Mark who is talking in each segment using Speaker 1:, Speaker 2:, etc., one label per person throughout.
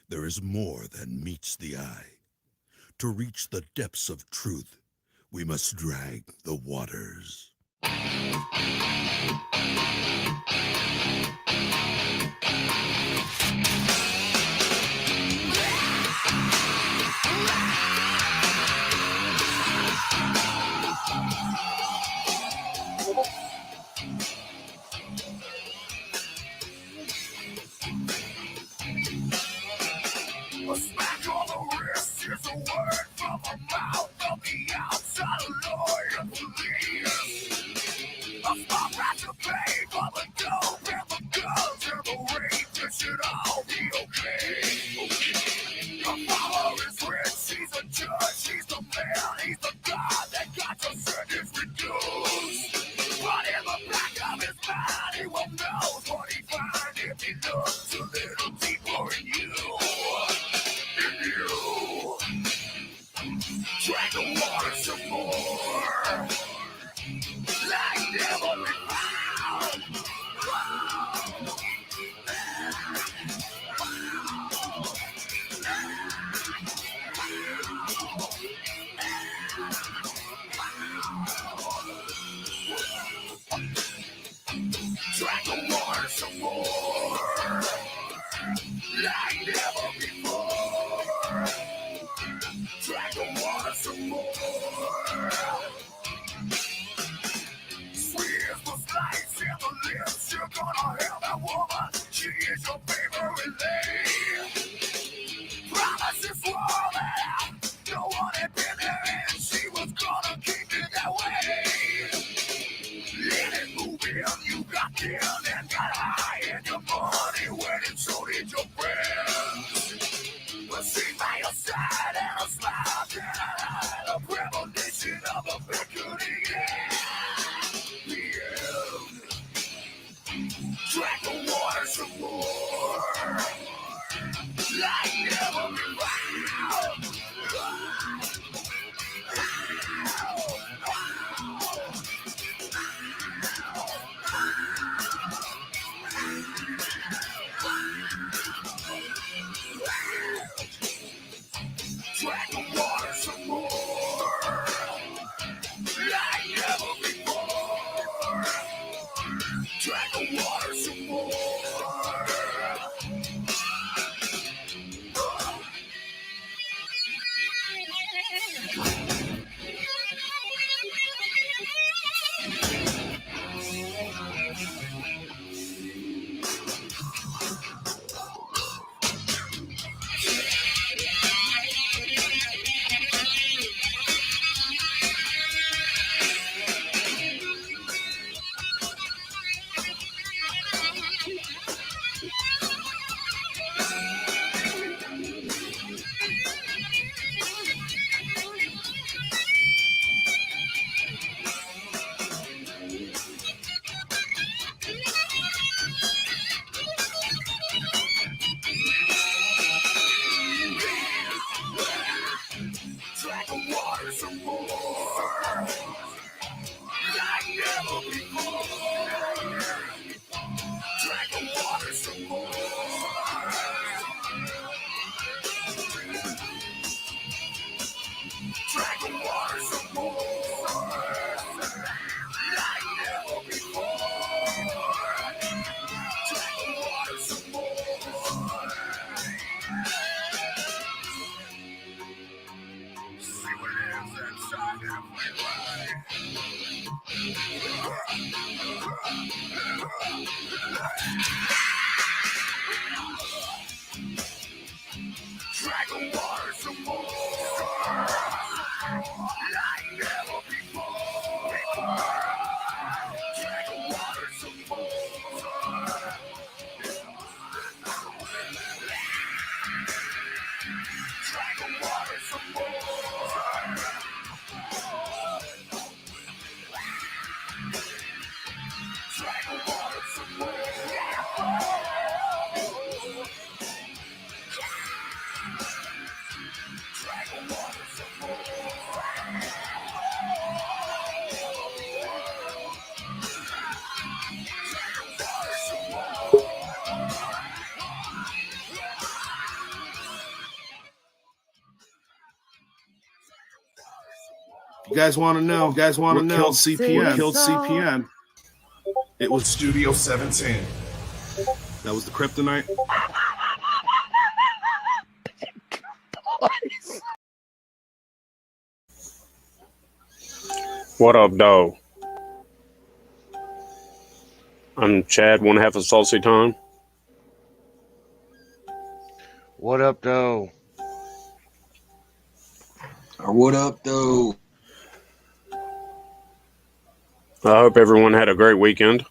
Speaker 1: There is more than meets the eye. To reach the depths of truth, we must drag the waters. A smack on the wrist is a word from the mouth of the outside lawyer police. A small price to pay for the dope and the guns and the rape. It should all be okay. Your father is rich, he's a judge, he's the man, he's the god that got your sentence reduced. But in the back of his mind, he will know what he finds if he looks a little deeper in you. Drink the water some more, like never before. Drink the water some more, like never before. Drink the water some more. Sweet as the slice and the lips, you're gonna have that woman. She is your favorite lady. Promises swore that no one had been there and she was gonna keep it that way. Let it move in, you got in and got high, and your money went and so did your friends. But she's by your side and a smile and a premonition of a beckoning end. Drink the water some more, like never before. Drink the water some more, like never before. Drink the water some more. Drink the water some more, like never before. Drink the water some more. Drink the water some more, like never before. Drink the water some more. See what it is inside everybody. Drink the water some more, like never before. Drink the water some more. Drink the water some more. Drink the water some more. You guys want to know? What killed CPM? It was Studio 17. That was the kryptonite.
Speaker 2: What up, though? I'm Chad, one half of Saucy Time.
Speaker 3: What up, though?
Speaker 4: Or what up, though?
Speaker 2: I hope everyone had a great weekend.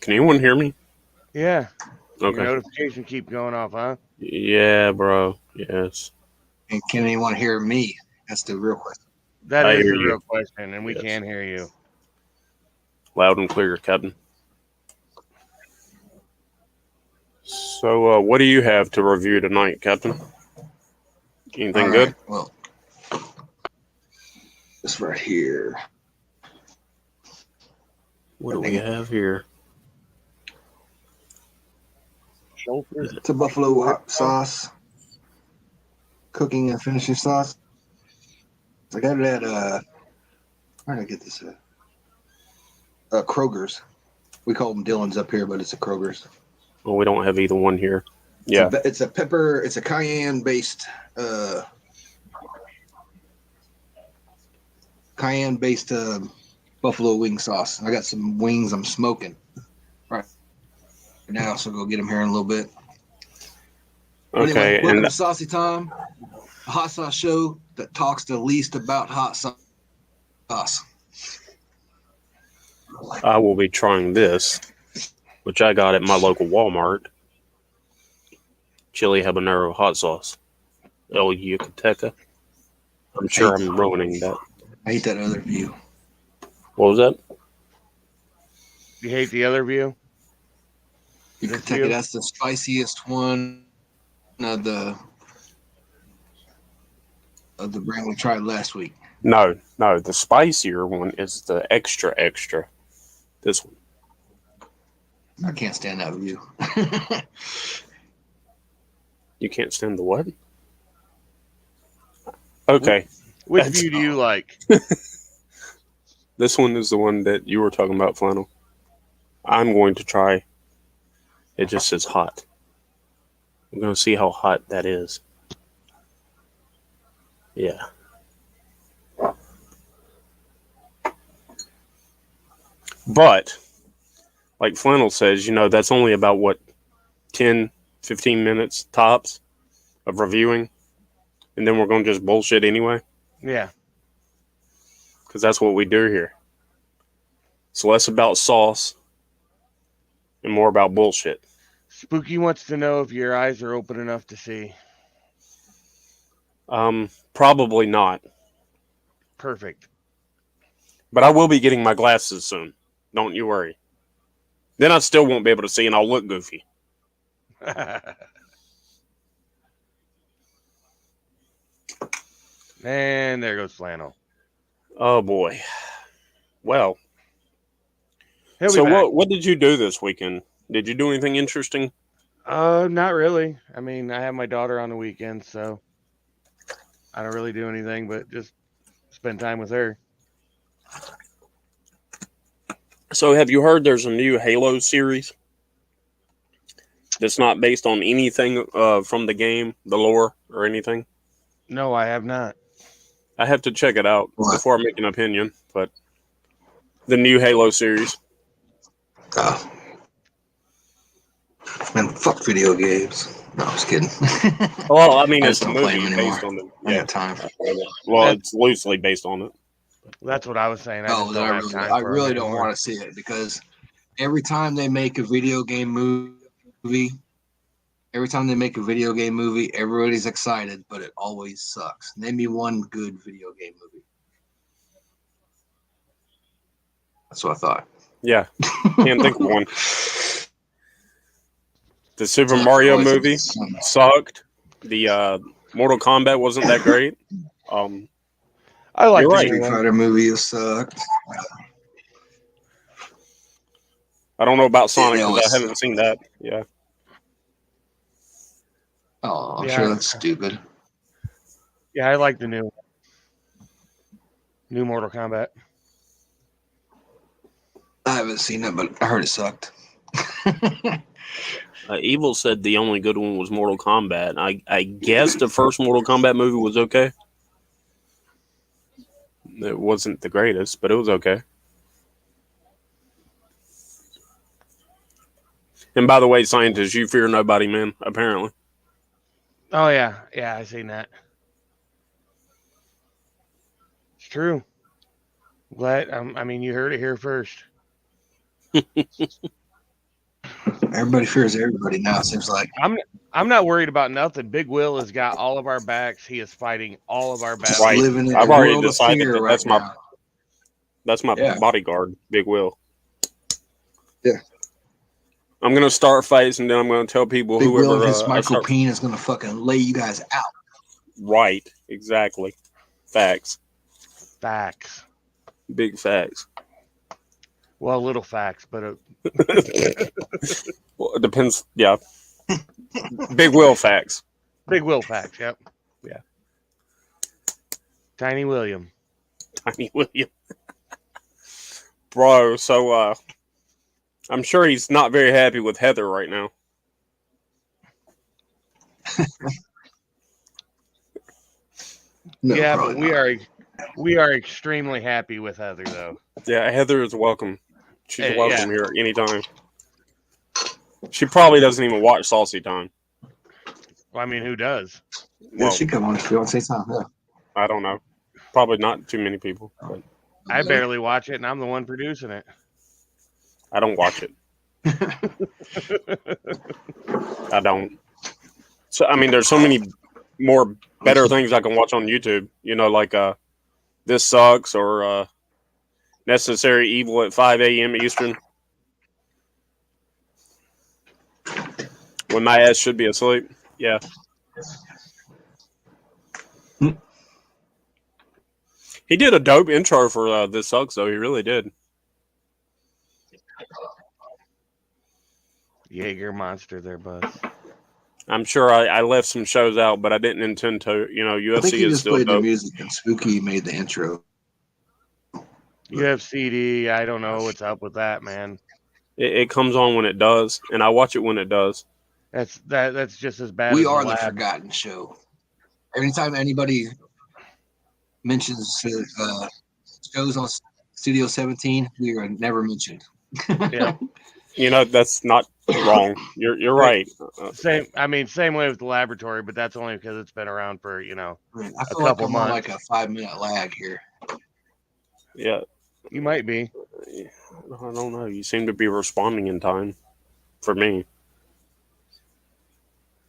Speaker 2: Can anyone hear me?
Speaker 3: Yeah.
Speaker 2: Okay.
Speaker 3: Your notification keep going off, huh?
Speaker 2: Yeah, bro. Yes.
Speaker 4: And can anyone hear me? That's the real question.
Speaker 3: That
Speaker 2: I
Speaker 3: is
Speaker 2: hear
Speaker 3: the
Speaker 2: you.
Speaker 3: real question, and we
Speaker 2: Yes.
Speaker 3: can hear you.
Speaker 2: Loud and clear, Captain. So, what do you have to review tonight, Captain? Anything
Speaker 4: All
Speaker 2: good?
Speaker 4: right, well, this right here.
Speaker 2: What do we have here?
Speaker 4: It's a buffalo hot sauce, cooking and finishing sauce. I got it at where did I get this at? Kroger's. We call them Dillon's up here, but it's a Kroger's.
Speaker 2: Well, we don't have either one here. Yeah.
Speaker 4: It's a pepper. It's a cayenne based buffalo wing sauce. I got some wings I'm smoking right now, so go get them here in a little bit.
Speaker 2: Okay.
Speaker 4: Anyway, welcome to Saucy Time, a hot sauce show that talks the least about hot sauce.
Speaker 2: I will be trying this, which I got at my local Walmart. Chili habanero hot sauce. El Yucateca. I'm sure I'm ruining that.
Speaker 4: I hate that other view.
Speaker 2: What was that?
Speaker 3: You hate the other view?
Speaker 4: Yucateca, that's the spiciest one of the brand we tried last week.
Speaker 2: No, the spicier one is the extra. This one.
Speaker 4: I can't stand that view.
Speaker 2: You can't stand the what? Okay.
Speaker 3: Which view do you like?
Speaker 2: This one is the one that you were talking about, Flannel. I'm going to try. It just says hot. I'm going to see how hot that is. Yeah. But, like Flannel says, that's only about, 10, 15 minutes tops of reviewing. And then we're going to just bullshit anyway.
Speaker 3: Yeah.
Speaker 2: Because that's what we do here. It's less about sauce and more about bullshit.
Speaker 3: Spooky wants to know if your eyes are open enough to see.
Speaker 2: Probably not.
Speaker 3: Perfect.
Speaker 2: But I will be getting my glasses soon. Don't you worry. Then I still won't be able to see and I'll look goofy.
Speaker 3: And there goes Flannel.
Speaker 2: Oh boy. Well.
Speaker 3: So
Speaker 2: what did you do this weekend? Did you do anything interesting?
Speaker 3: Not really. I mean, I have my daughter on the weekend, so I don't really do anything but just spend time with her.
Speaker 2: So have you heard there's a new Halo series that's not based on anything from the game, the lore, or anything?
Speaker 3: No, I have not.
Speaker 2: I have to check it out before I make an opinion, but the new Halo series.
Speaker 4: Man, fuck video games. No, I was kidding.
Speaker 2: Well, I mean,
Speaker 4: I
Speaker 2: it's a movie based on it.
Speaker 4: I got time.
Speaker 2: Well, it's loosely based on it.
Speaker 3: That's what I was saying.
Speaker 4: I really don't want to see it because every time they make a video game movie, everybody's excited, but it always sucks. Name me one good video game movie. That's what I thought.
Speaker 2: Yeah, can't think of one. The Super Mario movie sucked. The Mortal Kombat wasn't that great.
Speaker 3: I like the
Speaker 4: Street Fighter movie sucked.
Speaker 2: I don't know about Sonic because I haven't seen that. Yeah.
Speaker 4: Oh, I'm sure that's stupid.
Speaker 3: Yeah, I like the new Mortal Kombat.
Speaker 4: I haven't seen it, but I heard it sucked.
Speaker 2: Evil said the only good one was Mortal Kombat. I guess the first Mortal Kombat movie was okay. It wasn't the greatest, but it was okay. And by the way, scientists, you fear nobody, man, apparently.
Speaker 3: Oh yeah, I seen that. It's true. Glad. I mean, you heard it here first.
Speaker 4: Everybody fears everybody now. It seems like
Speaker 3: I'm not worried about nothing. Big Will has got all of our backs. He is fighting all of our battles.
Speaker 2: Right.
Speaker 4: living in
Speaker 2: I've
Speaker 4: a
Speaker 2: already
Speaker 4: world of
Speaker 2: decided
Speaker 4: fear
Speaker 2: that
Speaker 4: right now.
Speaker 2: that's my
Speaker 4: Yeah.
Speaker 2: bodyguard, Big Will.
Speaker 4: Yeah.
Speaker 2: I'm gonna start fights, and then I'm gonna tell people
Speaker 4: Big Will
Speaker 2: whoever
Speaker 4: and his
Speaker 2: I
Speaker 4: Michael
Speaker 2: start.
Speaker 4: Peen is going to fucking lay you guys out.
Speaker 2: Right. Exactly. Facts.
Speaker 3: Facts.
Speaker 2: Big facts.
Speaker 3: Well, little facts, but
Speaker 2: Well, it depends. Yeah. Big Will facts.
Speaker 3: Big Will facts. Yep. Yeah. Tiny William.
Speaker 2: Tiny William. Bro, so I'm sure he's not very happy with Heather right now.
Speaker 4: No,
Speaker 3: yeah,
Speaker 4: probably
Speaker 3: but
Speaker 4: not.
Speaker 3: we are extremely happy with Heather though.
Speaker 2: Yeah, Heather is welcome. She's
Speaker 3: Yeah.
Speaker 2: welcome here anytime. She probably doesn't even watch Saucy Time.
Speaker 3: Well, I mean, who does?
Speaker 4: Yeah,
Speaker 2: Well,
Speaker 4: she come on if you want to say something. Yeah.
Speaker 2: I don't know. Probably not too many people. But
Speaker 3: I barely watch it, and I'm the one producing it.
Speaker 2: I don't watch it. I don't. So I mean, there's so many more better things I can watch on YouTube. You know, like This Sucks or Necessary Evil at 5 a.m. Eastern. When my ass should be asleep. Yeah. He did a dope intro for This Sucks, though. He really did.
Speaker 3: Jaeger monster there, bud.
Speaker 2: I'm sure I left some shows out, but I didn't intend to. You know,
Speaker 4: I think
Speaker 2: UFC
Speaker 4: he
Speaker 2: is
Speaker 4: just
Speaker 2: still
Speaker 4: played the
Speaker 2: dope.
Speaker 4: music and Spooky made the intro.
Speaker 3: UFCD, I don't know what's up with that, man.
Speaker 2: It comes on when it does, and I watch it when it does.
Speaker 3: That's just as bad
Speaker 4: We
Speaker 3: as
Speaker 4: are
Speaker 3: the
Speaker 4: the
Speaker 3: lab.
Speaker 4: forgotten show. Anytime anybody mentions shows on Studio 17, we are never mentioned.
Speaker 3: Yeah.
Speaker 2: You know, that's not wrong. You're right.
Speaker 3: Same way with the laboratory, but that's only because it's been around for
Speaker 4: I feel
Speaker 3: a
Speaker 4: like
Speaker 3: couple
Speaker 4: I'm on
Speaker 3: months.
Speaker 4: like a 5-minute lag here.
Speaker 2: Yeah.
Speaker 3: You might be.
Speaker 2: I don't know. You seem to be responding in time for me.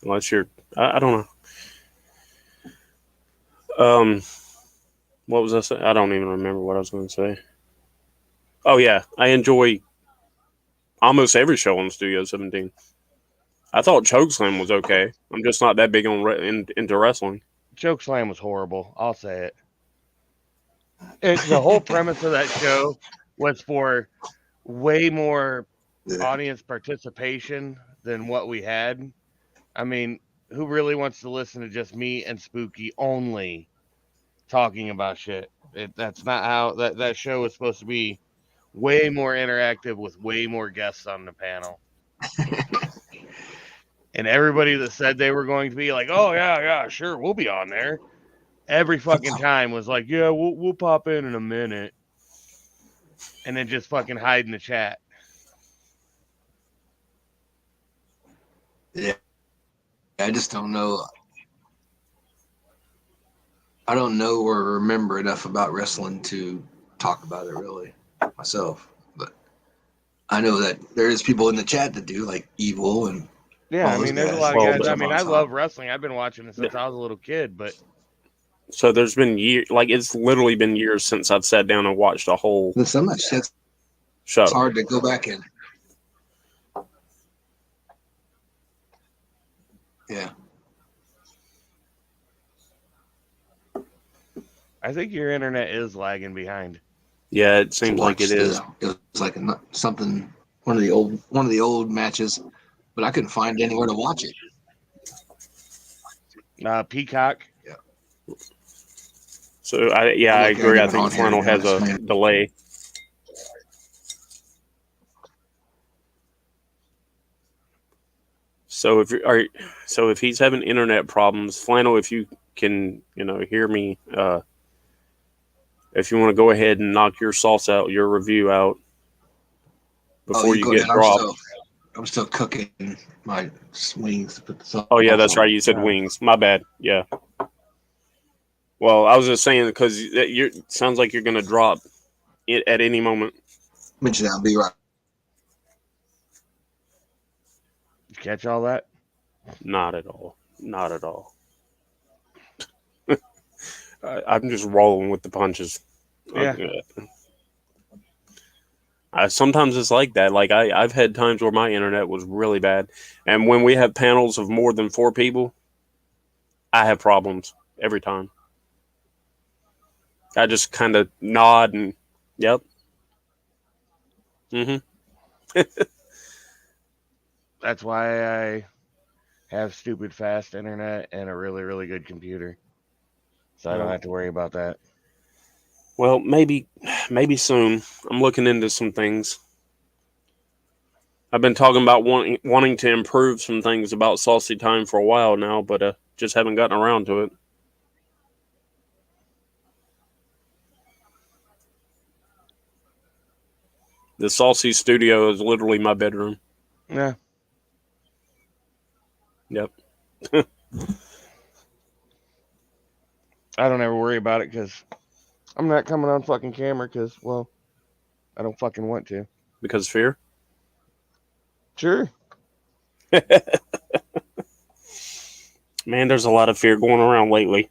Speaker 2: Unless you're... I don't know. What was I saying? I don't even remember what I was going to say. Oh, yeah. I enjoy almost every show on Studio 17. I thought Chokeslam was okay. I'm just not that big on into wrestling.
Speaker 3: Chokeslam was horrible. I'll say it. The whole premise of that show was for way more audience participation than what we had. I mean, who really wants to listen to just me and Spooky only talking about shit? That's not how that show is supposed to be. Way more interactive with way more guests on the panel. And everybody that said they were going to be like, oh, yeah, sure, we'll be on there. Every fucking time was like, yeah, we'll pop in a minute. And then just fucking hide in the chat.
Speaker 4: Yeah. I just don't know. I don't know or remember enough about wrestling to talk about it really myself. But I know that there's people in the chat that do, like Evil and
Speaker 3: Yeah,
Speaker 4: all
Speaker 3: I
Speaker 4: those
Speaker 3: mean, there's a
Speaker 4: guys.
Speaker 3: lot of
Speaker 2: Well,
Speaker 3: guys. I mean, I
Speaker 4: on top.
Speaker 3: love wrestling. I've been watching it since I was a little kid, but
Speaker 2: So there's been years, like it's literally been years since I've sat down and watched a whole
Speaker 4: But some of that shit's
Speaker 2: show.
Speaker 4: it's hard to go back and yeah.
Speaker 3: I think your internet is lagging behind.
Speaker 2: Yeah, it seems like it is.
Speaker 4: It was like something one of the old matches, but I couldn't find anywhere to watch it.
Speaker 3: Peacock.
Speaker 4: Yeah.
Speaker 2: So I
Speaker 4: Lucky
Speaker 2: agree.
Speaker 4: got
Speaker 2: I
Speaker 4: it
Speaker 2: think
Speaker 4: on here, to
Speaker 2: Flannel
Speaker 4: be
Speaker 2: has
Speaker 4: honest,
Speaker 2: a
Speaker 4: man.
Speaker 2: delay. So if he's having internet problems, Flannel, if you can, hear me, if you want to go ahead and knock your sauce out, your review out
Speaker 4: Oh,
Speaker 2: before
Speaker 4: you
Speaker 2: you
Speaker 4: go
Speaker 2: get
Speaker 4: ahead.
Speaker 2: dropped.
Speaker 4: I'm still cooking my wings to put the sauce
Speaker 2: Oh yeah, that's
Speaker 4: on.
Speaker 2: right. You said wings. My bad. Yeah. Well, I was just saying because you sounds like you're gonna drop it at any moment.
Speaker 4: Mention that. I'll be right.
Speaker 3: You catch all that?
Speaker 2: Not at all. Not at all. I'm just rolling with the punches.
Speaker 3: Yeah.
Speaker 2: Sometimes it's like that. Like I've had times where my internet was really bad, and when we have panels of more than 4 people, I have problems every time. I just kind of nod and, yep. Mm-hmm.
Speaker 3: That's why I have stupid fast internet and a really, really good computer. So I don't have to worry about that.
Speaker 2: Well, maybe soon. I'm looking into some things. I've been talking about wanting to improve some things about Saucy Time for a while now, but just haven't gotten around to it. The Saucy studio is literally my bedroom.
Speaker 3: Yeah.
Speaker 2: Yep.
Speaker 3: I don't ever worry about it because I'm not coming on fucking camera because, well, I don't fucking want to.
Speaker 2: Because fear?
Speaker 3: Sure.
Speaker 2: Man, there's a lot of fear going around lately.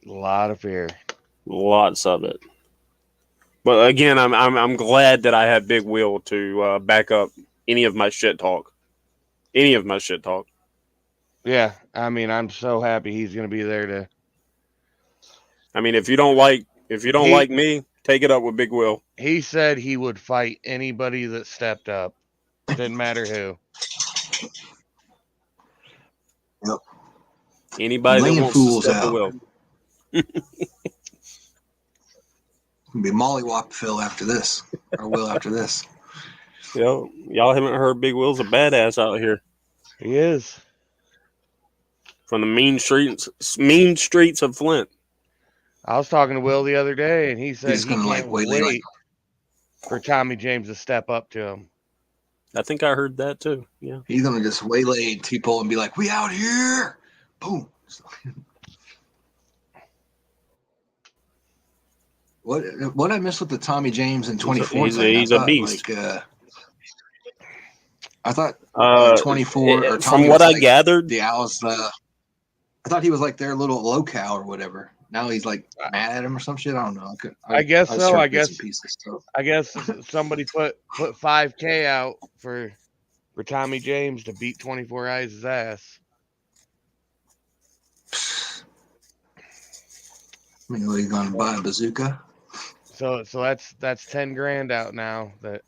Speaker 3: A lot of fear.
Speaker 2: Lots of it. But again, I'm glad that I have Big Will to back up any of my shit talk. Any of my shit talk.
Speaker 3: Yeah. I mean, I'm so happy he's going to be there to.
Speaker 2: I mean, if you don't like me, take it up with Big Will.
Speaker 3: He said he would fight anybody that stepped up. Didn't matter who.
Speaker 4: Yep.
Speaker 2: Anybody that wants to step a will.
Speaker 4: Be Mollywop Phil after this, or Will after this.
Speaker 2: Yo, y'all haven't heard Big Will's a badass out here.
Speaker 3: He is.
Speaker 2: From the mean streets of Flint.
Speaker 3: I was talking to Will the other day, and he said
Speaker 4: He's
Speaker 3: he
Speaker 4: gonna
Speaker 3: can't wait for Tommy James to step up to him.
Speaker 2: I think I heard that too. Yeah.
Speaker 4: He's gonna just waylay people and be like, "We out here!" Boom. What I missed with the Tommy James in 24 thing?
Speaker 2: He's a beast.
Speaker 4: I thought 24 or Tommy
Speaker 2: from what I gathered,
Speaker 4: the Owls. I thought he was like their little locale or whatever. Now he's like mad at him or some shit. I don't know.
Speaker 3: I guess so. I guess
Speaker 4: pieces, so.
Speaker 3: I guess somebody put $5,000 out for Tommy James to beat 24 Eyes' ass.
Speaker 4: I mean, he's gonna buy a bazooka.
Speaker 3: So that's 10 grand out now that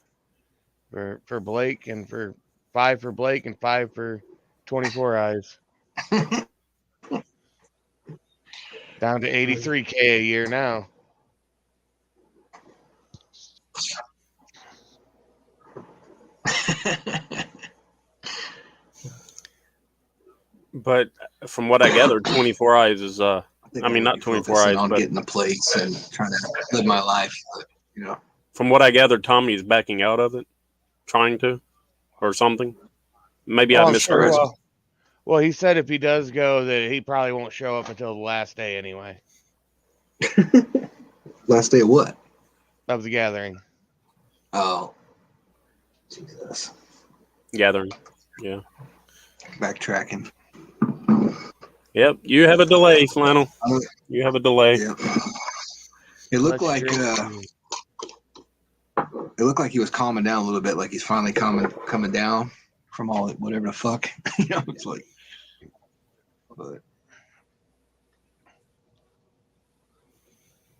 Speaker 3: for Blake, and for 5 for Blake and 5 for 24 Eyes. Down to $83,000 a year now.
Speaker 2: but from what I gathered, 24 Eyes is I mean, not 24 Eyes,
Speaker 4: on
Speaker 2: but
Speaker 4: getting the plates and trying to live my life. But,
Speaker 2: from what I gathered, Tommy is backing out of it, trying to, or something. Maybe I misheard.
Speaker 3: Sure. Well, he said if he does go, that he probably won't show up until the last day anyway.
Speaker 4: Last day of what?
Speaker 3: Of the gathering.
Speaker 4: Oh, Jesus.
Speaker 2: Gathering, yeah.
Speaker 4: Backtracking.
Speaker 2: Yep, you have a delay, Flannel. You have a delay.
Speaker 4: Yep. It looked like he was calming down a little bit, like he's finally coming down from all whatever the fuck. It's like, but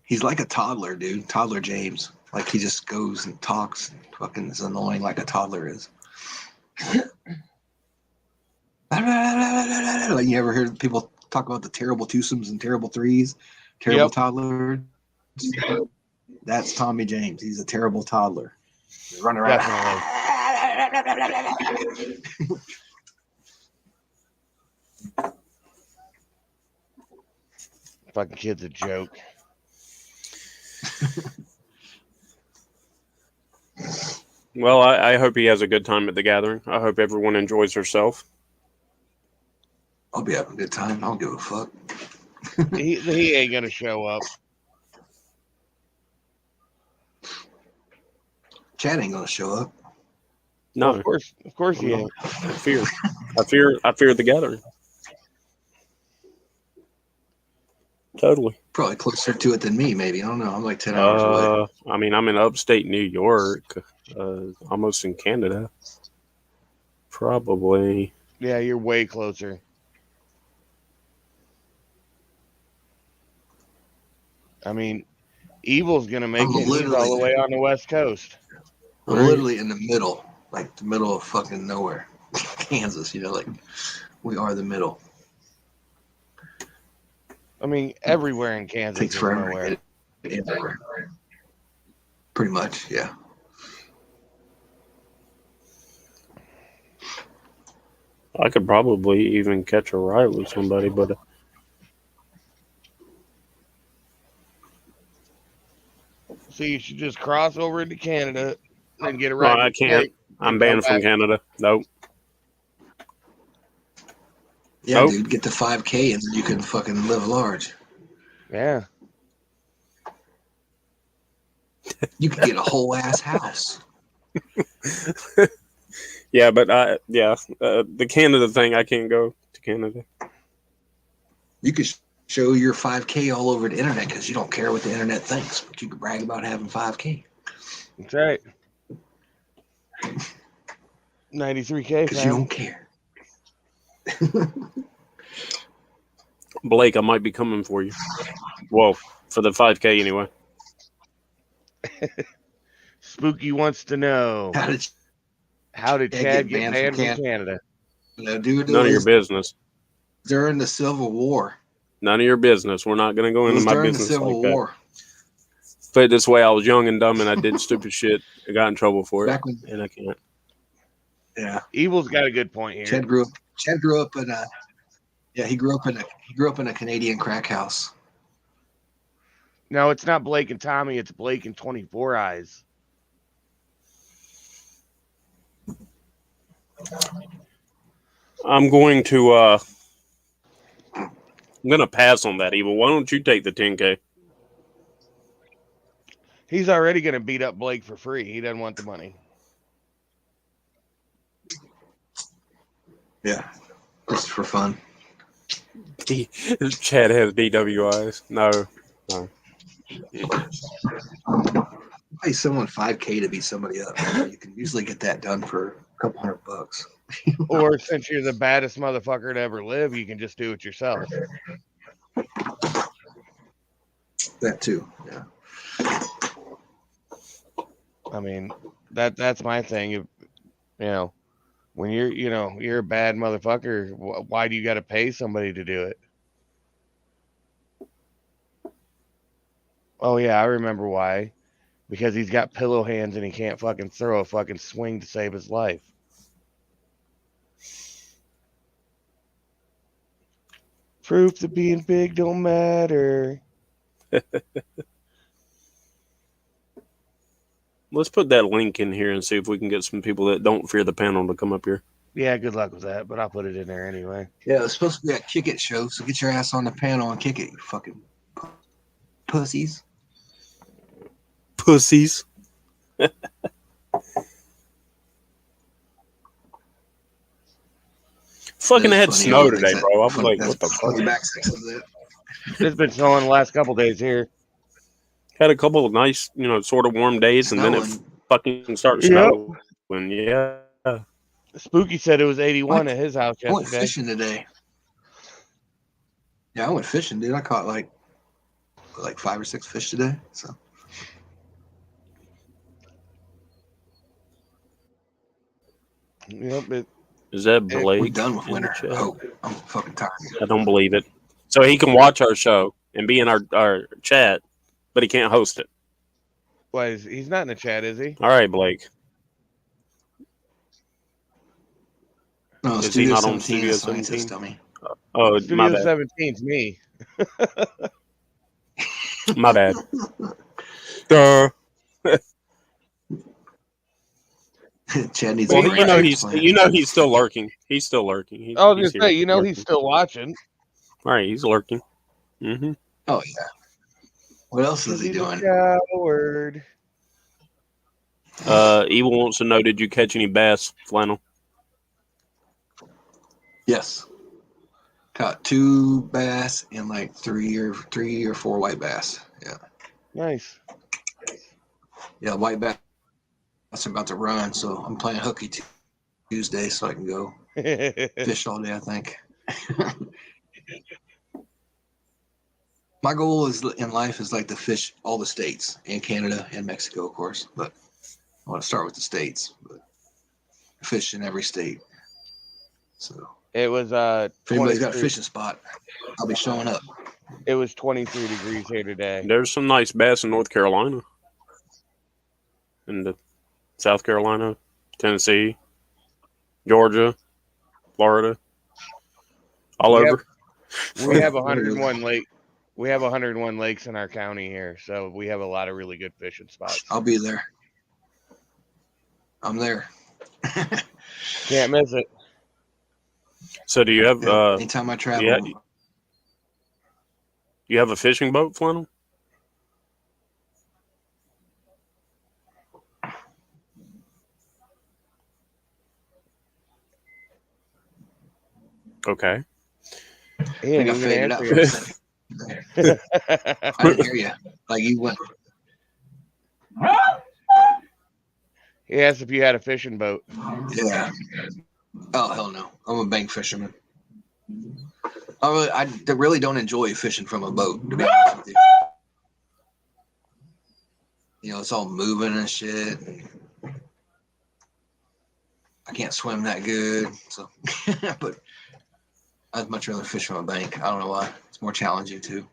Speaker 4: he's like a toddler, dude. Toddler James. Like he just goes and talks and fucking is annoying like a toddler is. Like you ever hear people talk about the terrible twosomes and terrible threes, terrible toddlers. That's Tommy James. He's a terrible toddler. He's running around.
Speaker 3: Definitely. Fucking kid's a joke.
Speaker 2: Well, I hope he has a good time at the gathering. I hope everyone enjoys herself.
Speaker 4: I'll be having a good time. I don't give a fuck.
Speaker 3: He ain't gonna show up.
Speaker 4: Chad ain't gonna show up.
Speaker 2: No,
Speaker 3: Well, of course he ain't.
Speaker 2: I fear the gathering. Totally.
Speaker 4: Probably closer to it than me, maybe. I don't know. I'm like 10 hours away.
Speaker 2: I mean, I'm in upstate New York, almost in Canada. Probably.
Speaker 3: Yeah, you're way closer. I mean, Evil's gonna make it. He's all the way on the West Coast.
Speaker 4: I'm literally in the middle, like the middle of fucking nowhere, Kansas. You know, like we are the middle.
Speaker 3: I mean, everywhere in Kansas
Speaker 4: Takes
Speaker 3: is
Speaker 4: forever
Speaker 3: nowhere.
Speaker 4: to get it everywhere. Pretty much, yeah.
Speaker 2: I could probably even catch a ride with somebody, but
Speaker 3: So you should just cross over into Canada and get a ride.
Speaker 2: I can't. I'm banned from Canada. Nope.
Speaker 4: Yeah, dude, get the 5K and you can fucking live large.
Speaker 3: Yeah.
Speaker 4: You can get a whole ass house.
Speaker 2: Yeah, but the Canada thing, I can't go to Canada.
Speaker 4: You could show your 5K all over the internet because you don't care what the internet thinks, but you can brag about having 5K.
Speaker 3: That's right. 93K.
Speaker 4: Because you don't care.
Speaker 2: Blake, I might be coming for you. Well, for the 5K anyway.
Speaker 3: Spooky wants to know, how did Chad get banned from Canada?
Speaker 4: No, dude,
Speaker 2: None of your business.
Speaker 4: During the Civil War.
Speaker 2: None of your business. We're not going to go into my business
Speaker 4: during the Civil War.
Speaker 2: Put it this way, I was young and dumb and I did stupid shit. I got in trouble for it, and I can't.
Speaker 4: Yeah.
Speaker 3: Evil's got a good point here.
Speaker 4: Chad grew up in a he grew up in a Canadian crack house.
Speaker 3: No, it's not Blake and Tommy, it's Blake and 24 Eyes.
Speaker 2: I'm going to pass on that, Evil. Why don't you take the 10K?
Speaker 3: He's already going to beat up Blake for free. He doesn't want the money.
Speaker 4: Yeah, just for fun.
Speaker 2: Chad has DWIs. No.
Speaker 4: Pay someone 5K to beat somebody up. You can usually get that done for a couple $100.
Speaker 3: Or since you're the baddest motherfucker to ever live, you can just do it yourself.
Speaker 4: That too, yeah.
Speaker 3: I mean, that's my thing. You know, when you're a bad motherfucker, why do you got to pay somebody to do it? Oh yeah, I remember why. Because he's got pillow hands and he can't fucking throw a fucking swing to save his life. Proof that being big don't matter.
Speaker 2: Let's put that link in here and see if we can get some people that don't fear the panel to come up here.
Speaker 3: Yeah, good luck with that, but I'll put it in there anyway.
Speaker 4: Yeah, it's supposed to be a Kick It show, so get your ass on the panel and kick it, you fucking pussies.
Speaker 2: Pussies. Fucking had snow today, bro. I was like, what the fuck?
Speaker 3: It's been snowing the last couple days here.
Speaker 2: Had a couple of nice, sort of warm days, and then it fucking started snowing. Yeah.
Speaker 3: Spooky said it was 81 at his house yesterday.
Speaker 4: I went fishing today. Yeah, I went fishing, dude. I caught like 5 or 6 fish today. So.
Speaker 3: Yep.
Speaker 2: Is that Blake?
Speaker 4: We're done with winter. Oh, I'm fucking tired.
Speaker 2: I don't believe it. So he can watch our show and be in our chat, but he can't host it.
Speaker 3: Why he's not in the chat, is he?
Speaker 2: All right, Blake.
Speaker 4: No,
Speaker 2: Is he
Speaker 4: Studio
Speaker 2: not on
Speaker 4: 17
Speaker 2: Studio
Speaker 4: is scientist
Speaker 2: 17?
Speaker 4: dummy.
Speaker 2: Oh, my
Speaker 3: Studio
Speaker 2: bad.
Speaker 3: 17's me.
Speaker 2: My bad. Duh.
Speaker 4: Chad needs
Speaker 2: Well,
Speaker 4: a
Speaker 2: you know he's still lurking. He's still lurking.
Speaker 3: I was
Speaker 2: He's
Speaker 3: gonna say,
Speaker 2: here,
Speaker 3: he's still watching.
Speaker 2: All right, he's lurking. Mm-hmm.
Speaker 4: Oh yeah. What else is he
Speaker 3: He's
Speaker 4: doing?
Speaker 3: a coward.
Speaker 2: Evil wants to know: did you catch any bass, Flannel?
Speaker 4: Yes. Caught 2 bass and like 3 or 4 white bass. Yeah.
Speaker 3: Nice.
Speaker 4: Yeah, white bass are about to run, so I'm playing hooky Tuesday so I can go fish all day, I think. My goal in life is like to fish all the states and Canada and Mexico, of course, but I want to start with the states, but fish in every state. So
Speaker 3: It was
Speaker 4: if anybody's got a fishing spot, I'll be showing up.
Speaker 3: It was 23 degrees here today.
Speaker 2: There's some nice bass in North Carolina, and South Carolina, Tennessee, Georgia, Florida, all over.
Speaker 3: We have 101 lake. We have 101 lakes in our county here, so we have a lot of really good fishing spots.
Speaker 4: I'll be there. I'm there.
Speaker 3: Can't miss it.
Speaker 2: So do you have?
Speaker 4: Anytime I travel,
Speaker 2: you have a fishing boat, Flannel? Okay.
Speaker 4: I think I faded out for a second. I didn't hear you. Like you went.
Speaker 3: He asked if you had a fishing boat.
Speaker 4: Yeah. Oh hell no! I'm a bank fisherman. I really don't enjoy fishing from a boat, to be honest with you. You know, it's all moving and shit. I can't swim that good, so but I'd much rather fish from a bank. I don't know why. It's more challenging too.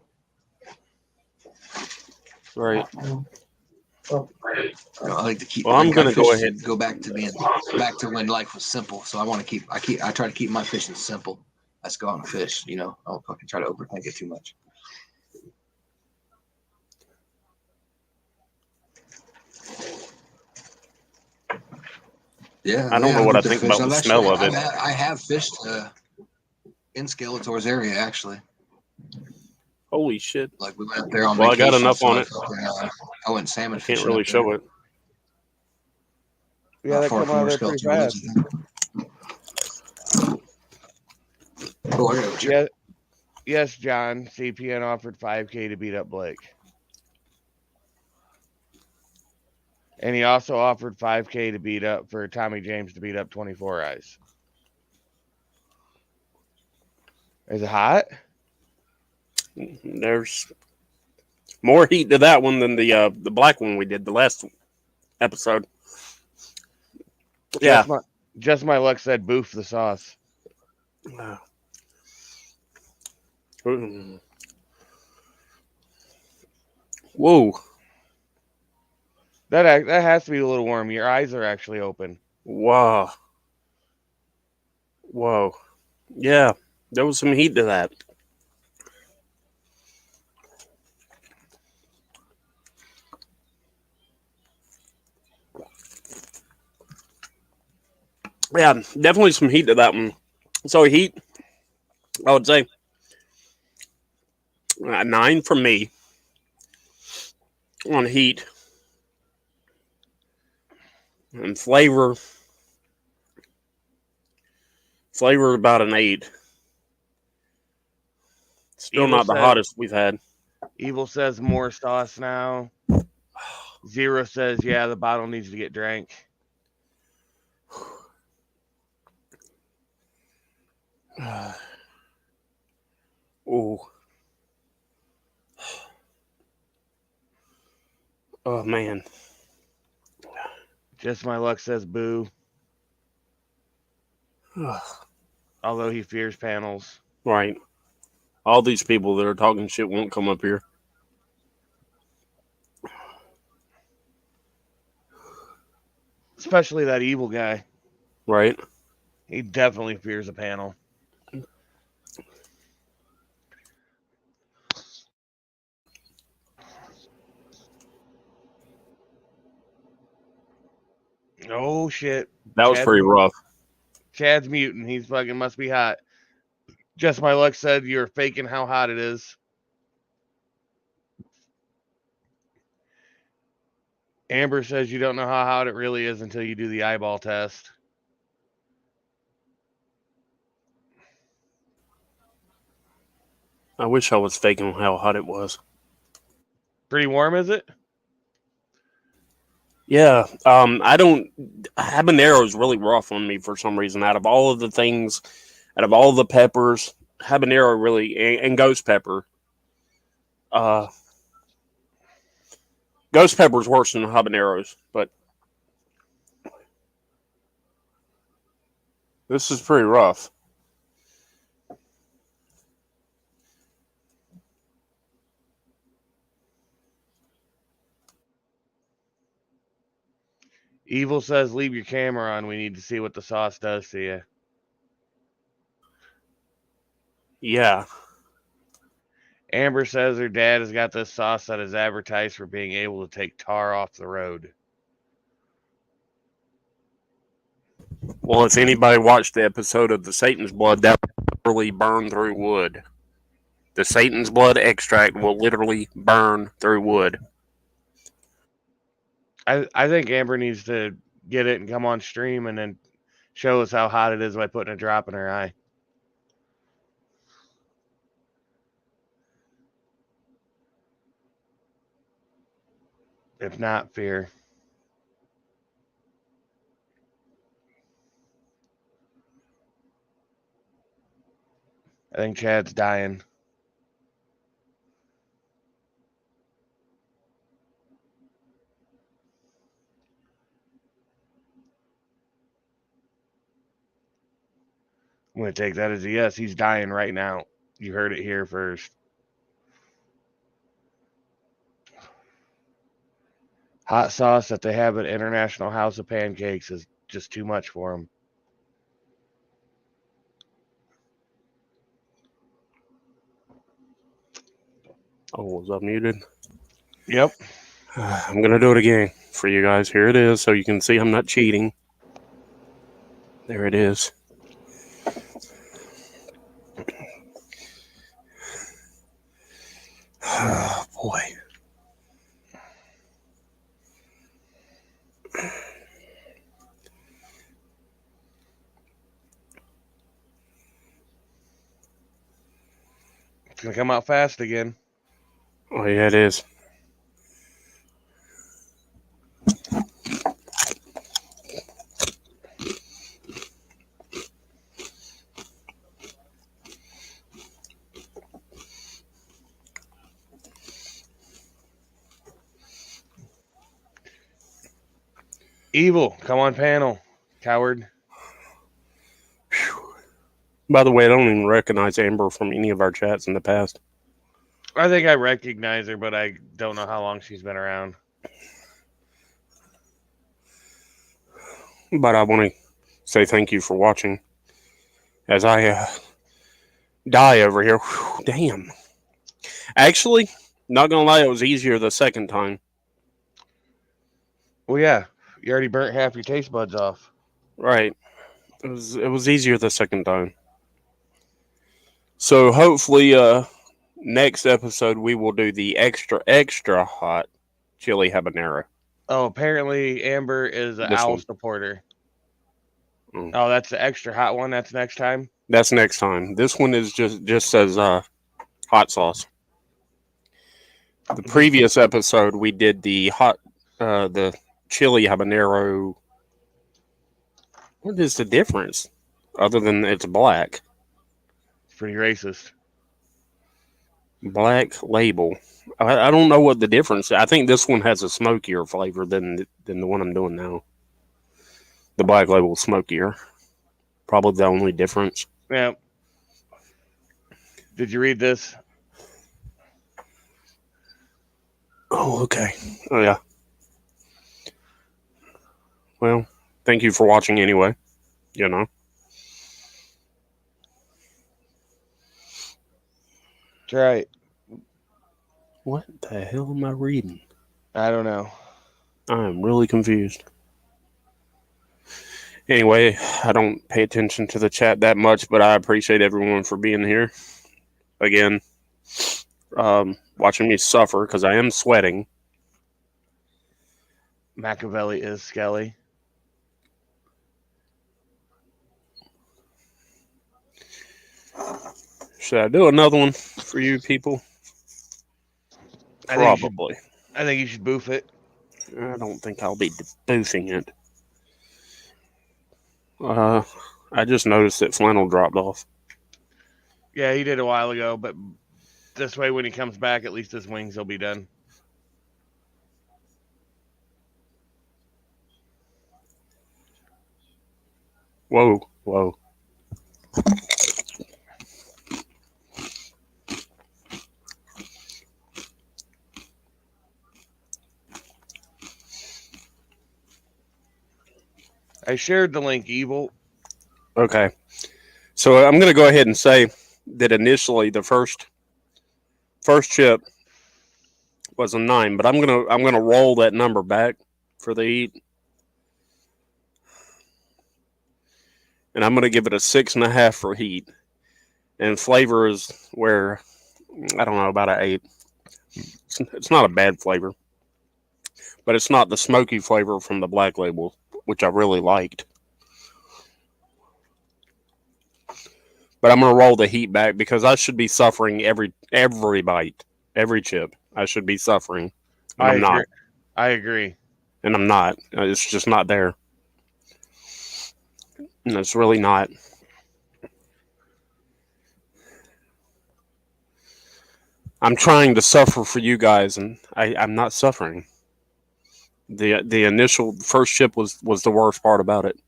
Speaker 2: Right.
Speaker 4: I like to keep.
Speaker 2: Well, I'm gonna go ahead.
Speaker 4: Go back to when life was simple. So I want to keep. I try to keep my fishing simple. Let's go out and fish. You know, I don't fucking try to overthink it too much. Yeah,
Speaker 2: I don't know what I think about the smell of it.
Speaker 4: I have fished in Skeletor's area actually.
Speaker 2: Holy shit!
Speaker 4: Like we went up there on
Speaker 2: Well,
Speaker 4: vacation.
Speaker 2: I got enough on it.
Speaker 4: I went salmon fishing.
Speaker 2: Can't really show it.
Speaker 3: Yeah, that come out of there pretty fast.
Speaker 4: Oh, I gotta check.
Speaker 3: Yes, John. CPN offered $5K to beat up Blake. And he also offered $5K for Tommy James to beat up 24 Eyes. Is it hot?
Speaker 2: There's more heat to that one than the black one we did the last episode. Yeah.
Speaker 3: Just my luck said boof the sauce.
Speaker 2: Whoa.
Speaker 3: That has to be a little warm. Your eyes are actually open.
Speaker 2: Wow. Whoa. Yeah, there was some heat to that. Yeah, definitely some heat to that one. So heat, I would say 9 from me on heat. And flavor about an 8. Still not the hottest we've had.
Speaker 3: Evil says more sauce now. Zero says, yeah, the bottle needs to get drank.
Speaker 2: Oh. Oh, man.
Speaker 3: Just my luck says boo. Although he fears panels.
Speaker 2: Right. All these people that are talking shit won't come up here.
Speaker 3: Especially that evil guy.
Speaker 2: Right?
Speaker 3: He definitely fears a panel. Oh shit.
Speaker 2: That was pretty rough.
Speaker 3: Chad's muting. He's fucking must be hot. Just my luck said you're faking how hot it is. Amber says you don't know how hot it really is until you do the eyeball test.
Speaker 2: I wish I was faking how hot it was.
Speaker 3: Pretty warm, is it?
Speaker 2: Yeah. I don't. Habanero is really rough on me for some reason. Out of all of the things, out of all the peppers, habanero really, and ghost pepper. Ghost pepper is worse than habaneros, but this is pretty rough.
Speaker 3: Evil says leave your camera on. We need to see what the sauce does to you.
Speaker 2: Yeah.
Speaker 3: Amber says her dad has got this sauce that is advertised for being able to take tar off the road.
Speaker 2: Well, if anybody watched the episode of the Satan's Blood, that will literally burn through wood. The Satan's Blood extract will literally burn through wood.
Speaker 3: I think Amber needs to get it and come on stream and then show us how hot it is by putting a drop in her eye. If not, fear. I think Chad's dying. I'm going to take that as a yes. He's dying right now. You heard it here first. Hot sauce that they have at International House of Pancakes is just too much for him.
Speaker 2: Oh, was I muted?
Speaker 3: Yep.
Speaker 2: I'm going to do it again for you guys. Here it is, so you can see I'm not cheating. There it is. Oh, boy.
Speaker 3: It's going to come out fast again.
Speaker 2: Oh, yeah, it is.
Speaker 3: Evil, come on panel, coward.
Speaker 2: Whew. By the way, I don't even recognize Amber from any of our chats in the past.
Speaker 3: I think I recognize her, but I don't know how long she's been around.
Speaker 2: But I want to say thank you for watching as I die over here. Whew, damn. Actually, not going to lie, it was easier the second time.
Speaker 3: Well, yeah, you already burnt half your taste buds off.
Speaker 2: Right. It was easier the second time. So hopefully next episode we will do the extra hot chili habanero.
Speaker 3: Oh, apparently Amber is an owl supporter.
Speaker 2: Mm.
Speaker 3: Oh, that's the extra hot one. That's next time.
Speaker 2: That's next time. This one is just says hot sauce. The previous episode we did the the chili habanero. What is the difference? Other than it's black.
Speaker 3: It's pretty racist.
Speaker 2: Black label. I don't know what the difference. I think this one has a smokier flavor than the one I'm doing now. The black label is smokier. Probably the only difference.
Speaker 3: Yeah. Did you read this?
Speaker 2: Oh, okay. Oh, yeah. Well, thank you for watching anyway. You know.
Speaker 3: That's right.
Speaker 2: What the hell am I reading?
Speaker 3: I don't know.
Speaker 2: I am really confused. Anyway, I don't pay attention to the chat that much, but I appreciate everyone for being here. Again, watching me suffer because I am sweating.
Speaker 3: Machiavelli is Skelly.
Speaker 2: Should I do another one for you people? Probably.
Speaker 3: I think you should boof it.
Speaker 2: I don't think I'll be boofing it. I just noticed that Flannel dropped off.
Speaker 3: Yeah, he did a while ago, but this way when he comes back, at least his wings will be done.
Speaker 2: Whoa, whoa.
Speaker 3: I shared the link, Evil.
Speaker 2: Okay. So I'm going to go ahead and say that initially the first chip was a 9, but I'm gonna roll that number back for the heat, and I'm gonna give it a 6.5 for heat, and flavor is where I don't know, about an 8. It's not a bad flavor, but it's not the smoky flavor from the Black Label, which I really liked. But I'm gonna roll the heat back because I should be suffering every bite, every chip. I should be suffering, and I'm not.
Speaker 3: I agree.
Speaker 2: And I'm not. It's just not there. And it's really not. I'm trying to suffer for you guys, and I'm not suffering. The initial first chip was the worst part about it.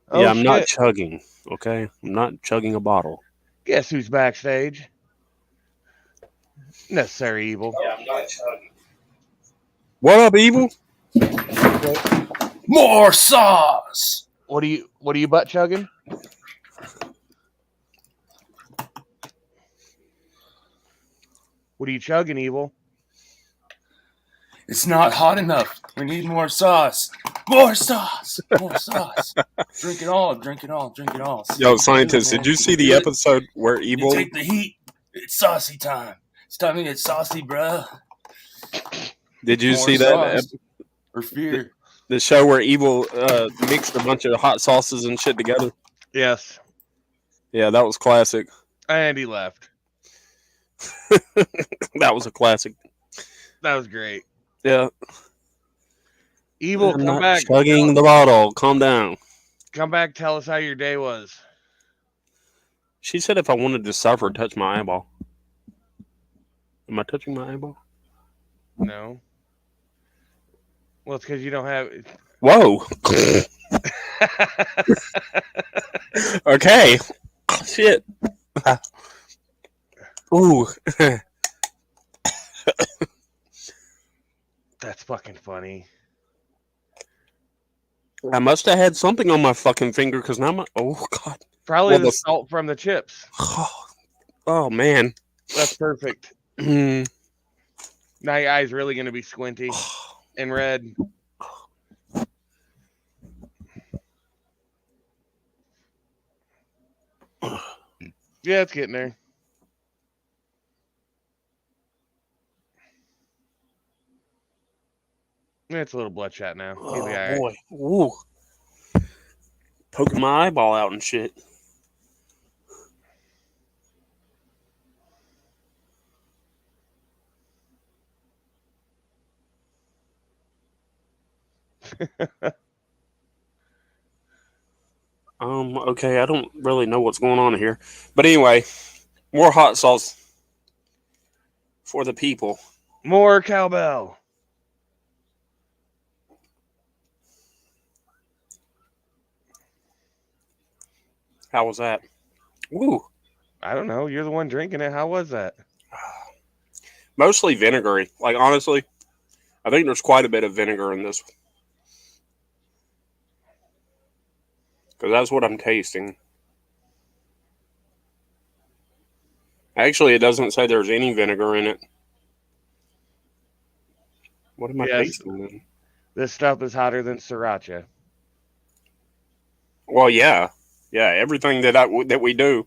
Speaker 3: Oh,
Speaker 2: yeah, I'm not
Speaker 3: shit.
Speaker 2: chugging. Okay, I'm not chugging a bottle.
Speaker 3: Guess who's backstage? Necessary Evil.
Speaker 2: Yeah, I'm not chugging. What up, Evil?
Speaker 1: More sauce.
Speaker 3: What are you butt chugging? What are you chugging, Evil?
Speaker 1: It's not hot enough. We need more sauce. More sauce. More sauce. Drink it all. Drink it all. Drink it all.
Speaker 2: Yo, scientist, did you see the episode where
Speaker 1: You
Speaker 2: Evil?
Speaker 1: take the heat. It's saucy time. It's time to get saucy, bruh.
Speaker 2: Did you
Speaker 1: More
Speaker 2: see that?
Speaker 1: sauce or fear?
Speaker 2: The show where Evil mixed a bunch of hot sauces and shit together.
Speaker 3: Yes.
Speaker 2: Yeah, that was classic.
Speaker 3: And he left.
Speaker 2: That was a classic.
Speaker 3: That was great.
Speaker 2: Yeah.
Speaker 3: Evil,
Speaker 2: I'm
Speaker 3: come
Speaker 2: not
Speaker 3: back.
Speaker 2: chugging the bottle. Calm down.
Speaker 3: Come back. Tell us how your day was.
Speaker 2: She said if I wanted to suffer, touch my eyeball. Am I touching my eyeball?
Speaker 3: No. Well, it's because you don't have.
Speaker 2: Whoa. Okay. Shit. Ooh.
Speaker 3: That's fucking funny.
Speaker 2: I must have had something on my fucking finger because now my. Oh, God.
Speaker 3: Probably
Speaker 2: Well,
Speaker 3: the salt from the chips.
Speaker 2: Oh, man.
Speaker 3: That's perfect.
Speaker 2: Mm.
Speaker 3: Now your eye's really going to be squinty and red. Yeah, it's getting there. It's a little bloodshot now. He'll be all right.
Speaker 2: Boy. Ooh. Poking my eyeball out and shit. Okay, I don't really know what's going on here. But anyway, more hot sauce for the people.
Speaker 3: More cowbell.
Speaker 2: How was that? Ooh.
Speaker 3: I don't know. You're the one drinking it. How was that?
Speaker 2: Mostly vinegary. Like, honestly, I think there's quite a bit of vinegar in this. Because that's what I'm tasting. Actually, it doesn't say there's any vinegar in it. What am I
Speaker 3: Yes.
Speaker 2: tasting then?
Speaker 3: This stuff is hotter than sriracha.
Speaker 2: Well, yeah. Yeah, everything that we do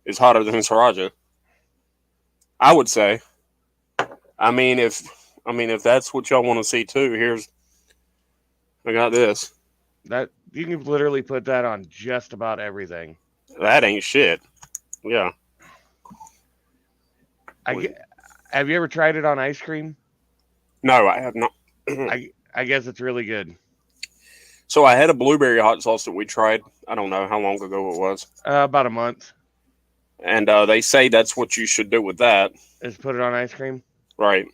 Speaker 2: is hotter than sriracha. I would say. I mean if that's what y'all want to see too, I got this.
Speaker 3: That you can literally put that on just about everything.
Speaker 2: That ain't shit. Yeah.
Speaker 3: Have you ever tried it on ice cream?
Speaker 2: No, I have not.
Speaker 3: I guess it's really good.
Speaker 2: So I had a blueberry hot sauce that we tried. I don't know how long ago it was.
Speaker 3: About a month.
Speaker 2: And they say that's what you should do with that.
Speaker 3: Is put it on ice cream.
Speaker 2: Right.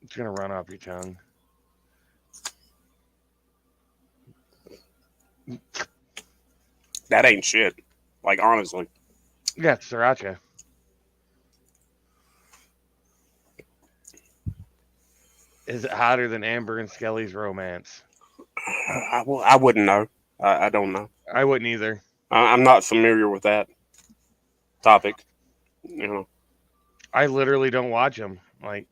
Speaker 3: It's gonna run off your tongue.
Speaker 2: That ain't shit. Like, honestly.
Speaker 3: Yeah, it's sriracha. Is it hotter than Amber and Skelly's romance?
Speaker 2: I wouldn't know. I don't know.
Speaker 3: I wouldn't either.
Speaker 2: I'm not familiar with that topic.
Speaker 3: I literally don't watch them. Like,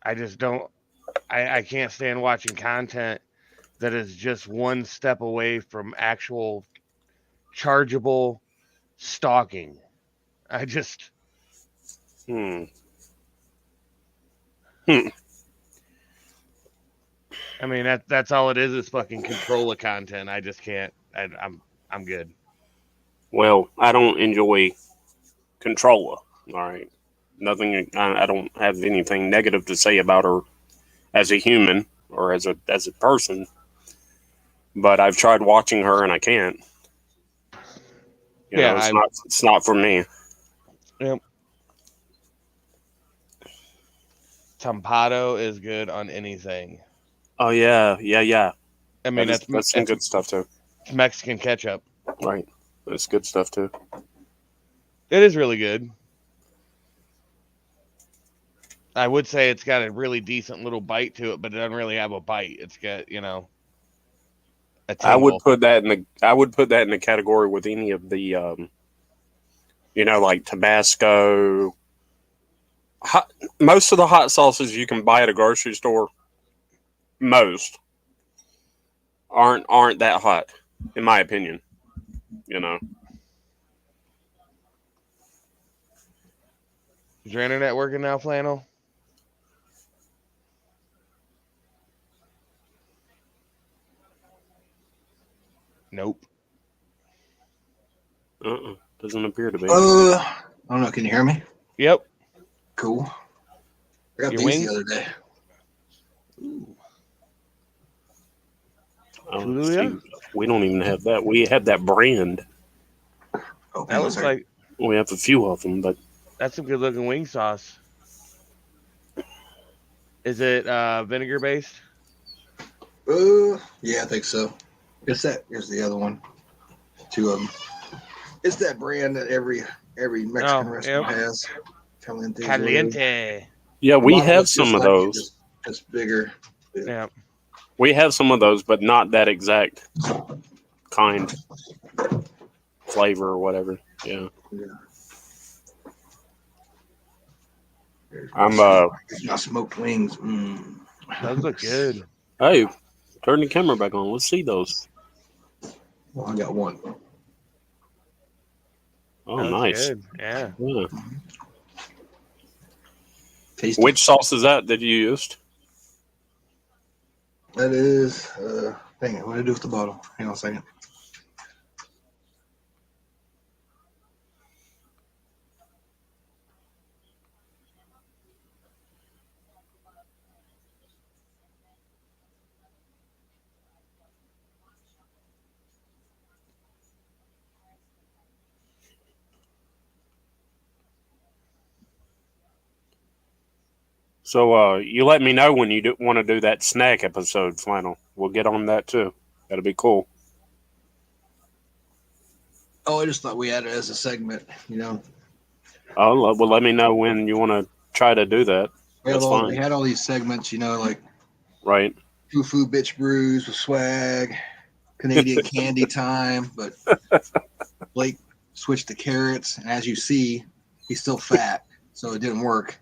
Speaker 3: I just don't. I can't stand watching content that is just one step away from actual chargeable stalking. I just.
Speaker 2: Hmm.
Speaker 3: I mean that's all it is fucking controller content. I just can't. I'm good.
Speaker 2: Well, I don't enjoy controller. All right. Nothing. I don't have anything negative to say about her as a human or as a person. But I've tried watching her and I can't. It's not for me.
Speaker 3: Yep. Tampado is good on anything.
Speaker 2: Oh yeah.
Speaker 3: I mean
Speaker 2: that's some good stuff too.
Speaker 3: Mexican ketchup.
Speaker 2: Right. That's good stuff too.
Speaker 3: It is really good. I would say it's got a really decent little bite to it, but it doesn't really have a bite. It's got, a tingle.
Speaker 2: I would put that in the category with any of the like Tabasco. Most of the hot sauces you can buy at a grocery store, most aren't that hot, in my opinion.
Speaker 3: Is your internet working now, Flannel? Nope.
Speaker 2: Doesn't appear to be.
Speaker 4: I don't know. Can you hear me?
Speaker 3: Yep.
Speaker 4: Cool. I got
Speaker 3: Your
Speaker 4: these
Speaker 3: wings?
Speaker 4: the other day.
Speaker 3: Julia?
Speaker 2: We don't even have that. We have that brand.
Speaker 4: Oh,
Speaker 3: That looks like
Speaker 2: we have a few of them, but
Speaker 3: that's some good looking wing sauce. Is it vinegar based?
Speaker 4: Yeah, I think so. It's that. Here's the other one. Two of them. It's that brand that every Mexican restaurant has.
Speaker 3: Caliente.
Speaker 2: Yeah, we have some of those.
Speaker 4: Just bigger.
Speaker 3: Yeah.
Speaker 2: We have some of those, but not that exact kind, flavor or whatever. Yeah. I'm
Speaker 4: my smoked wings.
Speaker 3: Those look good.
Speaker 2: Hey, turn the camera back on. Let's see those.
Speaker 4: Well, I got one.
Speaker 2: Oh, nice.
Speaker 3: Good. Yeah.
Speaker 4: Tasty.
Speaker 2: Which sauce is that you used?
Speaker 4: That is, dang it, what did I do with the bottle? Hang on a second.
Speaker 2: So you let me know when you want to do that snack episode, Flannel. We'll get on that too. That'll be cool.
Speaker 4: Oh, I just thought we had it as a segment.
Speaker 2: Oh, well, let me know when you want to try to do that. That's
Speaker 4: We
Speaker 2: fine.
Speaker 4: had all these segments, like
Speaker 2: Right.
Speaker 4: Foo Bitch Brews with swag, Canadian Candy Time, but Blake switched to carrots, and as you see, he's still fat, so it didn't work.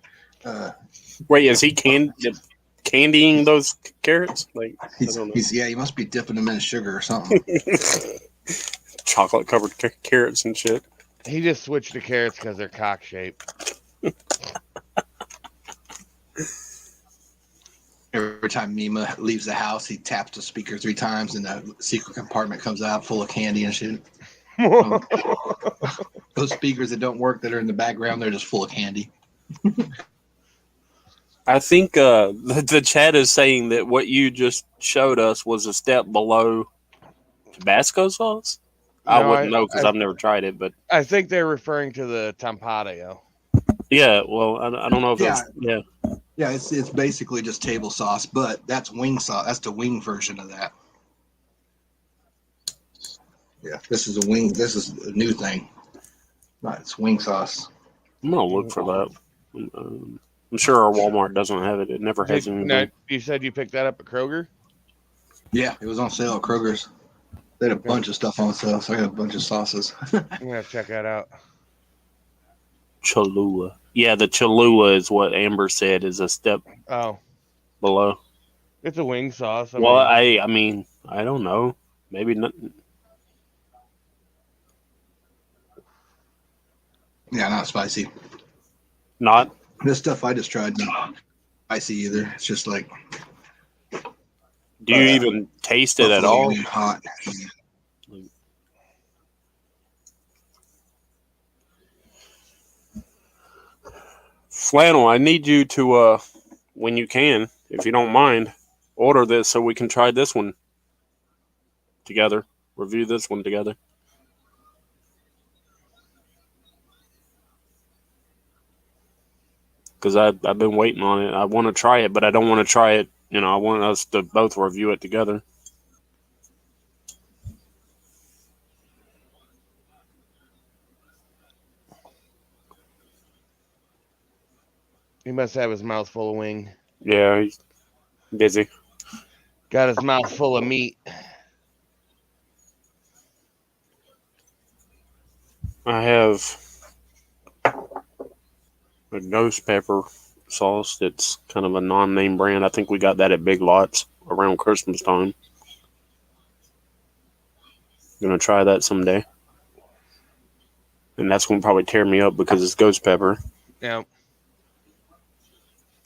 Speaker 2: Wait, is he candying those carrots? Like, I don't know.
Speaker 4: He must be dipping them in sugar or something.
Speaker 2: Chocolate covered carrots and shit.
Speaker 3: He just switched to carrots because they're cock shaped.
Speaker 4: Every time Mima leaves the house, he taps the speaker 3 times, and the secret compartment comes out full of candy and shit. Those speakers that don't work that are in the background, they're just full of candy.
Speaker 2: I think the chat is saying that what you just showed us was a step below Tabasco sauce. I wouldn't know because I've never tried it, but
Speaker 3: I think they're referring to the Tampado.
Speaker 2: yeah. Well, I don't know if that's
Speaker 4: Yeah, it's basically just table sauce, but that's wing sauce. That's the wing version of that. Yeah, this is a wing. This is a new thing. No, it's wing sauce.
Speaker 2: I'm gonna look for that. I'm sure our Walmart doesn't have it. It never has anything.
Speaker 3: Now, you said you picked that up at Kroger?
Speaker 4: Yeah, it was on sale at Kroger's. They had a bunch of stuff on sale, so I got a bunch of sauces.
Speaker 3: I'm gonna check that out.
Speaker 2: Cholula. Yeah, the Cholula is what Amber said is a step below.
Speaker 3: It's a wing sauce.
Speaker 2: I mean, I don't know. Maybe not.
Speaker 4: Yeah, not spicy.
Speaker 2: Not?
Speaker 4: This stuff I just tried, not spicy either. It's just like.
Speaker 2: Do you even taste it at all?
Speaker 4: Hot.
Speaker 2: Flannel, I need you to, when you can, if you don't mind, order this so we can try this one together. Review this one together. Because I've been waiting on it. I want to try it, but I don't want to try it. I want us to both review it together.
Speaker 3: He must have his mouth full of wing.
Speaker 2: Yeah, he's busy.
Speaker 3: Got his mouth full of meat.
Speaker 2: I have a ghost pepper sauce that's kind of a non-name brand. I think we got that at Big Lots around Christmas time. Gonna try that someday. And that's gonna probably tear me up because it's ghost pepper.
Speaker 3: Yeah.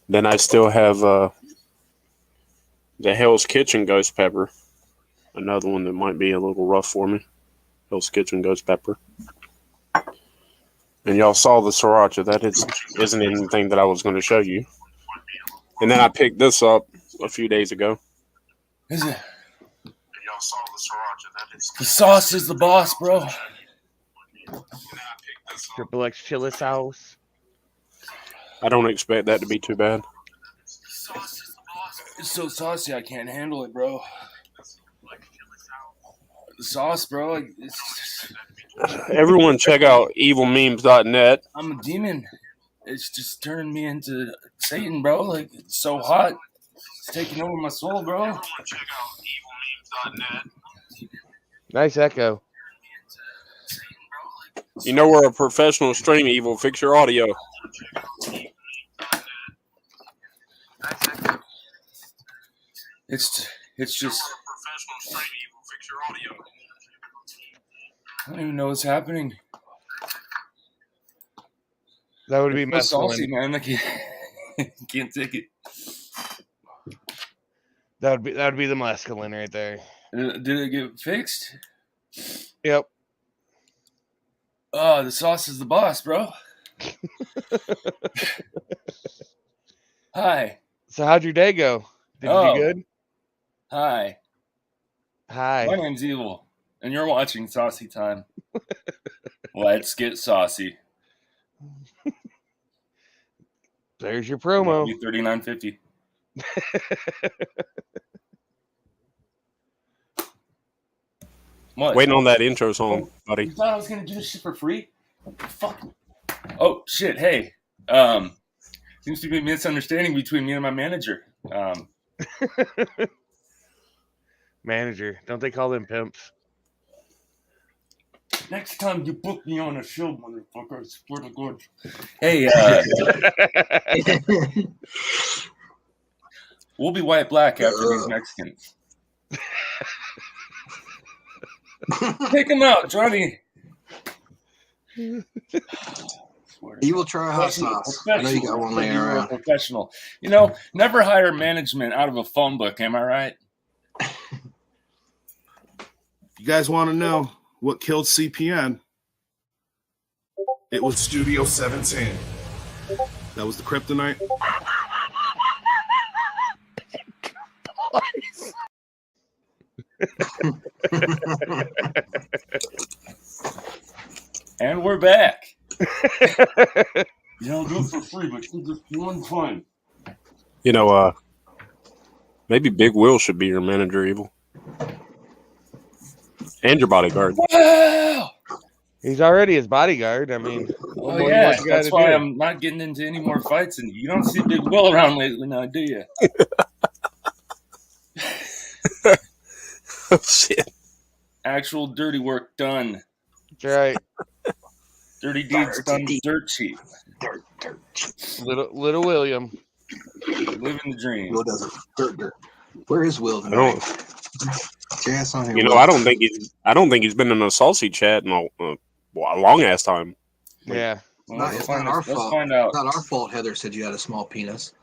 Speaker 2: Then I still have the Hell's Kitchen ghost pepper. Another one that might be a little rough for me. Hell's Kitchen ghost pepper. And y'all saw the sriracha. That isn't anything that I was going to show you. And then I picked this up a few days ago.
Speaker 1: Is it? And y'all saw the sriracha. The sauce is the boss, bro.
Speaker 3: Triple X chili sauce.
Speaker 2: I don't expect that to be too bad.
Speaker 1: It's so saucy, I can't handle it, bro. The sauce, bro.
Speaker 2: Everyone check out evilmemes.net.
Speaker 1: I'm a demon. It's just turning me into Satan, bro. Like, it's so hot. It's taking over my soul, bro. Everyone check out evilmemes.net.
Speaker 3: Nice echo.
Speaker 2: You know we're a professional stream, Evil. Fix your audio.
Speaker 1: It's just. I don't even know what's happening.
Speaker 3: That would be
Speaker 1: so saucy, man. I can't take it.
Speaker 3: That would be the mescaline right there.
Speaker 1: Did it get fixed?
Speaker 3: Yep.
Speaker 1: Oh, the sauce is the boss, bro. Hi.
Speaker 3: So how'd your day go? Did you do good?
Speaker 1: Hi.
Speaker 3: Hi.
Speaker 1: My name's Evil, and you're watching Saucy Time. Let's get saucy.
Speaker 3: There's your promo.
Speaker 5: $39.50. What?
Speaker 2: Waiting on that intro song, buddy.
Speaker 5: You thought I was gonna do this shit for free? Fuck. Oh shit! Hey, seems to be a misunderstanding between me and my manager.
Speaker 3: Manager, don't they call them pimps?
Speaker 5: Next time you book me on a show, motherfucker, I swear to God. Hey, we'll be white black after these Mexicans. Take them out, Johnny.
Speaker 4: You will try hot sauce. I know you got one laying around.
Speaker 5: Professional. Never hire management out of a phone book. Am I right?
Speaker 1: You guys want to know what killed CPN? It was Studio 17. That was the kryptonite.
Speaker 5: And we're back. Do it for free, but do this one time.
Speaker 2: Maybe Big Will should be your manager, Evil. And your bodyguard.
Speaker 5: Wow!
Speaker 3: He's already his bodyguard. I mean,
Speaker 5: Oh yeah, that's why I'm not getting into any more fights. And you don't see Big Will around lately now, do you?
Speaker 2: Oh, shit.
Speaker 5: Actual dirty work done.
Speaker 3: That's right.
Speaker 5: Dirty deeds done dirt cheap.
Speaker 4: Dirt.
Speaker 3: Little William.
Speaker 5: Living the dream.
Speaker 4: Will does it. Dirt. Where is Will
Speaker 2: I
Speaker 4: tonight?
Speaker 2: don't.
Speaker 4: On here,
Speaker 2: I don't think he's been in a Saucy chat in a long ass time.
Speaker 3: Yeah.
Speaker 5: Well,
Speaker 4: It's not our fault.
Speaker 5: Let's find out.
Speaker 4: It's not our fault. Heather said you had a small penis.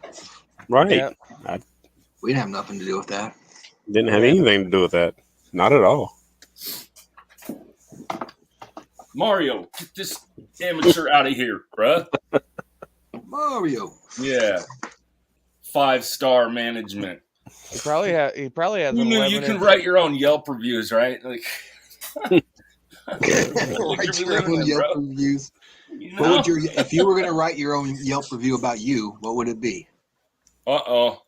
Speaker 2: Right.
Speaker 3: Yeah.
Speaker 4: We didn't have nothing to do with that.
Speaker 2: Didn't have anything to do with that. Not at all.
Speaker 5: Mario, get this amateur out of here, bruh.
Speaker 4: Mario.
Speaker 5: Yeah. 5-star management.
Speaker 3: He probably has.
Speaker 5: Who knew you can write your own Yelp reviews, right? Like,
Speaker 4: Write your own Yelp reviews. What would if you were going to write your own Yelp review about you, what would it be?
Speaker 5: Uh-oh.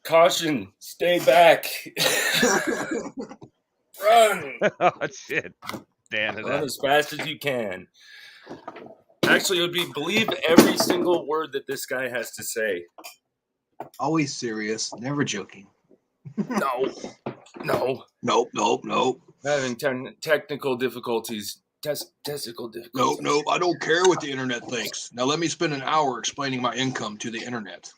Speaker 5: Caution, stay back. Run.
Speaker 3: Oh, shit. Damn
Speaker 5: Run as fast as you can. Actually, it would be believe every single word that this guy has to say.
Speaker 4: Always serious, never joking.
Speaker 5: No.
Speaker 4: Nope.
Speaker 5: Having technical difficulties. Testicle difficulties.
Speaker 4: Nope. I don't care what the internet thinks. Now let me spend an hour explaining my income to the internet.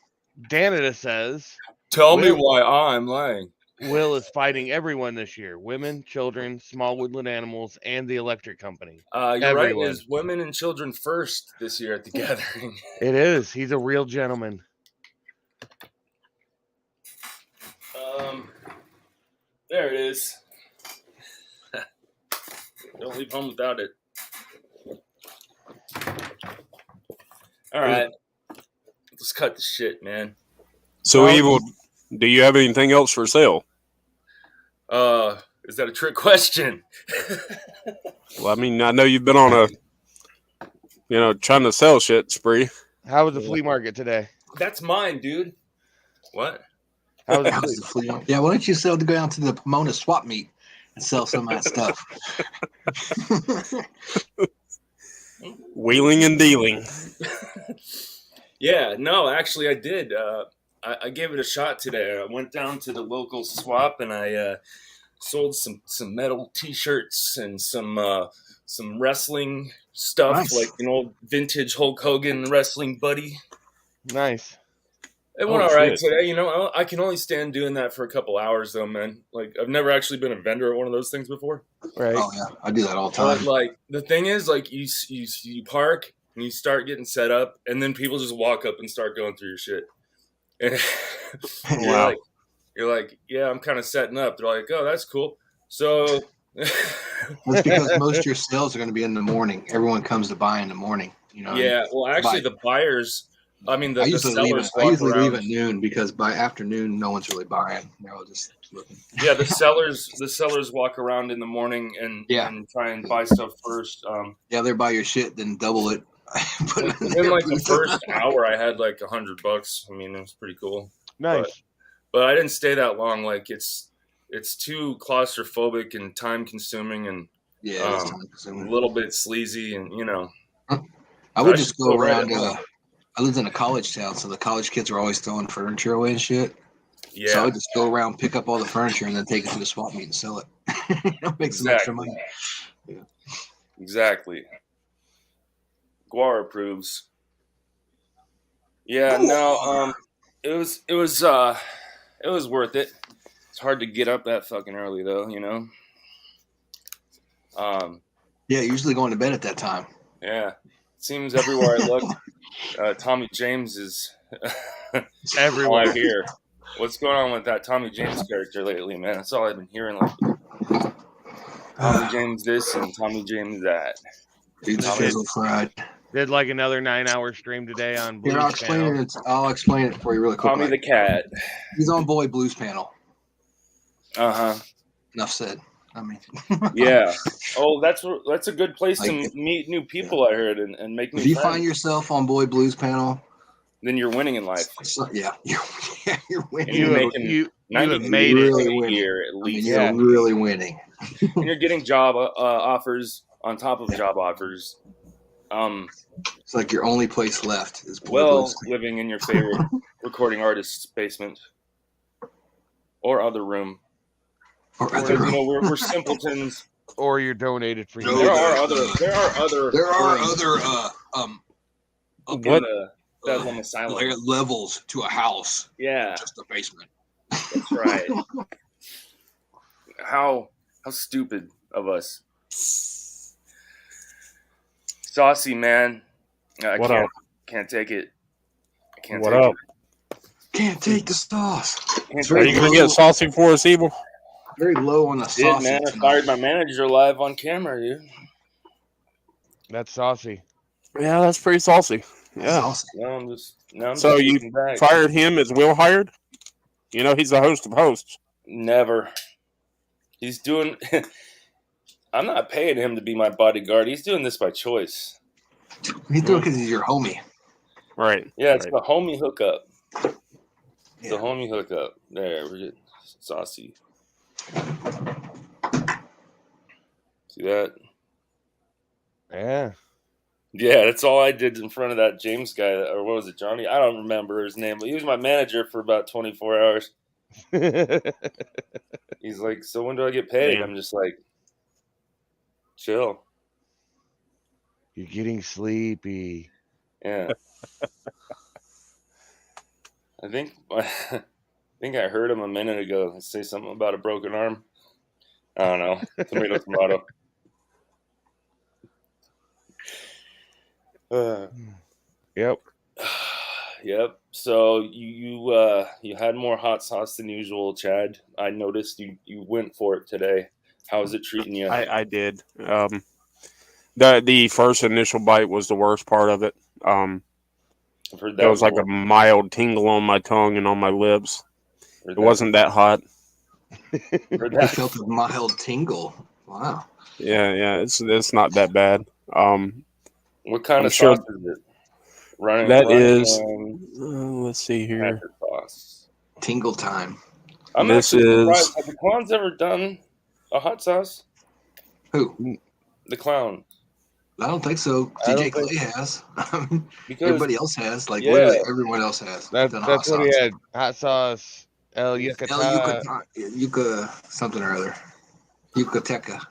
Speaker 3: Danita says,
Speaker 5: Tell me why I'm lying.
Speaker 3: Will is fighting everyone this year. Women, children, small woodland animals, and the electric company.
Speaker 5: You're
Speaker 3: Everyone.
Speaker 5: right. Is women and children first this year at the gathering.
Speaker 3: It is. He's a real gentleman.
Speaker 5: There it is. Don't leave home without it. All right. Let's cut the shit, man.
Speaker 2: So, Evil, do you have anything else for sale?
Speaker 5: Is that a trick question?
Speaker 2: Well, I mean, I know you've been on a, trying to sell shit spree.
Speaker 3: How was the flea market today?
Speaker 5: That's mine, dude. What?
Speaker 3: How was the
Speaker 4: flea market? Yeah, why don't you go down to the Pomona swap meet and sell some of that stuff?
Speaker 2: Wheeling and dealing.
Speaker 5: Yeah, no, actually I did. I gave it a shot today. I went down to the local swap and I sold some metal T-shirts and some wrestling stuff,
Speaker 4: Nice.
Speaker 5: like an old vintage Hulk Hogan wrestling buddy.
Speaker 3: Nice.
Speaker 5: It went all right today. I can only stand doing that for a couple hours, though, man. Like, I've never actually been a vendor at one of those things before.
Speaker 3: Right.
Speaker 4: Oh yeah, I do that all the
Speaker 5: But,
Speaker 4: time.
Speaker 5: like, the thing is, like, you park and you start getting set up, and then people just walk up and start going through your shit. And
Speaker 2: Wow.
Speaker 5: you're like, yeah, I'm kind of setting up. They're like, oh, that's cool. So
Speaker 4: That's because most of your sales are going to be in the morning. Everyone comes to buy in the morning.
Speaker 5: Yeah. Well, actually, the buyers. I mean,
Speaker 4: I
Speaker 5: the
Speaker 4: usually
Speaker 5: sellers.
Speaker 4: leave at noon because by afternoon, no one's really buying. They're all just looking.
Speaker 5: Yeah, the sellers walk around in the morning and try and buy stuff first.
Speaker 4: Yeah, they buy your shit, then double it Put it in
Speaker 5: In
Speaker 4: there,
Speaker 5: like the
Speaker 4: please.
Speaker 5: first hour, I had like $100. I mean, it was pretty cool.
Speaker 3: Nice.
Speaker 5: But I didn't stay that long. Like it's too claustrophobic and time consuming and
Speaker 4: Yeah, it's
Speaker 5: a
Speaker 4: time consuming.
Speaker 5: little bit sleazy and
Speaker 4: I would
Speaker 5: I
Speaker 4: just
Speaker 5: should
Speaker 4: go
Speaker 5: go right
Speaker 4: around.
Speaker 5: at home.
Speaker 4: I lived in a college town, so the college kids were always throwing furniture away and shit.
Speaker 5: Yeah,
Speaker 4: So I would just go around, pick up all the furniture, and then take it to the swap meet and sell it. Make some extra money.
Speaker 5: Exactly. Guar approves. Yeah, no, it was worth it. It's hard to get up that fucking early though,
Speaker 4: Yeah, usually going to bed at that time.
Speaker 5: Yeah. Seems everywhere I look, Tommy James is all
Speaker 3: Everywhere.
Speaker 5: I hear. What's going on with that Tommy James character lately, man? That's all I've been hearing. Like Tommy James this and Tommy James that.
Speaker 4: Dude's fizzle fried.
Speaker 3: Did like another 9-hour stream today on Blues
Speaker 4: Here, I'll explain
Speaker 3: Channel.
Speaker 4: it. I'll explain it for you really quick.
Speaker 5: Tommy the cat.
Speaker 4: He's on Boy Blues Panel.
Speaker 5: Uh-huh.
Speaker 4: Enough said. I mean,
Speaker 5: yeah. Oh, that's a good place to meet new people. I heard and make new
Speaker 4: friends. If you
Speaker 5: friends.
Speaker 4: find yourself on Boy Blues Panel,
Speaker 5: then you're winning in life.
Speaker 4: So, yeah, you're winning.
Speaker 5: And you're making $90
Speaker 3: made
Speaker 5: really
Speaker 3: it
Speaker 5: a year at least.
Speaker 4: I mean, you're really winning.
Speaker 5: And you're getting job offers on top of job offers.
Speaker 4: It's like your only place left is Boy Blues.
Speaker 5: Living in your favorite recording artist's basement or other room.
Speaker 4: Or other room.
Speaker 5: We're simpletons.
Speaker 3: Or you're donated for you.
Speaker 5: There are other
Speaker 4: levels to a house.
Speaker 5: Yeah.
Speaker 4: Just the basement.
Speaker 5: That's right. How stupid of us. Saucy, man. I can't take it. I can't
Speaker 2: What
Speaker 5: take
Speaker 2: up?
Speaker 5: it.
Speaker 4: Can't take the sauce.
Speaker 2: Are you going to get saucy for us, Evil?
Speaker 4: Very low on the sauce.
Speaker 5: Man, I fired my manager live on camera, dude.
Speaker 3: That's saucy.
Speaker 2: Yeah, that's pretty saucy. Yeah.
Speaker 4: Saucy.
Speaker 2: So you fired him as Will hired? He's the host of hosts.
Speaker 5: Never. He's doing... I'm not paying him to be my bodyguard. He's doing this by choice.
Speaker 4: He's doing it because he's your homie.
Speaker 2: Right.
Speaker 5: Yeah, it's the homie hookup. Yeah. The homie hookup. There, we're getting saucy. See that?
Speaker 3: Yeah.
Speaker 5: Yeah, that's all I did in front of that James guy, or what was it, Johnny? I don't remember his name, but he was my manager for about 24 hours. He's like, so when do I get paid? I'm just like, chill.
Speaker 3: You're getting sleepy.
Speaker 5: Yeah. I think I heard him a minute ago say something about a broken arm. I don't know. Tomato.
Speaker 3: Yep.
Speaker 5: Yep. So you had more hot sauce than usual, Chad. I noticed you went for it today. How's it treating you?
Speaker 2: I did. The first initial bite was the worst part of it.
Speaker 5: I've heard that
Speaker 2: there was like a mild tingle on my tongue and on my lips. It wasn't that hot.
Speaker 4: I felt a mild tingle. Wow.
Speaker 2: Yeah. It's not that bad.
Speaker 5: What kind of sauce is it?
Speaker 2: Let's see here.
Speaker 5: Sauce.
Speaker 4: Tingle time.
Speaker 5: I'm actually surprised. Have the clowns ever done a hot sauce?
Speaker 4: Who?
Speaker 5: The clown.
Speaker 4: I don't think so. DJ Clay has. Because everybody else has. Literally everyone else has.
Speaker 3: That's what he had. Hot sauce. El Yucatan.
Speaker 4: Yuca something or other. Yucateca.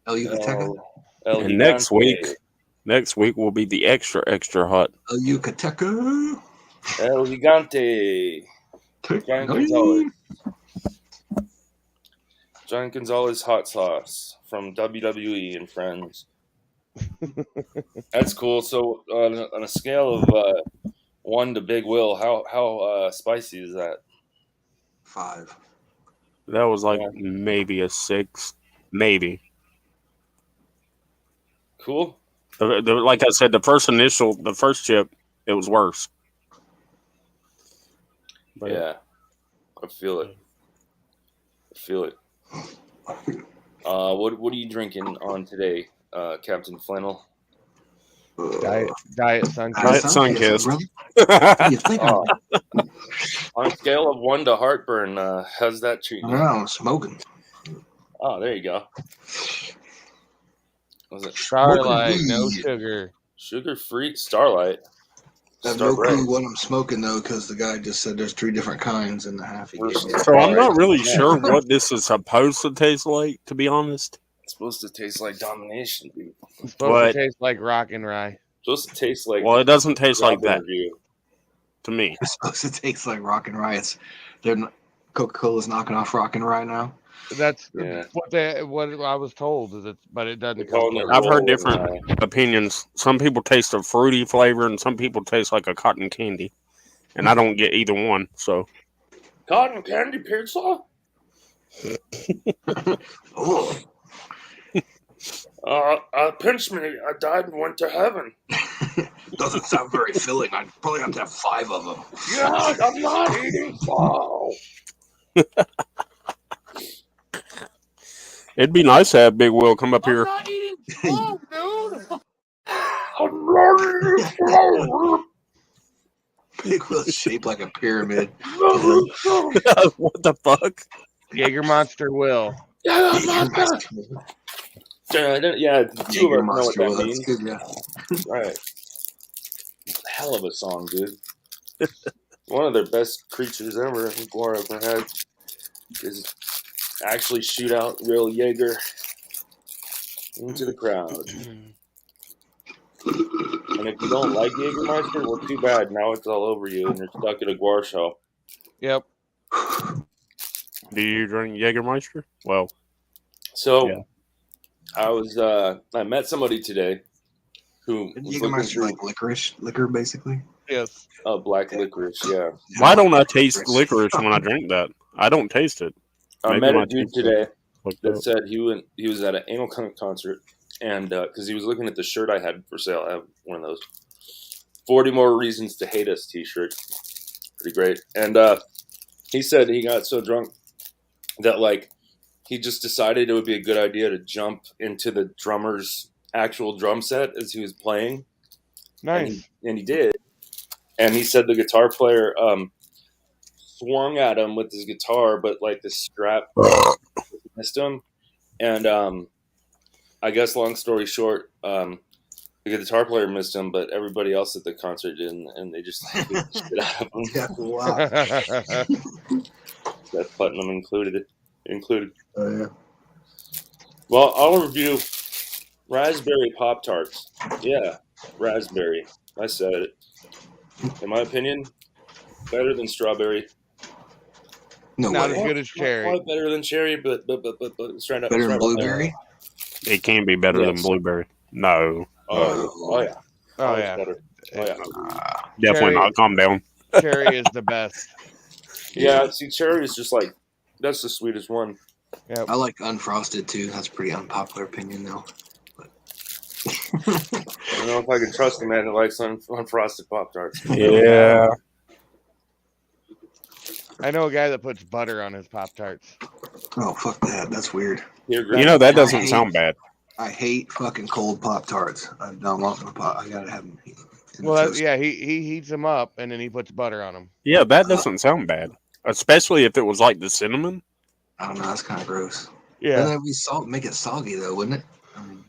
Speaker 4: El Yucateca.
Speaker 2: And next week will be the extra hot.
Speaker 4: El Yucateca.
Speaker 5: El Gigante. John Gonzalez hot sauce from WWE and Friends. That's cool. So on a scale of 1 to Big Will, how spicy is that?
Speaker 4: 5.
Speaker 2: That was maybe a 6, maybe.
Speaker 5: Cool.
Speaker 2: Like I said, the first chip, it was worse.
Speaker 5: But yeah, I feel it. What are you drinking on today, Captain Flannel?
Speaker 3: Diet Sun
Speaker 2: Diet
Speaker 3: Kiss.
Speaker 2: Sunkist.
Speaker 4: brother. What do you think?
Speaker 5: Oh, on a scale of 1 to heartburn, how's that treating you?
Speaker 4: I'm smoking.
Speaker 5: Oh, there you go. Was it
Speaker 3: Starlight,
Speaker 4: Smoking
Speaker 3: no
Speaker 4: weed.
Speaker 3: sugar.
Speaker 5: sugar-free Starlight?
Speaker 4: I have
Speaker 5: Star
Speaker 4: no
Speaker 5: Brand.
Speaker 4: clue what I'm smoking though, because the guy just said there's 3 different kinds in the half he gave me.
Speaker 2: So I'm not really
Speaker 5: Yeah.
Speaker 2: sure what this is supposed to taste like, to be honest.
Speaker 5: It's supposed to taste like domination, dude.
Speaker 3: It's supposed to taste like rock and rye.
Speaker 5: It's supposed to taste like
Speaker 2: Well, it doesn't taste like
Speaker 5: job
Speaker 2: that
Speaker 5: interview.
Speaker 2: to me.
Speaker 4: It's supposed to taste like rock and rye. Coca-Cola's knocking off rock and rye now.
Speaker 3: That's
Speaker 5: Yeah.
Speaker 3: what I was told. But it doesn't
Speaker 5: They're
Speaker 3: come
Speaker 5: calling it
Speaker 3: close.
Speaker 2: I've heard
Speaker 5: roll
Speaker 2: different
Speaker 5: and,
Speaker 2: opinions. Some people taste a fruity flavor, and some people taste like a cotton candy. And I don't get either one. So
Speaker 5: cotton candy pizza?
Speaker 4: Oh,
Speaker 5: Pinch me. I died and went to heaven.
Speaker 4: doesn't sound very filling. I'd probably have to have 5 of them.
Speaker 5: Yeah, I'm not eating fowl.
Speaker 2: it'd be nice to have Big Will come up
Speaker 5: I'm
Speaker 2: here.
Speaker 5: not eating fowl, dude. I'm not eating fowl.
Speaker 4: Big Will's shaped like a pyramid.
Speaker 2: What the fuck?
Speaker 3: Jägermonster will.
Speaker 5: Yeah, I'm not gonna. Yeah, 2 of us know what
Speaker 4: Monster
Speaker 5: that
Speaker 4: Will, that's
Speaker 5: means.
Speaker 4: good, yeah.
Speaker 5: Right. Hell of a song, dude. One of their best creatures ever, I think Laura ever had, is actually shoot out real Jaeger into the crowd. And if you don't like Jägermeister, well, too bad. Now it's all over you, and you're stuck at a guar show.
Speaker 3: Yep.
Speaker 2: Do you drink Jägermeister? Well,
Speaker 5: So,
Speaker 2: yeah.
Speaker 5: I met somebody today who was looking
Speaker 4: Jägermeister's
Speaker 5: through
Speaker 4: like liquor, basically.
Speaker 3: Yes.
Speaker 5: black licorice. Yeah,
Speaker 2: Why don't I taste licorice when I drink that? I don't taste it.
Speaker 5: I
Speaker 2: Maybe
Speaker 5: met
Speaker 2: my
Speaker 5: a dude
Speaker 2: taste
Speaker 5: today
Speaker 2: Like
Speaker 5: that
Speaker 2: that.
Speaker 5: said he was at an Anal Cunt concert, and because he was looking at the shirt I had for sale. I have one of those 40 More Reasons to Hate Us t-shirt. Pretty great. And he said he got so drunk that like he just decided it would be a good idea to jump into the drummer's actual drum set as he was playing.
Speaker 3: Nice.
Speaker 5: And he did. And he said the guitar player swung at him with his guitar, but like the strap missed him. And I guess long story short, the guitar player missed him, but everybody else at the concert didn't, and they just beat the shit out of him.
Speaker 4: Yeah, wow.
Speaker 5: That Putnam included.
Speaker 4: Oh, yeah.
Speaker 5: Well, I'll review raspberry Pop-Tarts. Yeah, raspberry. I said it. In my opinion, better than strawberry.
Speaker 4: No
Speaker 3: Not
Speaker 4: way.
Speaker 3: as good as cherry.
Speaker 5: Quite better than cherry, but it's right up.
Speaker 4: Better
Speaker 5: it's
Speaker 4: than
Speaker 5: right up there.
Speaker 4: blueberry?
Speaker 2: It can be better than
Speaker 5: Yes.
Speaker 2: blueberry. No,
Speaker 5: Oh yeah.
Speaker 3: Oh
Speaker 5: It's
Speaker 3: yeah.
Speaker 5: better. Oh yeah.
Speaker 2: definitely
Speaker 3: Cherry-
Speaker 2: not. Calm down.
Speaker 3: Cherry is the best.
Speaker 5: Yeah. See, cherry is just like that's the sweetest one.
Speaker 3: Yep.
Speaker 4: I like unfrosted too. That's a pretty unpopular opinion though.
Speaker 5: I don't know if I can trust a man that likes unfrosted Pop-Tarts.
Speaker 2: Yeah.
Speaker 3: I know a guy that puts butter on his Pop-Tarts.
Speaker 4: Oh, fuck that. That's weird.
Speaker 5: Here,
Speaker 2: You know, that
Speaker 4: I
Speaker 2: doesn't
Speaker 4: hate-
Speaker 2: sound bad.
Speaker 4: I hate fucking cold Pop-Tarts. I don't want my pop. I gotta have them. in the
Speaker 3: Well,
Speaker 4: toaster.
Speaker 3: yeah, he heats them up and then he puts butter on them.
Speaker 2: Yeah, that doesn't sound bad. Especially if it was like the cinnamon.
Speaker 4: I don't know. That's kind of gross.
Speaker 3: Yeah,
Speaker 4: Then that'd be make it soggy though, wouldn't it? I mean,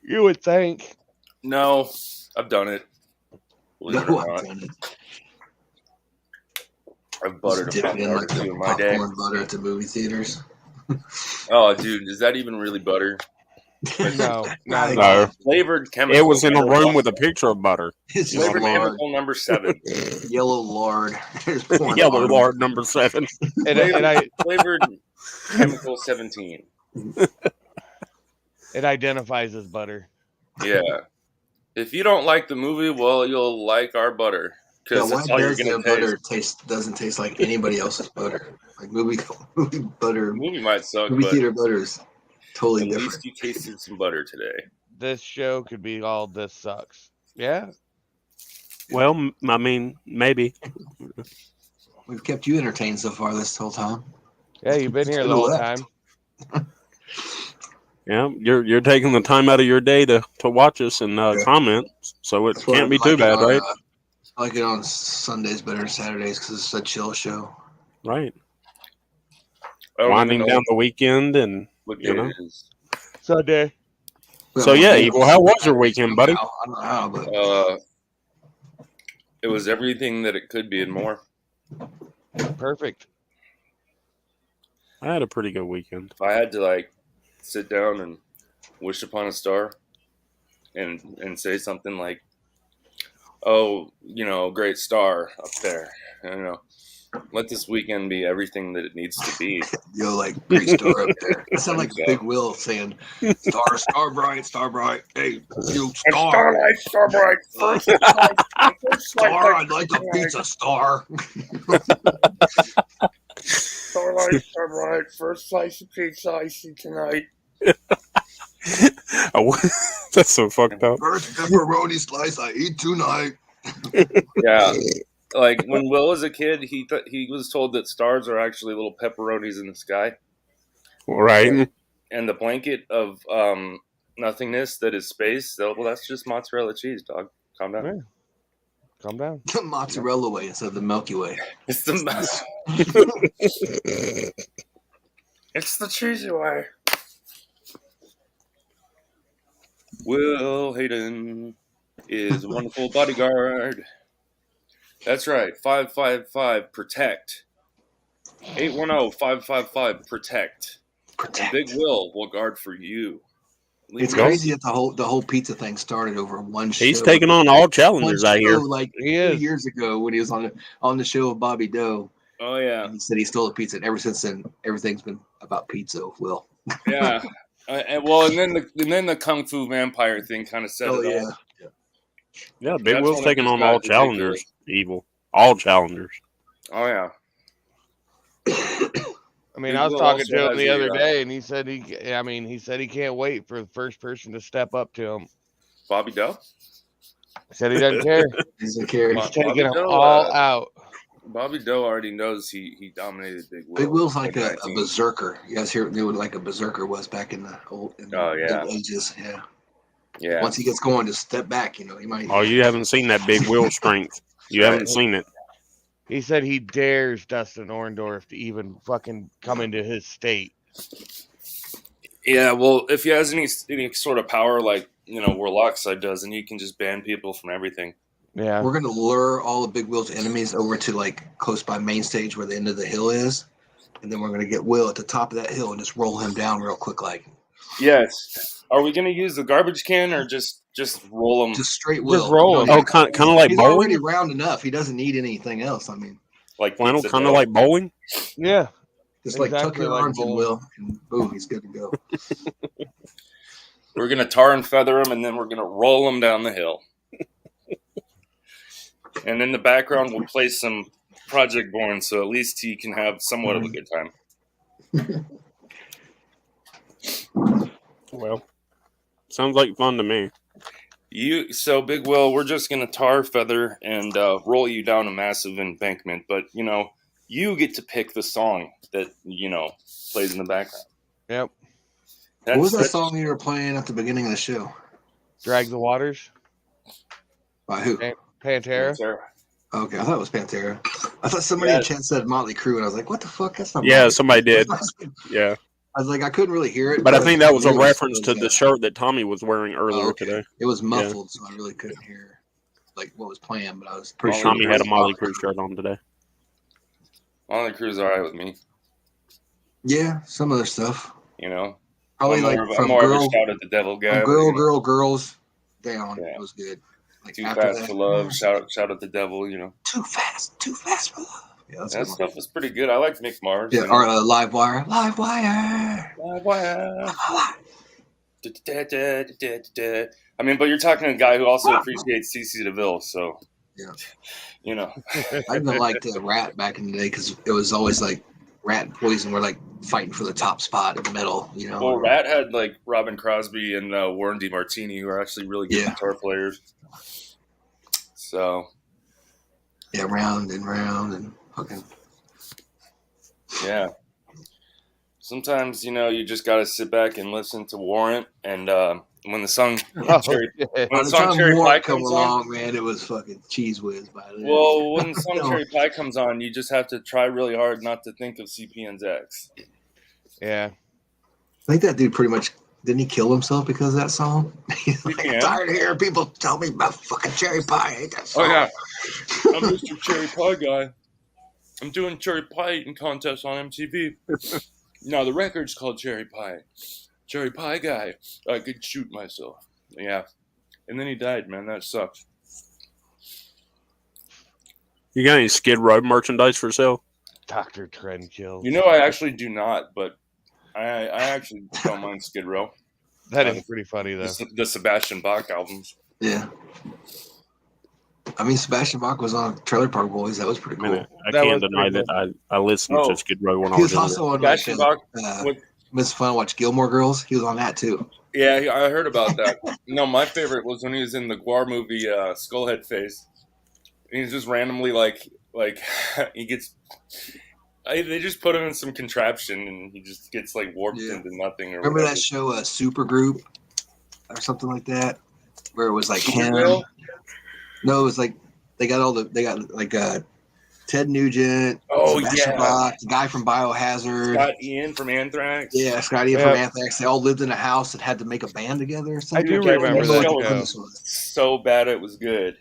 Speaker 3: you would think.
Speaker 5: No, I've done it. Believe it
Speaker 4: no,
Speaker 5: or
Speaker 4: I've
Speaker 5: not,
Speaker 4: done it.
Speaker 5: I've buttered a
Speaker 4: Just dip it in
Speaker 5: Pop-Tart
Speaker 4: like
Speaker 5: or two
Speaker 4: the
Speaker 5: in my day.
Speaker 4: popcorn butter at the movie theaters.
Speaker 5: Oh, dude, is that even really butter?
Speaker 3: No, not at
Speaker 2: No.
Speaker 3: all.
Speaker 5: Flavored chemical.
Speaker 2: It was in a room with a picture of butter.
Speaker 4: It's just
Speaker 5: Flavored
Speaker 4: lard,
Speaker 5: chemical number 7.
Speaker 4: yellow lard. Just pouring
Speaker 2: Yellow
Speaker 4: lard.
Speaker 2: lard number 7.
Speaker 3: And I
Speaker 5: Flavored chemical 17.
Speaker 3: it identifies as butter.
Speaker 5: Yeah. If you don't like the movie, well, you'll like our butter.
Speaker 4: Yeah,
Speaker 5: Because
Speaker 4: why
Speaker 5: that's all you're
Speaker 4: does
Speaker 5: going
Speaker 4: their
Speaker 5: to taste.
Speaker 4: butter doesn't taste like anybody else's butter? Like movie butter,
Speaker 5: The movie might suck,
Speaker 4: movie
Speaker 5: but
Speaker 4: theater butter is totally
Speaker 5: at
Speaker 4: different.
Speaker 5: least you tasted some butter today.
Speaker 3: This show could be all this sucks. Yeah,
Speaker 2: Well, I mean, maybe.
Speaker 4: We've kept you entertained so far this whole time.
Speaker 3: yeah, you've been here
Speaker 4: To
Speaker 3: the
Speaker 4: the
Speaker 3: whole
Speaker 4: left.
Speaker 3: time.
Speaker 2: Yeah, you're taking the time out of your day to watch us and comment, so it
Speaker 4: That's why
Speaker 2: can't be
Speaker 4: I like
Speaker 2: too bad, right?
Speaker 4: I like it on Sundays better than Saturdays because it's a chill show.
Speaker 2: Right.
Speaker 5: I don't even
Speaker 2: Winding
Speaker 5: know
Speaker 2: down the weekend, and
Speaker 5: what day
Speaker 2: you know.
Speaker 5: it is.
Speaker 3: Sunday.
Speaker 2: So yeah, Eagle, how was your weekend, buddy?
Speaker 4: I don't know how, but
Speaker 5: It was everything that it could be and more.
Speaker 3: Perfect.
Speaker 2: I had a pretty good weekend.
Speaker 5: If I had to like sit down and wish upon a star and say something like, "Oh, great star up there," let this weekend be everything that it needs to be.
Speaker 4: like great star up there. That sounds like
Speaker 5: So-
Speaker 4: Big Will saying, "Star bright. Hey, you
Speaker 5: And
Speaker 4: star,
Speaker 5: Starlight, Starbright, first
Speaker 4: star. I'd like a pizza, star."
Speaker 5: Starlight, Starbright, first slice of pizza I see tonight.
Speaker 2: That's so fucked up.
Speaker 4: First pepperoni slice I eat tonight.
Speaker 5: Yeah. Like when Will was a kid, he was told that stars are actually little pepperonis in the sky,
Speaker 2: Right.
Speaker 5: and the blanket of nothingness that is space. Well, that's just mozzarella cheese, dog. Calm down.
Speaker 3: Yeah. Calm down.
Speaker 4: The mozzarella way instead of the Milky Way.
Speaker 5: It's the it's the cheesy way. Will Hayden is a wonderful bodyguard. That's right. 555 protect. 810-555 protect. And Big Will guard for you.
Speaker 4: It's
Speaker 2: Go.
Speaker 4: crazy that the whole pizza thing started over one show.
Speaker 2: He's taking on all
Speaker 4: one
Speaker 2: challengers, I hear.
Speaker 4: show like
Speaker 3: He
Speaker 4: 2
Speaker 3: is.
Speaker 4: years ago when he was on the show with Bobby Doe.
Speaker 5: Oh yeah,
Speaker 4: He said he stole a pizza, and ever since then, everything's been about pizza with Will.
Speaker 5: yeah. And then the Kung Fu Vampire thing kind of set
Speaker 4: Oh
Speaker 5: it
Speaker 4: yeah.
Speaker 5: off.
Speaker 2: Yeah, Big
Speaker 5: That's
Speaker 2: Will's
Speaker 5: when it
Speaker 2: taking
Speaker 5: just
Speaker 2: on
Speaker 5: got
Speaker 2: all
Speaker 5: ridiculous.
Speaker 2: challengers. Evil. All challengers.
Speaker 5: Oh yeah.
Speaker 3: I mean,
Speaker 5: Big
Speaker 3: I was
Speaker 5: Will
Speaker 3: talking
Speaker 5: also
Speaker 3: to him
Speaker 5: has
Speaker 3: the
Speaker 5: a,
Speaker 3: other day, and he said he can't wait for the first person to step up to him.
Speaker 5: Bobby Doe.
Speaker 3: He said he doesn't care.
Speaker 4: He's a carry.
Speaker 3: He's
Speaker 5: Bobby
Speaker 3: taking them
Speaker 5: Doe,
Speaker 3: all out.
Speaker 5: Bobby Doe already knows he dominated Big Will.
Speaker 4: Big Will's like
Speaker 5: in
Speaker 4: a
Speaker 5: 19.
Speaker 4: berserker. You guys knew what like a berserker was back in the
Speaker 5: Oh, yeah.
Speaker 4: Middle Ages. Yeah.
Speaker 5: Yeah.
Speaker 4: Once he gets going, just step back. He might.
Speaker 2: Oh, you haven't seen that Big Will strength. You
Speaker 5: Right.
Speaker 2: haven't seen it.
Speaker 3: He said he dares Dustin Orndorff to even fucking come into his state.
Speaker 5: Yeah, well, if he has any sort of power like, where Lockside does, then you can just ban people from everything.
Speaker 3: Yeah.
Speaker 4: We're gonna lure all of Big Will's enemies over to like close by main stage where the end of the hill is, and then we're gonna get Will at the top of that hill and just roll him down real quick, like
Speaker 5: Yes. Are we going to use the garbage can or just roll them
Speaker 4: just straight Will.
Speaker 3: Just roll him.
Speaker 2: Oh, kind of like
Speaker 4: He's already
Speaker 2: bowling?
Speaker 4: round enough. He doesn't need anything else. I mean,
Speaker 5: like
Speaker 2: Flannel,
Speaker 5: pizza
Speaker 2: kind of
Speaker 5: dough?
Speaker 2: like bowling?
Speaker 3: Yeah.
Speaker 4: just like tuck
Speaker 3: Exactly
Speaker 4: your
Speaker 3: like
Speaker 4: arms in,
Speaker 3: bowling.
Speaker 4: Will, and boom, he's good to go.
Speaker 5: We're going to tar and feather him, and then we're going to roll him down the hill. And in the background, we'll play some Project Born, so at least he can have somewhat of a good time.
Speaker 2: Well, sounds like fun to me.
Speaker 5: So Big Will, we're just going to tar, feather, and roll you down a massive embankment. But, you get to pick the song that, plays in the background.
Speaker 3: Yep.
Speaker 4: What was that song you were playing at the beginning of the show?
Speaker 3: Drag the Waters.
Speaker 4: By who?
Speaker 3: Pantera.
Speaker 4: Okay, I thought it was Pantera. I thought somebody in chat said Motley Crue, and I was like, "What the fuck? That's not."
Speaker 2: Yeah,
Speaker 4: Motley
Speaker 2: somebody
Speaker 4: Crue."
Speaker 2: did. Yeah.
Speaker 4: I was like, I couldn't really hear it,
Speaker 2: But I think that was a
Speaker 4: it
Speaker 2: reference to the shirt that Tommy was wearing earlier
Speaker 4: okay.
Speaker 2: today.
Speaker 4: It was muffled, so I really couldn't hear like what was playing. But I was pretty sure
Speaker 2: Tommy
Speaker 4: it
Speaker 2: had a
Speaker 4: was
Speaker 2: Motley Crue shirt on today.
Speaker 5: Motley Crue's all right with me.
Speaker 4: Yeah, some other stuff. Probably
Speaker 5: I'm
Speaker 4: like
Speaker 5: more,
Speaker 4: from
Speaker 5: I'm more
Speaker 4: girl,
Speaker 5: of a shout at the devil guy.
Speaker 4: from girls down.
Speaker 5: Yeah.
Speaker 4: It was good. Like
Speaker 5: Too
Speaker 4: after
Speaker 5: fast
Speaker 4: that,
Speaker 5: for love. Shout at the devil.
Speaker 4: Too fast for love. Yeah, that's
Speaker 5: That
Speaker 4: good one.
Speaker 5: stuff was pretty good. I like Mick Mars.
Speaker 4: Yeah, or Live Wire.
Speaker 5: Live wire. I mean, but you're talking to a guy who also appreciates CC DeVille, so
Speaker 4: yeah. I even liked Rat back in the day because it was always like Rat and Poison were like fighting for the top spot in the middle.
Speaker 5: Well, Rat had like Robin Crosby and Warren DeMartini, who are actually really good guitar players. So
Speaker 4: round and round and fucking.
Speaker 5: Yeah. sometimes you just got to sit back and listen to Warrant, and when the song
Speaker 3: Oh,
Speaker 5: Cherry
Speaker 3: yeah.
Speaker 4: By
Speaker 5: when the
Speaker 4: the
Speaker 5: song
Speaker 4: time
Speaker 5: Cherry Pie
Speaker 4: Warren come
Speaker 5: comes on,
Speaker 4: along, man, it was fucking cheese whiz by then.
Speaker 5: well, when the song
Speaker 4: No.
Speaker 5: Cherry Pie comes on, you just have to try really hard not to think of CPN's ex.
Speaker 3: Yeah.
Speaker 4: I think that dude pretty much didn't he kill himself because of that song? He's like, I'm
Speaker 5: CPN?
Speaker 4: tired of hearing people tell me about fucking cherry pie. I hate that
Speaker 5: Oh
Speaker 4: song.
Speaker 5: yeah, I'm Mr. Cherry Pie guy. I'm doing cherry pie eating contests on MTV. No, the record's called Cherry Pie. Cherry Pie guy. I could shoot myself. Yeah. And then he died, man. That sucks.
Speaker 2: You got any Skid Row merchandise for sale?
Speaker 3: Dr. Trendkill.
Speaker 5: I actually do not, but I actually don't mind Skid Row.
Speaker 3: That is pretty funny, though.
Speaker 5: The Sebastian Bach albums.
Speaker 4: Yeah. I mean, Sebastian Bach was on Trailer Park Boys. That was pretty cool.
Speaker 2: I
Speaker 3: That
Speaker 2: can't
Speaker 3: was
Speaker 2: deny
Speaker 3: pretty
Speaker 2: that I listened to Skid Row when I
Speaker 4: He
Speaker 2: was
Speaker 4: was also on
Speaker 5: Sebastian Bach.
Speaker 4: Miss Fun Watch Gilmore Girls. He was on that too.
Speaker 5: Yeah, I heard about that. No, my favorite was when he was in the Guar movie, Skullhead Face. And he's just randomly like he gets. They just put him in some contraption, and he just gets like warped into nothing. Or
Speaker 4: Remember
Speaker 5: whatever.
Speaker 4: that show, Supergroup, or something like that, where it was like him.
Speaker 5: Supergirl?
Speaker 4: No, it was like they got like Ted Nugent, Sebastian Bach, the guy from Biohazard,
Speaker 5: Scott Ian from Anthrax.
Speaker 4: Yeah, Scott Ian from Anthrax. They all lived in a house and had to make a band together or something.
Speaker 3: I do remember that
Speaker 5: show. So bad it was good.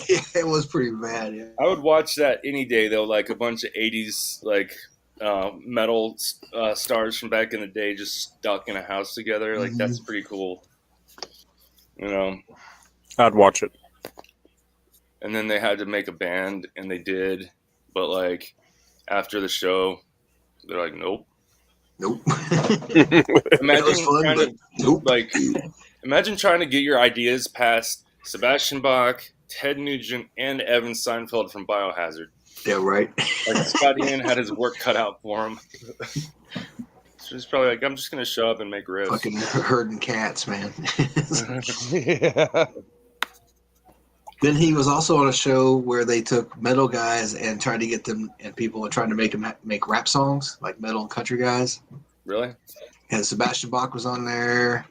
Speaker 4: Yeah, it was pretty bad. Yeah.
Speaker 5: I would watch that any day though, like a bunch of '80s metal stars from back in the day just stuck in a house together. Like that's pretty cool.
Speaker 2: I'd watch it.
Speaker 5: And then they had to make a band, and they did. But like after the show, they're like, nope. Imagine trying to get your ideas past Sebastian Bach, Ted Nugent, and Evan Seinfeld from Biohazard.
Speaker 4: Yeah, right.
Speaker 5: Like Scott Ian had his work cut out for him. So he's probably like, I'm just gonna show up and make riffs.
Speaker 4: Fucking herding cats, man.
Speaker 3: Yeah.
Speaker 4: Then he was also on a show where they took metal guys and tried to get them, and people were trying to make them make rap songs, like metal and country guys.
Speaker 5: Really?
Speaker 4: And Sebastian Bach was on there.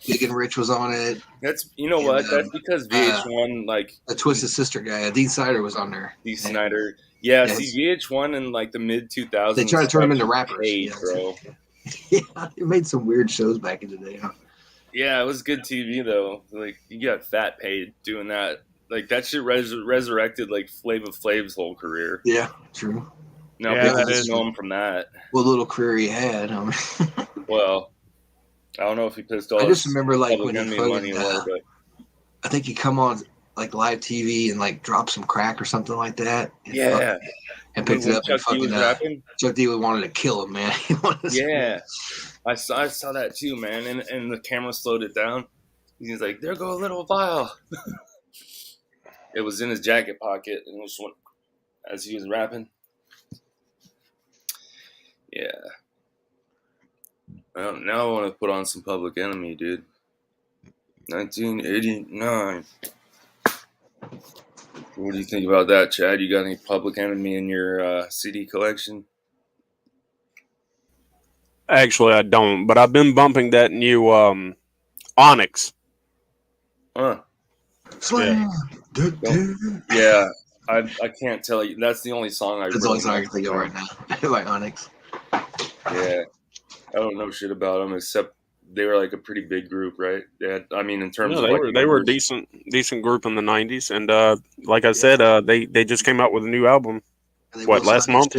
Speaker 4: Big and Rich was on it.
Speaker 5: That's that's because VH1 like
Speaker 4: the Twisted Sister guy, Dean Snyder was on there.
Speaker 5: Dean Snyder. Yeah, see VH1 in like the mid 2000s.
Speaker 4: They tried to turn him into rappers.
Speaker 5: Bro.
Speaker 4: Yeah, they made some weird shows back in the day, huh?
Speaker 5: Yeah, it was good TV though. Like you got fat paid doing that. Like that shit resurrected like Flava Flav's whole career.
Speaker 4: Yeah, true.
Speaker 5: No, people just know him from that.
Speaker 4: What little career he had. I mean.
Speaker 5: Well, I don't know if he pissed off.
Speaker 4: I just remember like when he
Speaker 5: money
Speaker 4: I think he come on like live TV and like drop some crack or something like that.
Speaker 5: And
Speaker 4: and picked it up and fucking Chuck D wanted to kill him, man.
Speaker 5: I saw that too, man. And the camera slowed it down. He's like, "There go a little vial." It was in his jacket pocket, and it was as he was rapping. Yeah. Well, now I want to put on some Public Enemy, dude. 1989. What do you think about that, Chad? You got any Public Enemy in your CD collection?
Speaker 2: Actually, I don't, but I've been bumping that new Onyx.
Speaker 5: Huh.
Speaker 4: Slam.
Speaker 5: Yeah, I can't tell you. That's the only song I
Speaker 4: That's the only song I can think of right now. Like Onyx.
Speaker 5: Yeah. I don't know shit about them except they were like a pretty big group, right? They had, I mean, in terms of
Speaker 2: they were a decent group in the '90s, and like I said, they just came out with a new album. Last month?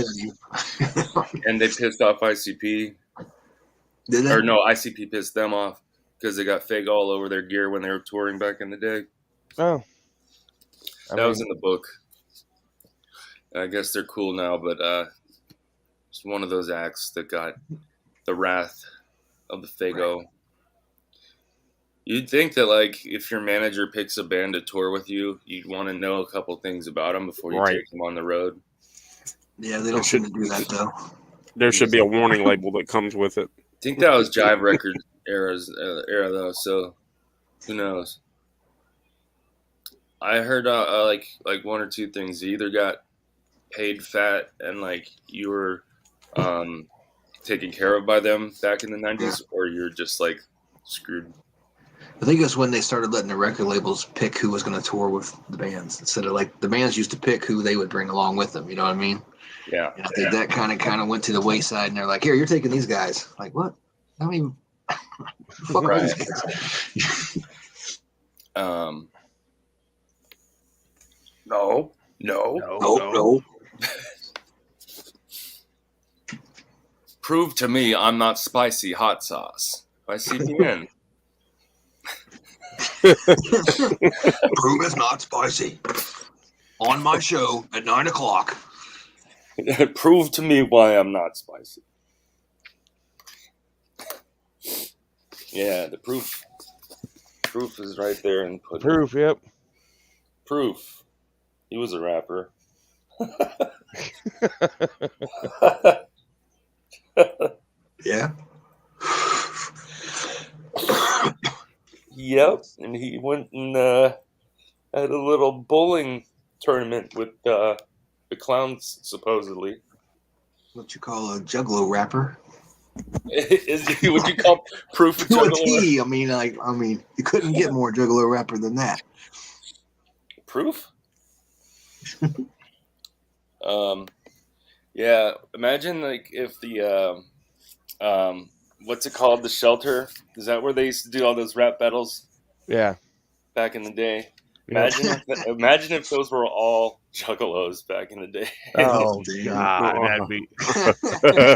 Speaker 5: And they pissed off ICP.
Speaker 4: Did they?
Speaker 5: Or no, ICP pissed them off because they got fake all over their gear when they were touring back in the day.
Speaker 3: Oh,
Speaker 5: that was in the book. I guess they're cool now, but it's one of those acts that got the wrath of the Fago. You'd think that, like, if your manager picks a band to tour with you, you'd want to know a couple things about them before you take them on the road.
Speaker 4: Yeah, they don't seem to do that, though.
Speaker 2: There should be a warning label that comes with it.
Speaker 5: I think that was Jive Record era, though, so who knows? I heard, like one or two things. You either got paid fat and, like, you were taken care of by them back in the 90s, or you're just like screwed?
Speaker 4: I think it's when they started letting the record labels pick who was going to tour with the bands instead of like the bands used to pick who they would bring along with them. You know what I mean?
Speaker 5: Yeah.
Speaker 4: And I think that kind of went to the wayside, and they're like, "Here, you're taking these guys." Like, what? I mean, fuck are these guys?
Speaker 5: No.
Speaker 4: No.
Speaker 5: Prove to me I'm not spicy hot sauce by CPN.
Speaker 4: Prove it's not spicy. On my show at 9:00.
Speaker 5: Prove to me why I'm not spicy. Yeah, the proof is right there in pudding.
Speaker 3: Proof, yep.
Speaker 5: Proof. He was a rapper.
Speaker 4: Yeah.
Speaker 5: Yep, and he went and had a little bowling tournament with the clowns, supposedly.
Speaker 4: What you call a juggalo rapper?
Speaker 5: Is he what you call proof of
Speaker 4: To a
Speaker 5: juggalo?
Speaker 4: T. I mean, you couldn't get more juggalo rapper than that.
Speaker 5: Proof? Yeah, imagine like if the what's it called, the Shelter, is that where they used to do all those rap battles
Speaker 3: Yeah.
Speaker 5: back in the day?
Speaker 3: Yep.
Speaker 5: Imagine if those were all juggalos back in the day.
Speaker 3: Oh
Speaker 4: damn.
Speaker 3: God, that'd be.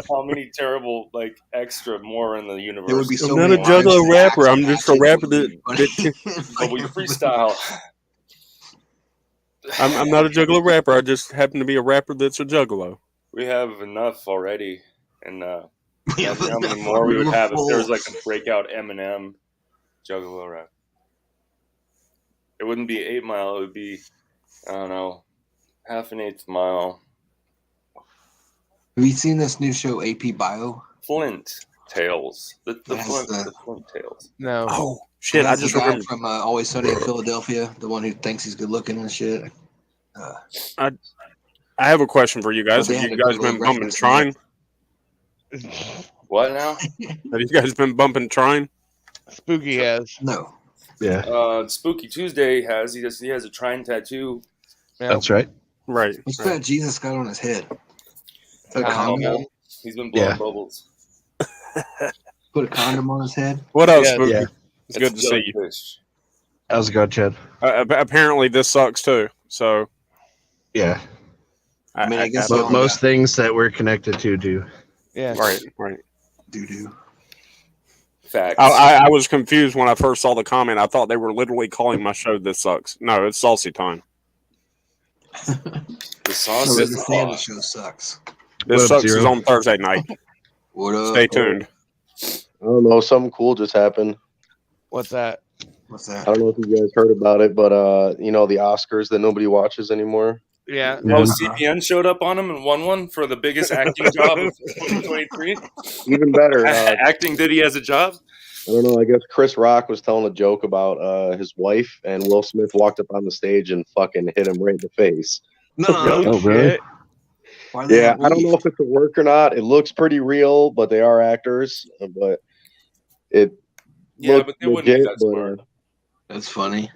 Speaker 5: How many terrible like extra more in the universe?
Speaker 4: There would be so
Speaker 2: I'm not
Speaker 4: many
Speaker 2: a juggalo
Speaker 4: lives
Speaker 2: rapper.
Speaker 4: that
Speaker 2: I'm just a rapper that.
Speaker 5: But we freestyle.
Speaker 2: I'm not a juggalo rapper. I just happen to be a rapper that's a juggalo.
Speaker 5: We have enough already, and
Speaker 4: Yeah,
Speaker 5: imagine how many
Speaker 4: but
Speaker 5: more we would
Speaker 4: we're
Speaker 5: have if there was
Speaker 4: full.
Speaker 5: like a breakout Eminem juggalo rap. It wouldn't be 8 Mile. It would be, I don't know, half an eighth mile.
Speaker 4: Have you seen this new show, AP Bio?
Speaker 5: Flint Tales. The
Speaker 4: Yes,
Speaker 5: Flint Tales.
Speaker 3: No.
Speaker 2: Oh shit!
Speaker 4: It
Speaker 2: I
Speaker 4: has
Speaker 2: just
Speaker 4: the guy
Speaker 2: remembered.
Speaker 4: from Always Sunny in Philadelphia, the one who thinks he's good looking and shit.
Speaker 2: I have a question for you guys.
Speaker 4: But they
Speaker 2: Have
Speaker 4: had
Speaker 2: you
Speaker 4: a
Speaker 2: guys
Speaker 4: juggalo
Speaker 2: been
Speaker 4: rapper
Speaker 2: bumping
Speaker 4: tonight.
Speaker 2: Trine?
Speaker 5: What now?
Speaker 2: Have you guys been bumping Trine?
Speaker 3: Spooky has.
Speaker 4: No.
Speaker 6: Yeah,
Speaker 5: Spooky Tuesday he has a Trine tattoo.
Speaker 3: Yep.
Speaker 6: that's right.
Speaker 2: Right.
Speaker 4: What's
Speaker 2: right.
Speaker 4: that Jesus got on his head? Is that a
Speaker 3: Condom.
Speaker 4: condom?
Speaker 5: He's been blowing
Speaker 6: Yeah.
Speaker 5: bubbles.
Speaker 4: Put a condom on his head?
Speaker 2: What else,
Speaker 3: Yeah,
Speaker 2: Spooky?
Speaker 6: yeah.
Speaker 2: It's good to see you.
Speaker 5: Jellyfish.
Speaker 6: How's it going, Chad?
Speaker 2: Apparently, this sucks too. So,
Speaker 6: Yeah,
Speaker 4: I mean, I guess
Speaker 6: but most things that we're connected to do.
Speaker 3: Yeah.
Speaker 2: right.
Speaker 4: doo-doo.
Speaker 5: Facts.
Speaker 2: I was confused when I first saw the comment. I thought they were literally calling my show "This Sucks." No, it's Saucy Time.
Speaker 5: The sauce
Speaker 4: So
Speaker 5: is
Speaker 4: understand the
Speaker 5: hot.
Speaker 4: show sucks.
Speaker 2: This
Speaker 6: What up,
Speaker 2: Sucks is
Speaker 6: Zero?
Speaker 2: on Thursday night.
Speaker 4: What up?
Speaker 2: Stay tuned.
Speaker 7: I don't know. Something cool just happened.
Speaker 3: What's that?
Speaker 4: What's
Speaker 7: I
Speaker 4: that?
Speaker 7: don't know if you guys heard about it, but you know the Oscars that nobody watches anymore.
Speaker 3: Yeah.
Speaker 6: Yeah.
Speaker 5: Oh, CPN showed up on him and won one for the biggest acting job of 2023.
Speaker 7: Even better.
Speaker 5: Acting Diddy has a job.
Speaker 7: I don't know. I guess Chris Rock was telling a joke about his wife, and Will Smith walked up on the stage and fucking hit him right in the face.
Speaker 3: No
Speaker 6: Oh, really?
Speaker 3: shit.
Speaker 4: Why they
Speaker 7: Yeah,
Speaker 4: have
Speaker 7: I don't know
Speaker 4: beef?
Speaker 7: if it's a work or not. It looks pretty real, but they are actors. But it
Speaker 5: Yeah,
Speaker 7: looked
Speaker 5: but they wouldn't be
Speaker 7: legit,
Speaker 5: that
Speaker 7: but
Speaker 5: smart.
Speaker 4: That's funny.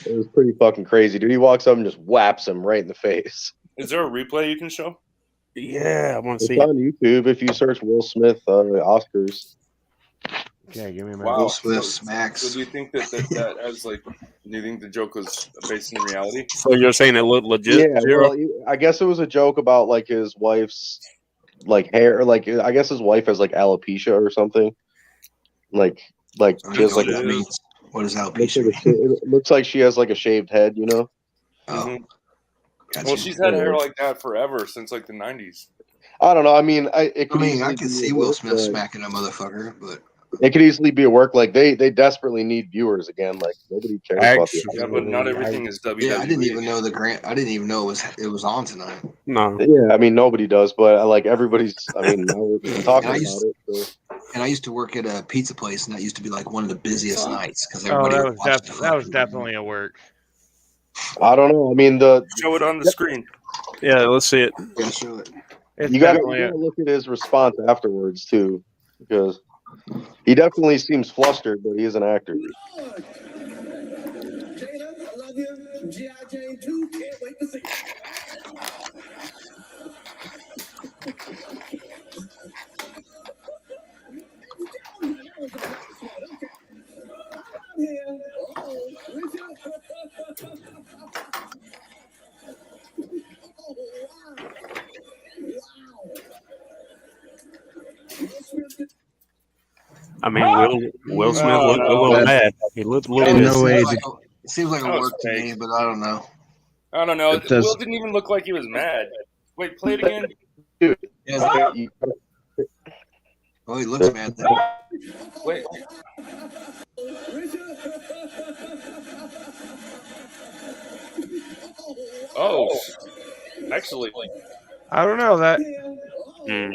Speaker 7: it was pretty fucking crazy, dude. He walks up and just whaps him right in the face.
Speaker 5: Is there a replay you can show?
Speaker 2: Yeah, I want to
Speaker 7: It's
Speaker 2: see it.
Speaker 7: on YouTube if you search Will Smith
Speaker 3: Yeah,
Speaker 7: Oscars.
Speaker 3: give me a minute.
Speaker 5: Wow.
Speaker 4: Will Smith
Speaker 5: So
Speaker 4: smacks.
Speaker 5: do you think that as like, do you think the joke was based in reality?
Speaker 2: So you're saying it looked legit?
Speaker 7: Yeah,
Speaker 2: Zero?
Speaker 7: well, I guess it was a joke about like his wife's like hair. Like I guess his wife has like alopecia or something. Like
Speaker 4: I don't
Speaker 7: she has
Speaker 4: know
Speaker 7: like
Speaker 4: what that
Speaker 5: a-
Speaker 4: means. What does
Speaker 7: looks
Speaker 4: alopecia
Speaker 7: like
Speaker 4: mean?
Speaker 7: it looks like she has like a shaved head, you know.
Speaker 4: Oh,
Speaker 5: Mhm.
Speaker 4: gotcha.
Speaker 5: Well, she's had hair like that forever since like the 90s.
Speaker 7: I don't know. I mean, it
Speaker 4: I
Speaker 7: could
Speaker 4: mean,
Speaker 7: easily
Speaker 4: I could
Speaker 7: be
Speaker 4: see
Speaker 7: a
Speaker 4: Will
Speaker 7: work,
Speaker 4: Smith
Speaker 7: but
Speaker 4: smacking a motherfucker, but
Speaker 7: it could easily be a work. Like they desperately need viewers again. Like nobody cares about the.
Speaker 2: Actually,
Speaker 5: Yeah, but not everything is WWE.
Speaker 4: yeah, I didn't even know I didn't even know it was on tonight.
Speaker 2: No.
Speaker 7: Yeah, I mean nobody does, but like everybody's. I mean, now we're talking
Speaker 4: And I
Speaker 7: about
Speaker 4: used-
Speaker 7: it. So.
Speaker 4: And I used to work at a pizza place, and that used to be like one of the busiest nights because
Speaker 3: Oh,
Speaker 4: everybody
Speaker 3: that
Speaker 4: would
Speaker 3: was
Speaker 4: watch the
Speaker 3: that was
Speaker 4: fucking-
Speaker 3: definitely a work.
Speaker 7: I don't know. I mean
Speaker 5: Show it on the screen.
Speaker 2: Yeah, let's see it.
Speaker 4: Yeah, show it.
Speaker 3: It's
Speaker 7: You got
Speaker 3: definitely
Speaker 7: to look at his response afterwards too, because he definitely seems flustered, but he is an actor.
Speaker 1: Jada, I love you. G.I. Jane 2, can't wait to see you.
Speaker 2: I mean, Will Smith
Speaker 3: Oh,
Speaker 2: looked a
Speaker 3: no.
Speaker 2: little mad. He looked a little
Speaker 6: In
Speaker 2: pissed.
Speaker 6: no way.
Speaker 4: It seems like a
Speaker 5: That was
Speaker 4: work to me,
Speaker 5: fake.
Speaker 4: but I don't know.
Speaker 5: I don't know.
Speaker 6: It does-
Speaker 5: Will didn't even look like he was mad. Wait, play it again.
Speaker 7: Dude,
Speaker 4: Yeah,
Speaker 7: you-
Speaker 4: oh, he looks mad though.
Speaker 5: Wait. Oh, actually,
Speaker 3: I don't know that.
Speaker 2: Mm.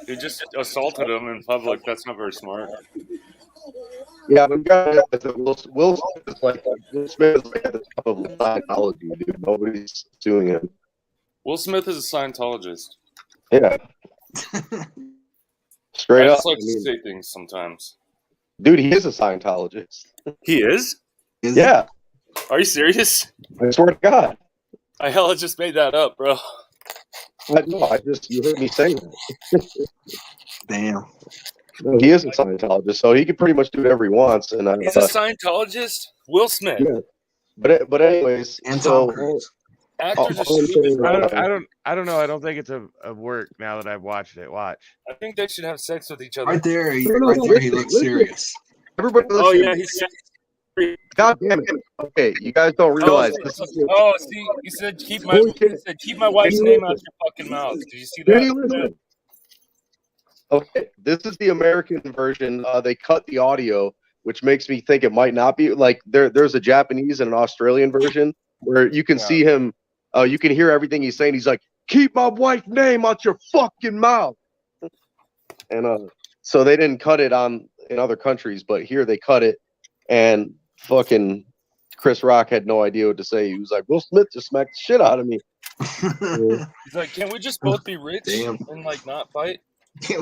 Speaker 5: he just assaulted him in public. That's not very smart.
Speaker 7: yeah, but you got to realize that Will Smith is like at the top of Scientology, dude. Nobody's suing him.
Speaker 5: Will Smith is a Scientologist.
Speaker 7: Yeah, straight
Speaker 5: I
Speaker 7: up.
Speaker 5: just like
Speaker 7: I
Speaker 5: to
Speaker 7: mean,
Speaker 5: say things sometimes.
Speaker 7: dude, he is a Scientologist.
Speaker 5: He is?
Speaker 4: Is
Speaker 7: Yeah,
Speaker 5: Are you serious?
Speaker 7: I swear to God.
Speaker 5: I hella just made that up, bro.
Speaker 7: You heard me say that.
Speaker 4: it? Damn.
Speaker 7: No, he is a Scientologist, so he can pretty much do whatever he wants. And
Speaker 5: He's a Scientologist? Will Smith.
Speaker 7: yeah. But anyways,
Speaker 4: And
Speaker 7: so
Speaker 4: Tom Cruise.
Speaker 5: Actors are
Speaker 7: all I'm
Speaker 5: stupid,
Speaker 7: saying
Speaker 5: bro.
Speaker 3: I don't know. I don't think it's a work now that I've watched it. Watch.
Speaker 5: I think they should have sex with each other.
Speaker 4: Right there, he
Speaker 7: listen,
Speaker 4: looks
Speaker 7: listen.
Speaker 4: serious.
Speaker 7: everybody listen.
Speaker 5: Oh, yeah, he's
Speaker 7: God damn it. Okay, you guys don't realize this is
Speaker 5: see, he said keep my wife's
Speaker 7: you
Speaker 5: name out
Speaker 7: listen?
Speaker 5: your fucking mouth. Did you see
Speaker 7: Can you
Speaker 5: that?
Speaker 7: listen? Okay, this is the American version. They cut the audio, which makes me think it might not be like there's a Japanese and an Australian version where you can see him. You can hear everything he's saying. He's like, "Keep my wife's name out your fucking mouth." And so they didn't cut it in other countries, but here they cut it, and fucking Chris Rock had no idea what to say. He was like, "Will Smith just smacked the shit out of me."
Speaker 5: He's like, can we just both be rich
Speaker 4: Damn.
Speaker 5: and like not fight?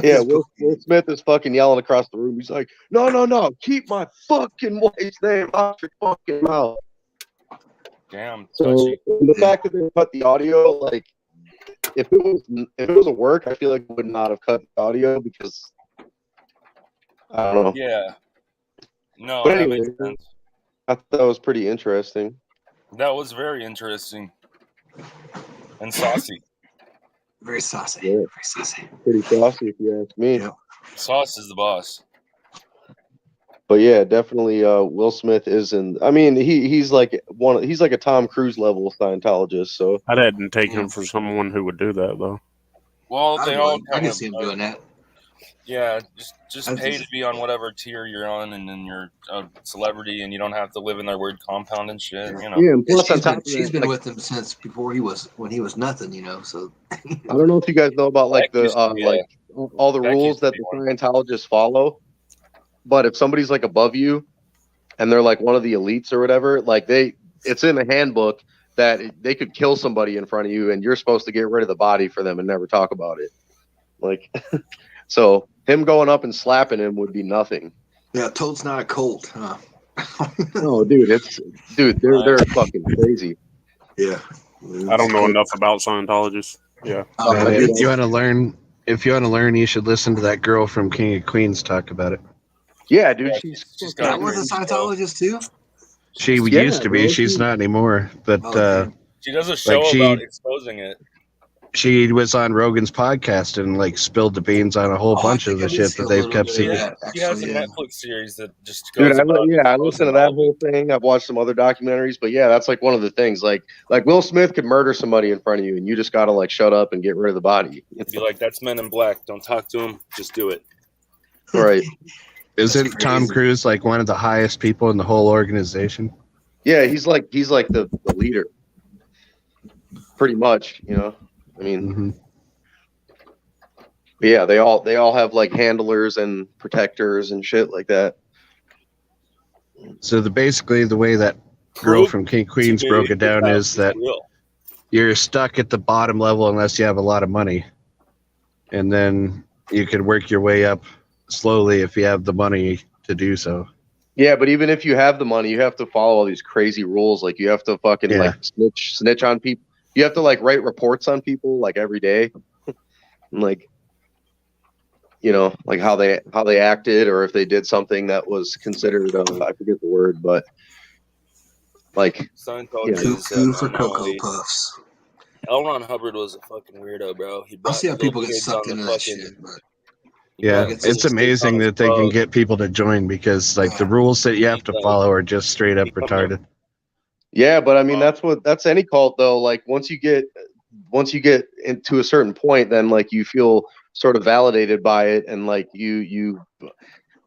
Speaker 7: Yeah, Will Smith is fucking yelling across the room. He's like, no, keep my fucking wife's name out your fucking mouth.
Speaker 5: Damn,
Speaker 7: So
Speaker 5: touchy.
Speaker 7: the fact that they cut the audio, like, if it was a work, I feel like it would not have cut the audio because I don't know.
Speaker 5: Yeah. No,
Speaker 7: But
Speaker 5: that
Speaker 7: anyway,
Speaker 5: makes sense.
Speaker 7: I thought that was pretty interesting.
Speaker 5: That was very interesting. And saucy.
Speaker 4: Very saucy.
Speaker 7: Yeah.
Speaker 4: Very saucy.
Speaker 7: Pretty saucy, if you ask me.
Speaker 4: Yeah.
Speaker 5: Sauce is the boss.
Speaker 7: But yeah, definitely. Will Smith isn't. I mean, he's like a Tom Cruise level Scientologist. So
Speaker 2: I didn't take him for someone who would do that though.
Speaker 5: Well, they all
Speaker 4: I
Speaker 5: kind
Speaker 4: can
Speaker 5: of
Speaker 4: see him doing that.
Speaker 5: Yeah, just
Speaker 4: I
Speaker 5: pay
Speaker 4: just-
Speaker 5: to be on whatever tier you're on, and then you're a celebrity, and you don't have to live in their weird compound and shit. You know.
Speaker 7: yeah, and plus on
Speaker 4: She's
Speaker 7: top
Speaker 4: been,
Speaker 7: of
Speaker 4: she's
Speaker 7: that,
Speaker 4: been
Speaker 7: like,
Speaker 4: with him since before when he was nothing, you know. So
Speaker 7: I don't know if you guys know about like
Speaker 5: That used
Speaker 7: the
Speaker 5: to be
Speaker 7: like all the
Speaker 5: that
Speaker 7: rules
Speaker 5: used to
Speaker 7: that
Speaker 5: be
Speaker 7: the
Speaker 5: one.
Speaker 7: Scientologists follow. But if somebody's like above you, and they're like one of the elites or whatever, like it's in the handbook that they could kill somebody in front of you, and you're supposed to get rid of the body for them and never talk about it. Like, so him going up and slapping him would be nothing.
Speaker 4: yeah, Toad's not a cult, huh?
Speaker 7: No, dude, they're fucking crazy.
Speaker 4: Yeah.
Speaker 2: I don't know enough about Scientologists. Yeah.
Speaker 7: I
Speaker 6: if
Speaker 7: do.
Speaker 6: you want to learn, you should listen to that girl from King of Queens talk about it.
Speaker 7: Yeah, dude,
Speaker 5: She's
Speaker 7: she's
Speaker 5: got
Speaker 4: That was a Scientologist too.
Speaker 6: She
Speaker 7: Yeah,
Speaker 6: used to be.
Speaker 7: bro,
Speaker 6: She's
Speaker 7: she-
Speaker 6: not anymore. But
Speaker 4: Oh, damn.
Speaker 5: She does a show
Speaker 6: Like,
Speaker 5: about exposing it.
Speaker 6: she was on Rogan's podcast and like spilled the beans on a whole
Speaker 4: Oh, I
Speaker 6: bunch
Speaker 4: think
Speaker 6: of the
Speaker 4: I did
Speaker 6: shit
Speaker 4: see
Speaker 6: that
Speaker 4: a
Speaker 6: they've
Speaker 4: little
Speaker 6: kept
Speaker 4: bit of
Speaker 6: secret.
Speaker 4: that,
Speaker 5: She has a
Speaker 4: actually, yeah.
Speaker 5: Netflix series that just
Speaker 7: Dude,
Speaker 5: goes about
Speaker 7: I
Speaker 5: exposing
Speaker 7: listened to that
Speaker 5: all of
Speaker 7: whole thing. I've watched some other documentaries, but yeah, that's like one of the things. Like Will Smith could murder somebody in front of you, and you just gotta like shut up and get rid of the body.
Speaker 5: it. Be like, that's Men in Black. Don't talk to him. Just do it.
Speaker 7: Right?
Speaker 6: Isn't
Speaker 4: That's
Speaker 6: Tom
Speaker 4: crazy.
Speaker 6: Cruise like one of the highest people in the whole organization?
Speaker 7: Yeah, he's like the leader, pretty much. You know, I mean,
Speaker 6: Hmm.
Speaker 7: but yeah, they all have like handlers and protectors and shit like that.
Speaker 6: So basically the way that girl
Speaker 5: Proof
Speaker 6: from King of Queens
Speaker 5: to me
Speaker 6: broke it down
Speaker 5: that
Speaker 6: is that
Speaker 5: real.
Speaker 6: you're stuck at the bottom level unless you have a lot of money. And then you can work your way up slowly if you have the money to do so.
Speaker 7: Yeah, but even if you have the money, you have to follow all these crazy rules. Like you have to fucking like snitch on people. You have to like write reports on people like every day. And, like, you know, like how they acted or if they did something that was considered I forget the word, but like
Speaker 5: Scientology
Speaker 4: Food for Cocoa Puffs.
Speaker 5: L. Ron Hubbard was a fucking weirdo, bro. He
Speaker 4: I'll
Speaker 5: brought
Speaker 4: see how people get
Speaker 5: kids
Speaker 4: sucked
Speaker 5: on
Speaker 4: into
Speaker 5: the
Speaker 4: that
Speaker 5: fucking.
Speaker 4: shit. But
Speaker 6: Yeah,
Speaker 4: it's
Speaker 6: it's amazing that they can get people to join because like the rules that you have to follow are just straight up retarded.
Speaker 7: Yeah, but I mean that's any cult though. Like once you get into a certain point, then like you feel sort of validated by it, and like you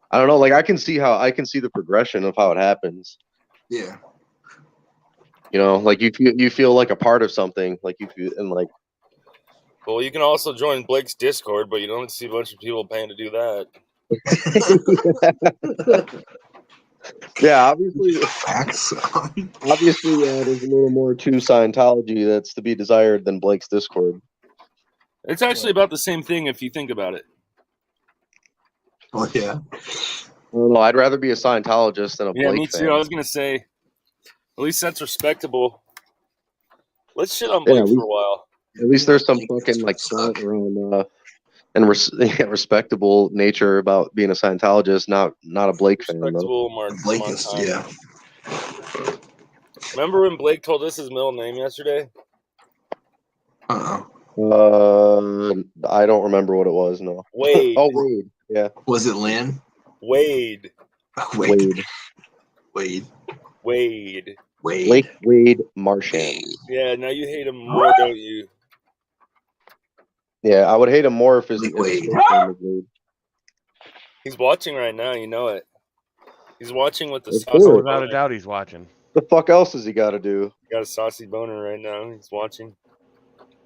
Speaker 7: I don't know, like I can see the progression of how it happens.
Speaker 4: Yeah.
Speaker 7: You know, like you feel like a part of something, like you feel and like.
Speaker 5: Well, you can also join Blake's Discord, but you don't see a bunch of people paying to do that.
Speaker 7: Yeah, obviously, there's a little more to Scientology that's to be desired than Blake's Discord.
Speaker 5: It's actually about the same thing if you think about it.
Speaker 4: Oh yeah.
Speaker 7: Well, I'd rather be a Scientologist than a Blake
Speaker 5: me too.
Speaker 7: fan.
Speaker 5: I was gonna say, at least that's respectable. Let's shit on Blake for a while.
Speaker 7: At least there's some fucking like salt around and respectable nature about being a Scientologist, not a Blake fan.
Speaker 5: Respectable
Speaker 4: yeah.
Speaker 5: Remember when Blake told us his middle name yesterday?
Speaker 7: I don't remember what it was. No.
Speaker 5: Wade.
Speaker 7: Oh, Wade. Yeah.
Speaker 4: Was it Lynn?
Speaker 5: Wade.
Speaker 7: Wade. Blake Wade Marchand.
Speaker 5: Yeah, now you hate him more, don't you?
Speaker 7: Yeah, I would hate him more if his name was Wade.
Speaker 5: He's watching right now, you know it. He's watching with the saucy
Speaker 3: boner. Without a doubt, he's watching.
Speaker 7: The fuck else has he got to do?
Speaker 5: Got a saucy boner right now. He's watching.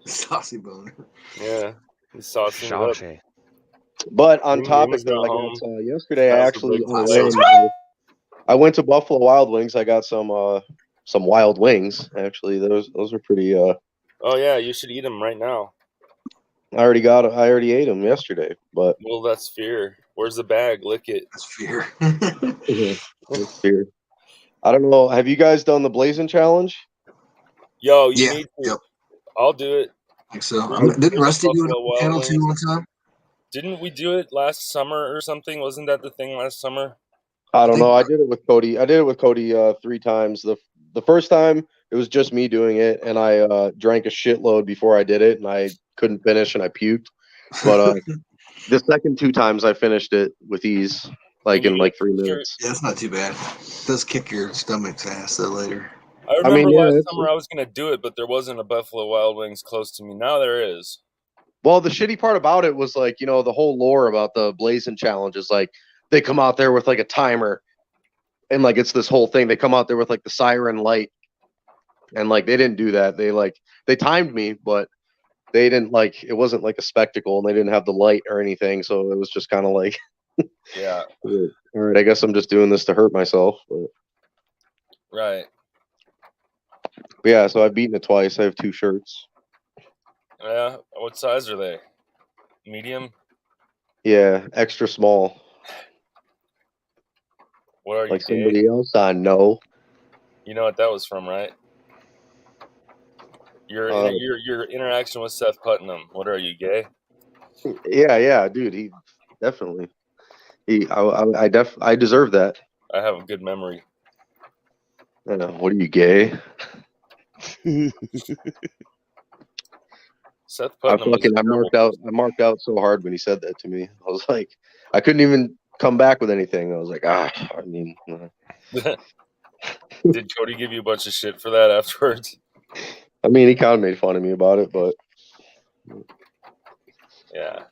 Speaker 4: Saucy boner.
Speaker 5: Yeah, he's saucing it up.
Speaker 7: But on topic though, I got yesterday. I went to Buffalo Wild Wings. I got some wild wings. Actually, those are pretty.
Speaker 5: Oh yeah, you should eat them right now.
Speaker 7: I already ate them yesterday, but.
Speaker 5: Well, that's fear. Where's the bag? Lick it.
Speaker 4: That's fear.
Speaker 7: That's fear. I don't know. Have you guys done the Blazing Challenge?
Speaker 5: Yo, you need to. Yep. I'll do it.
Speaker 4: I think so. Didn't Rusty do a panel too one time?
Speaker 5: Didn't we do it last summer or something? Wasn't that the thing last summer?
Speaker 7: I don't know. I did it with Cody. 3 times. The first time it was just me doing it, and I drank a shitload before I did it, and I couldn't finish, and I puked. But the second 2 times I finished it with ease, like in like 3 minutes.
Speaker 4: Yeah, that's not too bad. It does kick your stomach's ass later.
Speaker 5: I remember last summer I was going to do it, but there wasn't a Buffalo Wild Wings close to me. Now there is.
Speaker 7: Well, the shitty part about it was like, you know, the whole lore about the Blazing Challenge is like they come out there with like a timer and like it's this whole thing. They come out there with like the siren light and like they didn't do that. They timed me, but they didn't like it wasn't like a spectacle and they didn't have the light or anything. So it was just kind of like,
Speaker 5: yeah.
Speaker 7: All right, I guess I'm just doing this to hurt myself. But.
Speaker 5: Right.
Speaker 7: But yeah, so I've beaten it twice. I have 2 shirts.
Speaker 5: Yeah. What size are they? Medium?
Speaker 7: Yeah, extra small.
Speaker 5: What are you?
Speaker 7: Like somebody else I know.
Speaker 5: You know what that was from, right? Your interaction with Seth Putnam. What are you, gay?
Speaker 7: Yeah, dude. He definitely. I deserve that.
Speaker 5: I have a good memory.
Speaker 7: I know. What are you, gay?
Speaker 5: Seth Putnam.
Speaker 7: I marked out so hard when he said that to me. I was like, I couldn't even come back with anything. I was like, I mean.
Speaker 5: Did Cody give you a bunch of shit for that afterwards?
Speaker 7: I mean, he kind of made fun of me about it, but.
Speaker 5: Yeah.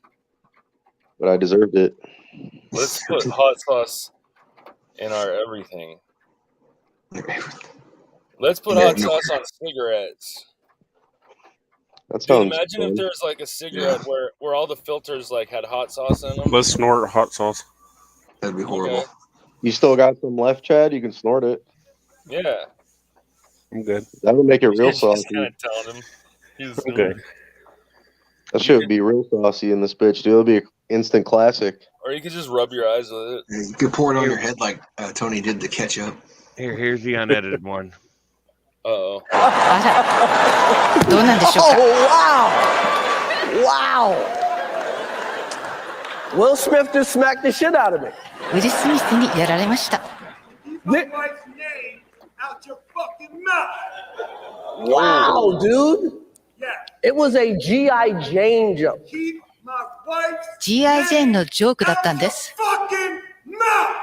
Speaker 7: But I deserved it.
Speaker 5: Let's put hot sauce in our everything. Let's put hot sauce on cigarettes.
Speaker 7: That sounds.
Speaker 5: Dude, imagine if there's like a cigarette where all the filters like had hot sauce in them.
Speaker 2: Let's snort hot sauce.
Speaker 4: That'd be horrible.
Speaker 7: Okay. You still got some left, Chad? You can snort it.
Speaker 5: Yeah.
Speaker 2: I'm good.
Speaker 7: That would make it real
Speaker 5: Just
Speaker 7: saucy.
Speaker 5: kind of telling him. He's
Speaker 2: I'm good.
Speaker 7: That shit would be real saucy in this bitch, dude. It'll be an instant classic.
Speaker 5: Or you could just rub your eyes with it.
Speaker 4: Yeah, you could pour it on your head like Tony did the ketchup.
Speaker 3: Here's the unedited one.
Speaker 5: Uh-oh.
Speaker 8: あら、どうなんでしょうか。
Speaker 1: Wow! Will Smith just smacked the shit out of me.
Speaker 8: ウィル・スミスにやられました。
Speaker 1: Wow, dude! It was a G.I. Jane joke.
Speaker 8: G.I. ジェーンのジョークだったんです。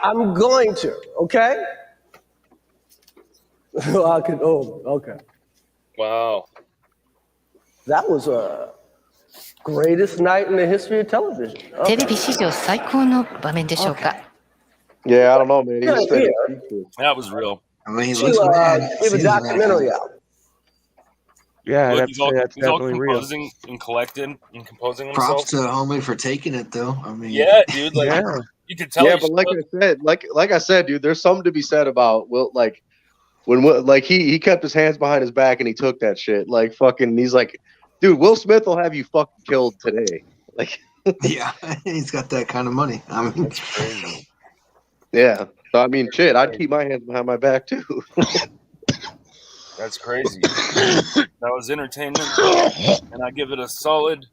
Speaker 1: I'm going to, okay? Okay.
Speaker 5: Wow.
Speaker 1: That was a greatest night in the history of television.
Speaker 8: テレビ史上最高の場面でしょうか。
Speaker 7: Yeah, I don't know, man. He was straight
Speaker 1: Yeah.
Speaker 5: That was real.
Speaker 4: I mean, he
Speaker 1: To
Speaker 4: looks mad.
Speaker 1: give a documentary out.
Speaker 3: Yeah,
Speaker 5: Look,
Speaker 3: that's
Speaker 5: he's all
Speaker 3: definitely real.
Speaker 5: composing and collecting and composing himself.
Speaker 4: Props to homie for taking it, though. I mean,
Speaker 5: Yeah, dude. Like,
Speaker 3: Yeah.
Speaker 5: you could tell.
Speaker 7: Yeah,
Speaker 5: he
Speaker 7: but like
Speaker 5: should-
Speaker 7: I said, like I said, dude, there's something to be said about Will. Like when like he kept his hands behind his back and he took that shit. Like fucking, he's like, dude, Will Smith will have you fucking killed today. Like,
Speaker 4: yeah, he's got that kind of money. I mean,
Speaker 5: That's crazy.
Speaker 7: yeah. So I mean, shit, I'd keep my hands behind my back too.
Speaker 5: That's crazy. That was entertainment, and I give it a solid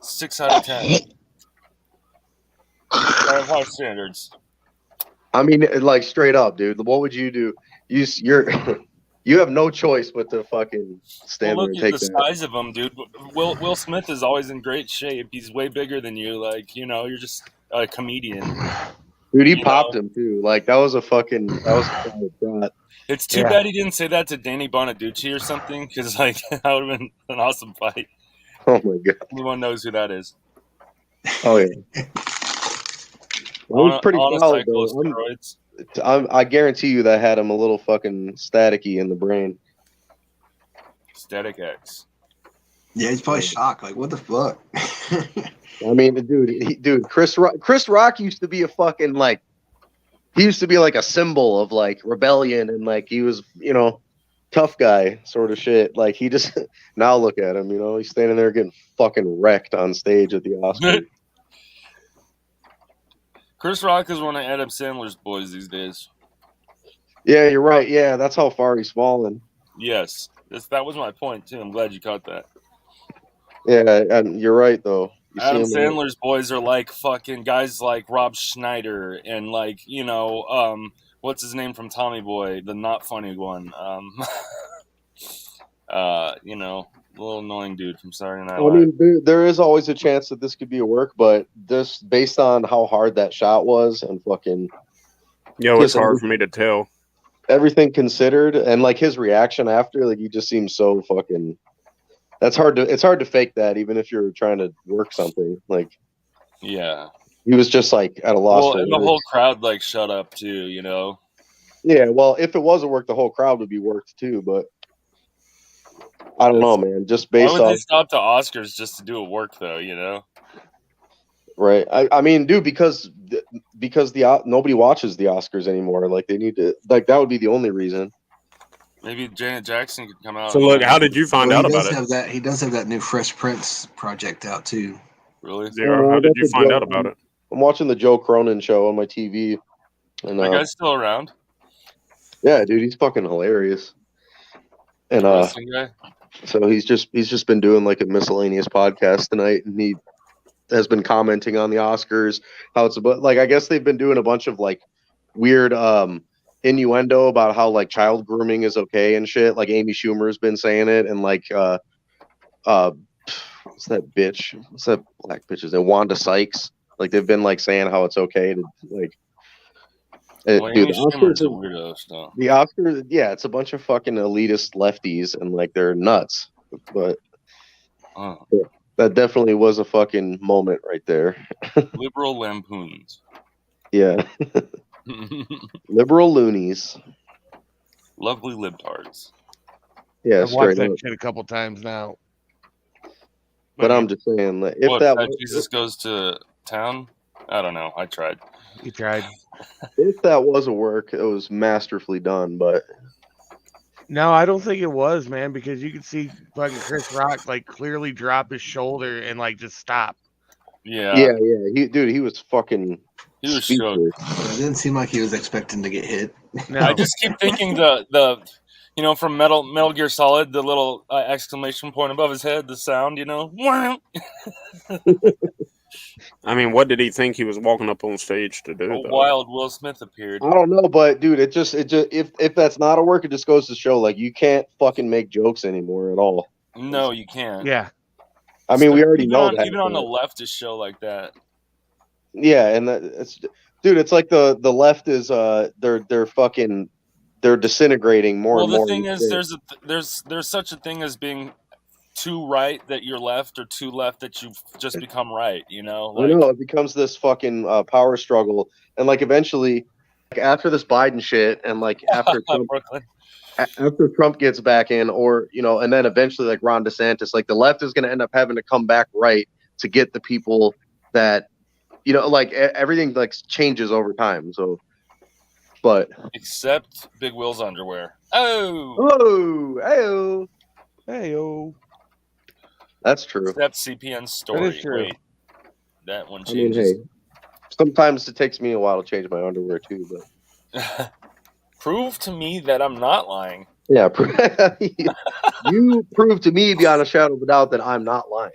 Speaker 5: 6 out of 10. I have high standards.
Speaker 7: I mean, like straight up, dude. What would you do? You're you have no choice but to fucking stand
Speaker 5: Well,
Speaker 7: there
Speaker 5: look
Speaker 7: and
Speaker 5: at
Speaker 7: take
Speaker 5: the
Speaker 7: that.
Speaker 5: size of him, dude. Will Smith is always in great shape. He's way bigger than you. Like, you know, you're just a comedian.
Speaker 7: Dude, he
Speaker 5: You
Speaker 7: popped
Speaker 5: know?
Speaker 7: him too. Like that was a solid shot.
Speaker 5: It's too
Speaker 3: Yeah.
Speaker 5: bad he didn't say that to Danny Bonaducci or something, because like that would have been an awesome fight.
Speaker 7: Oh my god.
Speaker 5: Anyone knows who that is?
Speaker 7: Oh yeah. Well, it was pretty
Speaker 5: on a
Speaker 7: solid
Speaker 5: cycle of
Speaker 7: though.
Speaker 5: steroids.
Speaker 7: I guarantee you that had him a little fucking staticky in the brain.
Speaker 5: Static X.
Speaker 4: yeah, he's probably shocked. Like, what the fuck?
Speaker 7: I mean, dude, Chris Rock used to be a fucking like, he used to be like a symbol of like rebellion and like he was, you know, tough guy sort of shit. Like he just now look at him, you know, he's standing there getting fucking wrecked on stage at the Oscars.
Speaker 5: Chris Rock is one of Adam Sandler's boys these days.
Speaker 7: Yeah, you're right. Yeah, that's how far he's fallen.
Speaker 5: Yes, that was my point too. I'm glad you caught that.
Speaker 7: Yeah, and you're right though. You see
Speaker 5: Adam
Speaker 7: him
Speaker 5: Sandler's boys are like fucking guys like Rob Schneider and like, you know, what's his name from Tommy Boy, the not funny one. You know, a little annoying dude from Saturday Night
Speaker 7: I
Speaker 5: Live.
Speaker 7: mean, there is always a chance that this could be a work, but just based on how hard that shot was and fucking
Speaker 2: Yo, it's hard for me to tell.
Speaker 7: everything considered, and like his reaction after, like he just seems so fucking. It's hard to fake that, even if you're trying to work something. Like
Speaker 5: Yeah.
Speaker 7: he was just like at a loss.
Speaker 5: Well,
Speaker 7: for
Speaker 5: and the
Speaker 7: words.
Speaker 5: whole crowd like shut up too, you know.
Speaker 7: Yeah, well, if it was a work, the whole crowd would be worked too. But I don't know, man. Just
Speaker 5: Why
Speaker 7: based
Speaker 5: would they
Speaker 7: on
Speaker 5: stop the Oscars just to do a work though, you know?
Speaker 7: right. I mean, dude, because nobody watches the Oscars anymore. Like they need to. Like that would be the only reason.
Speaker 5: Maybe Janet Jackson could come out.
Speaker 2: So look, how did you find
Speaker 4: Well,
Speaker 2: out
Speaker 4: he
Speaker 2: about
Speaker 4: does
Speaker 2: it?
Speaker 4: have that. He does have that new Fresh Prince project out too.
Speaker 5: Really?
Speaker 2: Zero. How did you find out about it?
Speaker 7: I'm watching the Joe Cronin show on my TV, and
Speaker 5: That guy's still around?
Speaker 7: yeah, dude, he's fucking hilarious. And
Speaker 5: Wrestling guy?
Speaker 7: so he's just been doing like a miscellaneous podcast tonight, and he has been commenting on the Oscars, how it's about like I guess they've been doing a bunch of like weird innuendo about how like child grooming is okay and shit. Like Amy Schumer's been saying it, and like what's that bitch? What's that black bitch's name? Wanda Sykes. Like they've been like saying how it's okay to like.
Speaker 5: Well,
Speaker 7: Dude,
Speaker 5: Amy
Speaker 7: the
Speaker 5: Schumer's a
Speaker 7: Oscars,
Speaker 5: weirdo still.
Speaker 7: the Oscars, yeah, it's a bunch of fucking elitist lefties, and like they're nuts. But
Speaker 5: Oh.
Speaker 7: that definitely was a fucking moment right there.
Speaker 5: Liberal lampoons.
Speaker 7: Yeah, liberal loonies.
Speaker 5: Lovely libtards.
Speaker 7: Yeah,
Speaker 3: I've watched
Speaker 7: straight
Speaker 3: that
Speaker 7: up.
Speaker 3: shit a couple times now.
Speaker 7: But I'm just saying, like, if
Speaker 5: What,
Speaker 7: that
Speaker 5: Fat Jesus Goes to Town? I don't know. I tried.
Speaker 3: You tried.
Speaker 7: if that was a work, it was masterfully done. But
Speaker 3: No, I don't think it was, man, because you could see fucking Chris Rock like clearly drop his shoulder and like just stop.
Speaker 7: Yeah. He was fucking.
Speaker 5: He was
Speaker 7: speechless.
Speaker 5: shook.
Speaker 4: It didn't seem like he was expecting to get hit.
Speaker 3: No,
Speaker 5: I just keep thinking the from Metal Gear Solid, the little exclamation point above his head, the sound,
Speaker 2: I mean, what did he think he was walking up on stage to do?
Speaker 5: A
Speaker 2: Though?
Speaker 5: wild Will Smith appeared.
Speaker 7: I don't know, but dude, it just if that's not a work, it just goes to show like you can't fucking make jokes anymore at all.
Speaker 5: No, you can't.
Speaker 3: yeah,
Speaker 7: I mean, we already know that.
Speaker 5: Even on a leftist show like that.
Speaker 7: Yeah, and it's like the left is they're disintegrating more and more.
Speaker 5: Well, the thing is, there's such a thing as being too right that you're left, or too left that you've just become right.
Speaker 7: I know it becomes this fucking power struggle, and like eventually, like after this Biden shit, and like after Trump gets back in, or and then eventually like Ron DeSantis, like the left is going to end up having to come back right to get the people that like everything like changes over time. So, but
Speaker 5: except Big Will's underwear.
Speaker 7: Oh. That's true.
Speaker 5: Except CPN's story.
Speaker 3: That is true.
Speaker 5: Wait, that one changes.
Speaker 7: I mean, hey, sometimes it takes me a while to change my underwear too, but
Speaker 5: prove to me that I'm not lying.
Speaker 7: Yeah, you prove to me beyond a shadow of a doubt that I'm not lying.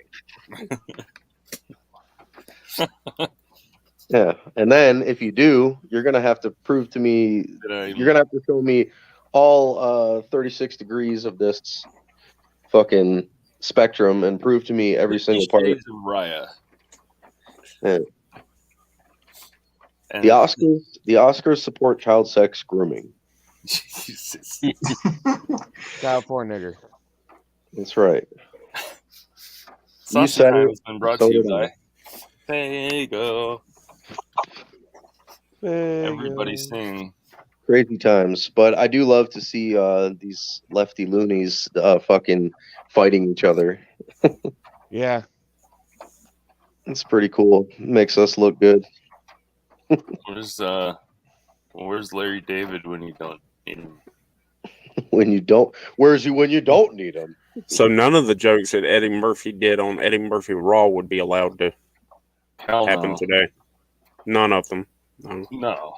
Speaker 7: Yeah, and then if you do, you're gonna have to prove to me. You're gonna have to show me all 36 degrees of this fucking spectrum and prove to me every single part.
Speaker 5: Of Raya.
Speaker 7: Yeah. The Oscars support child sex grooming.
Speaker 5: Jesus.
Speaker 3: Child porn nigger.
Speaker 7: That's right.
Speaker 5: Saucy Time has been brought to you by Fago. Everybody sing.
Speaker 7: Crazy times, but I do love to see these lefty loonies fucking fighting each other.
Speaker 3: Yeah,
Speaker 7: it's pretty cool. Makes us look good.
Speaker 5: Where's Larry David when you don't need him?
Speaker 7: Where's he when you don't need him?
Speaker 2: So none of the jokes that Eddie Murphy did on Eddie Murphy Raw would be allowed to happen today. None of them.
Speaker 5: No.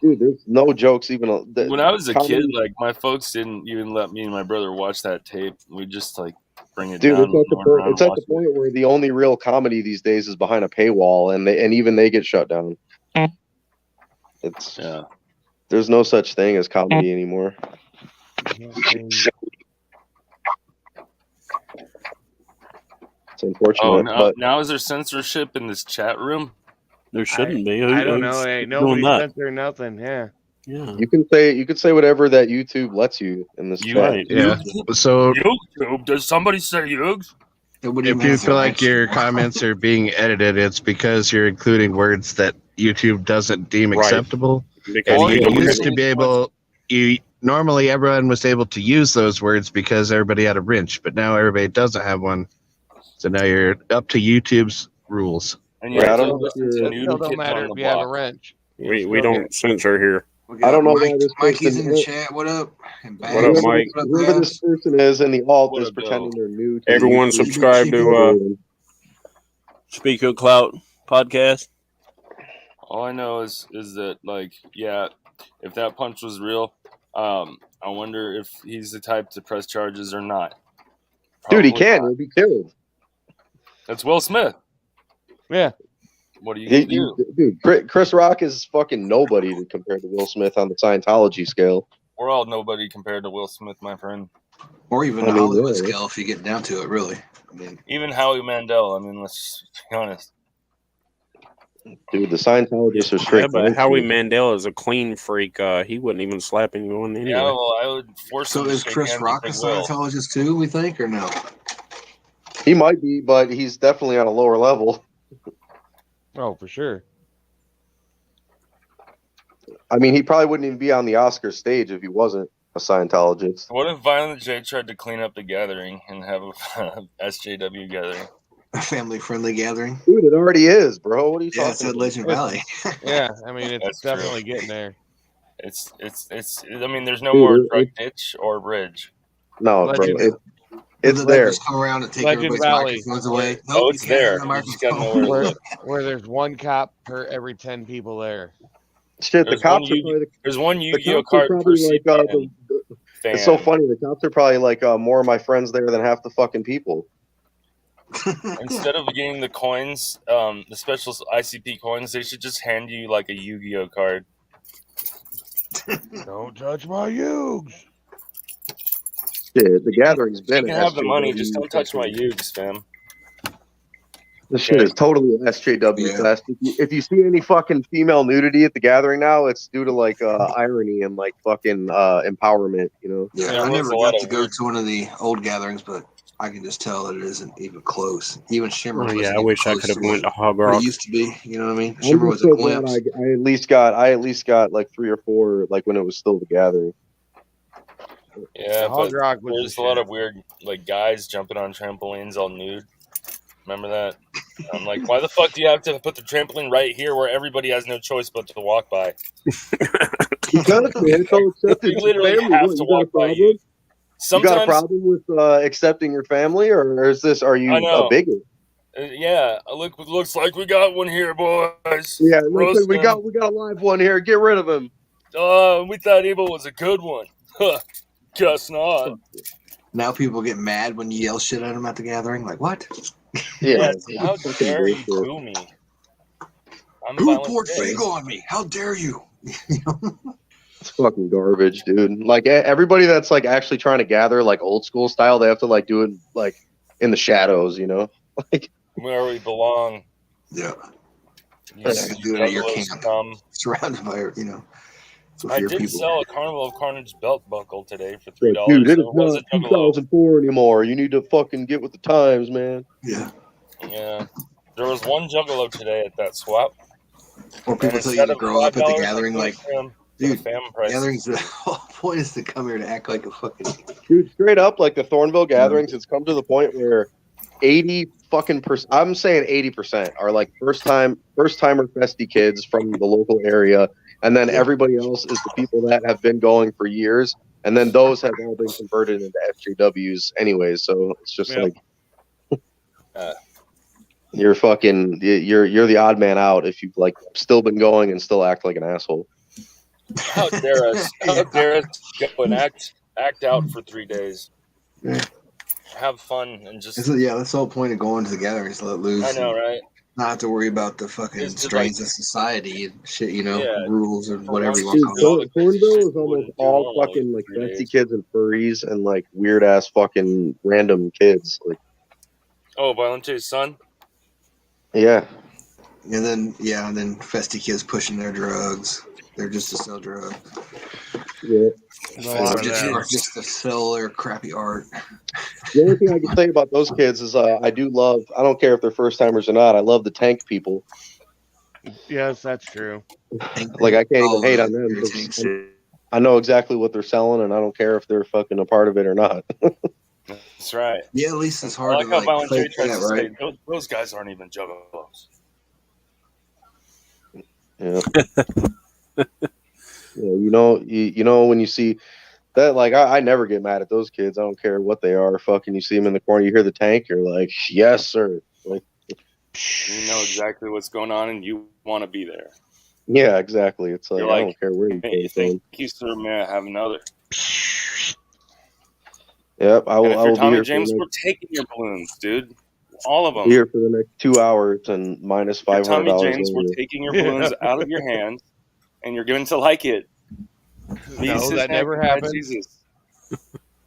Speaker 7: Dude, there's no jokes even.
Speaker 5: When I was a kid, like my folks didn't even let me and my brother watch that tape. We just like bring it down.
Speaker 7: It's at the point where the only real comedy these days is behind a paywall, and even they get shut down. There's no such thing as comedy anymore. It's unfortunate.
Speaker 5: Oh, now is there censorship in this chat room?
Speaker 2: There shouldn't be.
Speaker 3: I don't know. Hey, nobody censored nothing. Yeah.
Speaker 7: You can say whatever that YouTube lets you in this chat.
Speaker 6: Right. Yeah. So
Speaker 5: YouTube. Does somebody say Yugs?
Speaker 6: If you feel like your comments are being edited, it's because you're including words that YouTube doesn't deem acceptable.
Speaker 2: Because
Speaker 6: you used to be able. Normally everyone was able to use those words because everybody had a wrench, but now everybody doesn't have one. So now you're up to YouTube's rules.
Speaker 5: And
Speaker 7: I don't know.
Speaker 3: It don't matter if you have a wrench.
Speaker 2: We don't censor here.
Speaker 7: I don't know why this
Speaker 4: Mikey's
Speaker 7: person
Speaker 4: in the chat. What up?
Speaker 2: What up, Mike?
Speaker 7: Whoever this person is in the alt is pretending they're new.
Speaker 2: Everyone subscribe to Speak Your Clout podcast.
Speaker 5: All I know is that, like, yeah, if that punch was real, I wonder if he's the type to press charges or not.
Speaker 7: Dude, he can. He'll be killed.
Speaker 5: That's Will Smith.
Speaker 3: Yeah.
Speaker 5: What are you going to do?
Speaker 7: Dude, Chris Rock is fucking nobody compared to Will Smith on the Scientology scale.
Speaker 5: We're all nobody compared to Will Smith, my friend.
Speaker 4: Or even the Hollywood scale, if you get down to it, really. I mean,
Speaker 5: even Howie Mandel. I mean, let's be honest.
Speaker 7: Dude, the Scientologists are straight.
Speaker 2: Yeah, but Howie Mandel is a clean freak. He wouldn't even slap anyone anyway.
Speaker 5: Yeah, well, I would force him.
Speaker 4: So is Chris Rock a Scientologist too, we think, or no?
Speaker 7: He might be, but he's definitely on a lower level.
Speaker 3: Oh, for sure.
Speaker 7: I mean, he probably wouldn't even be on the Oscar stage if he wasn't a Scientologist.
Speaker 5: What if Violent J tried to clean up the gathering and have a SJW gathering?
Speaker 4: A family-friendly gathering?
Speaker 7: Dude, it already is, bro. What are you talking about?
Speaker 4: It's at Legend Valley.
Speaker 3: Yeah, I mean, it's definitely getting there.
Speaker 5: It's. I mean, there's no
Speaker 7: Dude,
Speaker 5: more drug ditch or bridge.
Speaker 7: No, bro,
Speaker 3: Legend,
Speaker 7: it's
Speaker 4: the
Speaker 7: there.
Speaker 4: Lakers come around and take
Speaker 3: Legend
Speaker 4: everybody's
Speaker 3: Valley.
Speaker 4: microphones away.
Speaker 5: Oh,
Speaker 4: Nope,
Speaker 5: it's
Speaker 4: you can't
Speaker 5: there.
Speaker 4: have the
Speaker 5: You just gotta know
Speaker 4: microphone.
Speaker 5: where to look.
Speaker 3: where there's one cop per every 10 people there.
Speaker 7: Shit, the
Speaker 5: There's
Speaker 7: cops
Speaker 5: one
Speaker 7: are probably
Speaker 5: There's one
Speaker 7: the
Speaker 5: Yu-Gi-Oh
Speaker 7: cops are
Speaker 5: card per
Speaker 7: probably like
Speaker 5: CPN
Speaker 7: it's so
Speaker 5: fan.
Speaker 7: funny. The cops are probably like more of my friends there than half the fucking people.
Speaker 5: Instead of getting the coins, the special ICP coins, they should just hand you like a Yu-Gi-Oh card.
Speaker 3: Don't touch my Yugs.
Speaker 7: Shit, the gathering's
Speaker 5: You
Speaker 7: been
Speaker 5: can
Speaker 7: an
Speaker 5: have the money,
Speaker 7: SJW
Speaker 5: just don't touch my
Speaker 7: fucking-
Speaker 5: Yugs, fam.
Speaker 7: This shit is totally an SJW
Speaker 4: Yeah.
Speaker 7: fest. If you see any fucking female nudity at the gathering now, it's due to like irony and like fucking empowerment, you know?
Speaker 4: Yeah,
Speaker 5: There
Speaker 4: I
Speaker 5: was
Speaker 4: never
Speaker 5: a lot
Speaker 4: got
Speaker 5: of
Speaker 4: to go
Speaker 5: weird-
Speaker 4: to one of the old gatherings, but I can just tell that it isn't even close. Even Shimmer
Speaker 2: Oh,
Speaker 4: wasn't
Speaker 2: yeah, I
Speaker 4: even
Speaker 2: wish I
Speaker 4: close
Speaker 2: could have
Speaker 4: to
Speaker 2: went to Hog
Speaker 4: what
Speaker 2: Rock.
Speaker 4: it used to be. You know what I mean?
Speaker 7: I'm
Speaker 4: Shimmer
Speaker 7: just
Speaker 4: was
Speaker 7: so
Speaker 4: a
Speaker 7: glad
Speaker 4: glimpse.
Speaker 7: I at least got like 3 or 4 like when it was still the gathering.
Speaker 5: Yeah,
Speaker 3: Hog
Speaker 5: but
Speaker 3: Rock was
Speaker 5: there's
Speaker 3: the
Speaker 5: a lot
Speaker 3: shit.
Speaker 5: of weird like guys jumping on trampolines all nude. Remember that? I'm like, why the fuck do you have to put the trampoline right here where everybody has no choice but to walk by?
Speaker 7: Because man, it's all accepted.
Speaker 5: You literally
Speaker 7: family.
Speaker 5: have
Speaker 7: What,
Speaker 5: to
Speaker 7: you got a
Speaker 5: walk by
Speaker 7: problem?
Speaker 5: you.
Speaker 7: You got a
Speaker 5: Sometimes,
Speaker 7: problem with accepting your family, or is this? Are you
Speaker 5: I know.
Speaker 7: a bigot?
Speaker 5: Yeah, looks like we got one here, boys.
Speaker 7: Yeah,
Speaker 5: Roast
Speaker 7: we
Speaker 5: him.
Speaker 7: got a live one here. Get rid of him.
Speaker 5: We thought Evil was a good one. Huh. Guess not.
Speaker 4: Now people get mad when you yell shit at them at the gathering. Like, what?
Speaker 7: Yeah,
Speaker 5: Yes, how dare you boo me? I'm a
Speaker 4: Who
Speaker 5: violent
Speaker 4: poured
Speaker 5: bitch.
Speaker 4: Figo on me? How dare you?
Speaker 7: it's fucking garbage, dude. Like everybody that's like actually trying to gather like old school style, they have to like do it like in the shadows, you know. Like
Speaker 5: Where we belong.
Speaker 4: Yeah.
Speaker 5: You
Speaker 4: Yeah, do it at your
Speaker 5: juggalos
Speaker 4: camp.
Speaker 5: scum.
Speaker 4: Surrounded by, with
Speaker 5: I
Speaker 4: your
Speaker 5: did
Speaker 4: people.
Speaker 5: sell a Carnival of Carnage belt buckle today for $3.
Speaker 7: Like, dude, it
Speaker 5: so
Speaker 7: is
Speaker 5: it was
Speaker 7: not
Speaker 5: a juggalo.
Speaker 7: 2004 anymore. You need to fucking get with the times, man.
Speaker 4: Yeah.
Speaker 5: Yeah. There was one juggalo today at that swap.
Speaker 4: Or
Speaker 5: And
Speaker 4: people tell you
Speaker 5: instead
Speaker 4: to
Speaker 5: of
Speaker 4: grow up at the
Speaker 5: $5,
Speaker 4: gathering,
Speaker 5: I
Speaker 4: like,
Speaker 5: gave him
Speaker 4: dude,
Speaker 5: the fam price.
Speaker 4: gatherings, the whole point is to come here to act like a fucking.
Speaker 7: Dude, straight up, like the Thornville gatherings, it's come to the point where 80 fucking I'm saying 80% are like first timer festy kids from the local area, and then everybody else is the people that have been going for years, and then those have all been converted into SJWs anyways. So it's just
Speaker 5: Yep.
Speaker 7: like you're the odd man out if you've like still been going and still act like an asshole.
Speaker 5: How dare us? How dare us go and act out for 3 days?
Speaker 4: Yeah.
Speaker 5: Have fun and just.
Speaker 4: That's the whole point of going to the gatherings, to let loose.
Speaker 5: I know, right?
Speaker 4: Not have to worry about the fucking
Speaker 5: It's just
Speaker 4: strains of society and shit,
Speaker 5: Yeah.
Speaker 4: rules or
Speaker 5: For
Speaker 4: whatever you
Speaker 5: once,
Speaker 4: want to
Speaker 7: Dude,
Speaker 4: call it.
Speaker 7: Thornville is
Speaker 5: Wouldn't
Speaker 7: almost
Speaker 5: do
Speaker 7: all
Speaker 5: normally
Speaker 7: fucking like
Speaker 5: 3
Speaker 7: festy
Speaker 5: days.
Speaker 7: kids and furries and like weird ass fucking random kids. Like,
Speaker 5: Oh, Violente's son?
Speaker 7: yeah.
Speaker 4: And then festy kids pushing their drugs. They're just to sell drugs.
Speaker 7: Yeah.
Speaker 3: lot
Speaker 4: Or
Speaker 3: of
Speaker 4: just,
Speaker 3: that.
Speaker 4: or just to sell their crappy art.
Speaker 7: The only thing I can say about those kids is I don't care if they're first timers or not, I love the tank people.
Speaker 3: Yes, that's true.
Speaker 7: Like I can't even hate on them.
Speaker 4: your
Speaker 7: 'cause
Speaker 4: tanks.
Speaker 7: I know exactly what they're selling, and I don't care if they're fucking a part of it or not.
Speaker 5: That's right.
Speaker 4: Yeah, at least it's
Speaker 5: I
Speaker 4: hard
Speaker 5: like
Speaker 4: to
Speaker 5: how
Speaker 4: like
Speaker 5: Violente
Speaker 4: fake
Speaker 5: tries
Speaker 4: that,
Speaker 5: to
Speaker 4: right?
Speaker 5: say those guys aren't even juggalos.
Speaker 7: Yeah. Yeah, you know when you see that, like I never get mad at those kids. I don't care what they are. Fucking, you see them in the corner, you hear the tank, you're like, yes, sir. Like,
Speaker 5: You know exactly what's going on, and you want to be there.
Speaker 7: yeah, exactly. It's like
Speaker 5: You're
Speaker 7: I
Speaker 5: like,
Speaker 7: don't care where you
Speaker 5: hey,
Speaker 7: came
Speaker 5: thank
Speaker 7: from.
Speaker 5: you, sir. May I have another?
Speaker 7: Yep, I
Speaker 5: And
Speaker 7: will.
Speaker 5: if
Speaker 7: I
Speaker 5: you're
Speaker 7: will be
Speaker 5: Tommy
Speaker 7: here
Speaker 5: James,
Speaker 7: for
Speaker 5: we're taking your balloons, dude. All of them.
Speaker 7: be here for the next 2 hours and minus
Speaker 5: If you're
Speaker 7: $500
Speaker 5: Tommy James, we're
Speaker 7: later.
Speaker 5: taking your balloons out of your hands, and you're going to like it.
Speaker 3: No, that never
Speaker 5: God,
Speaker 3: happened.
Speaker 5: Jesus.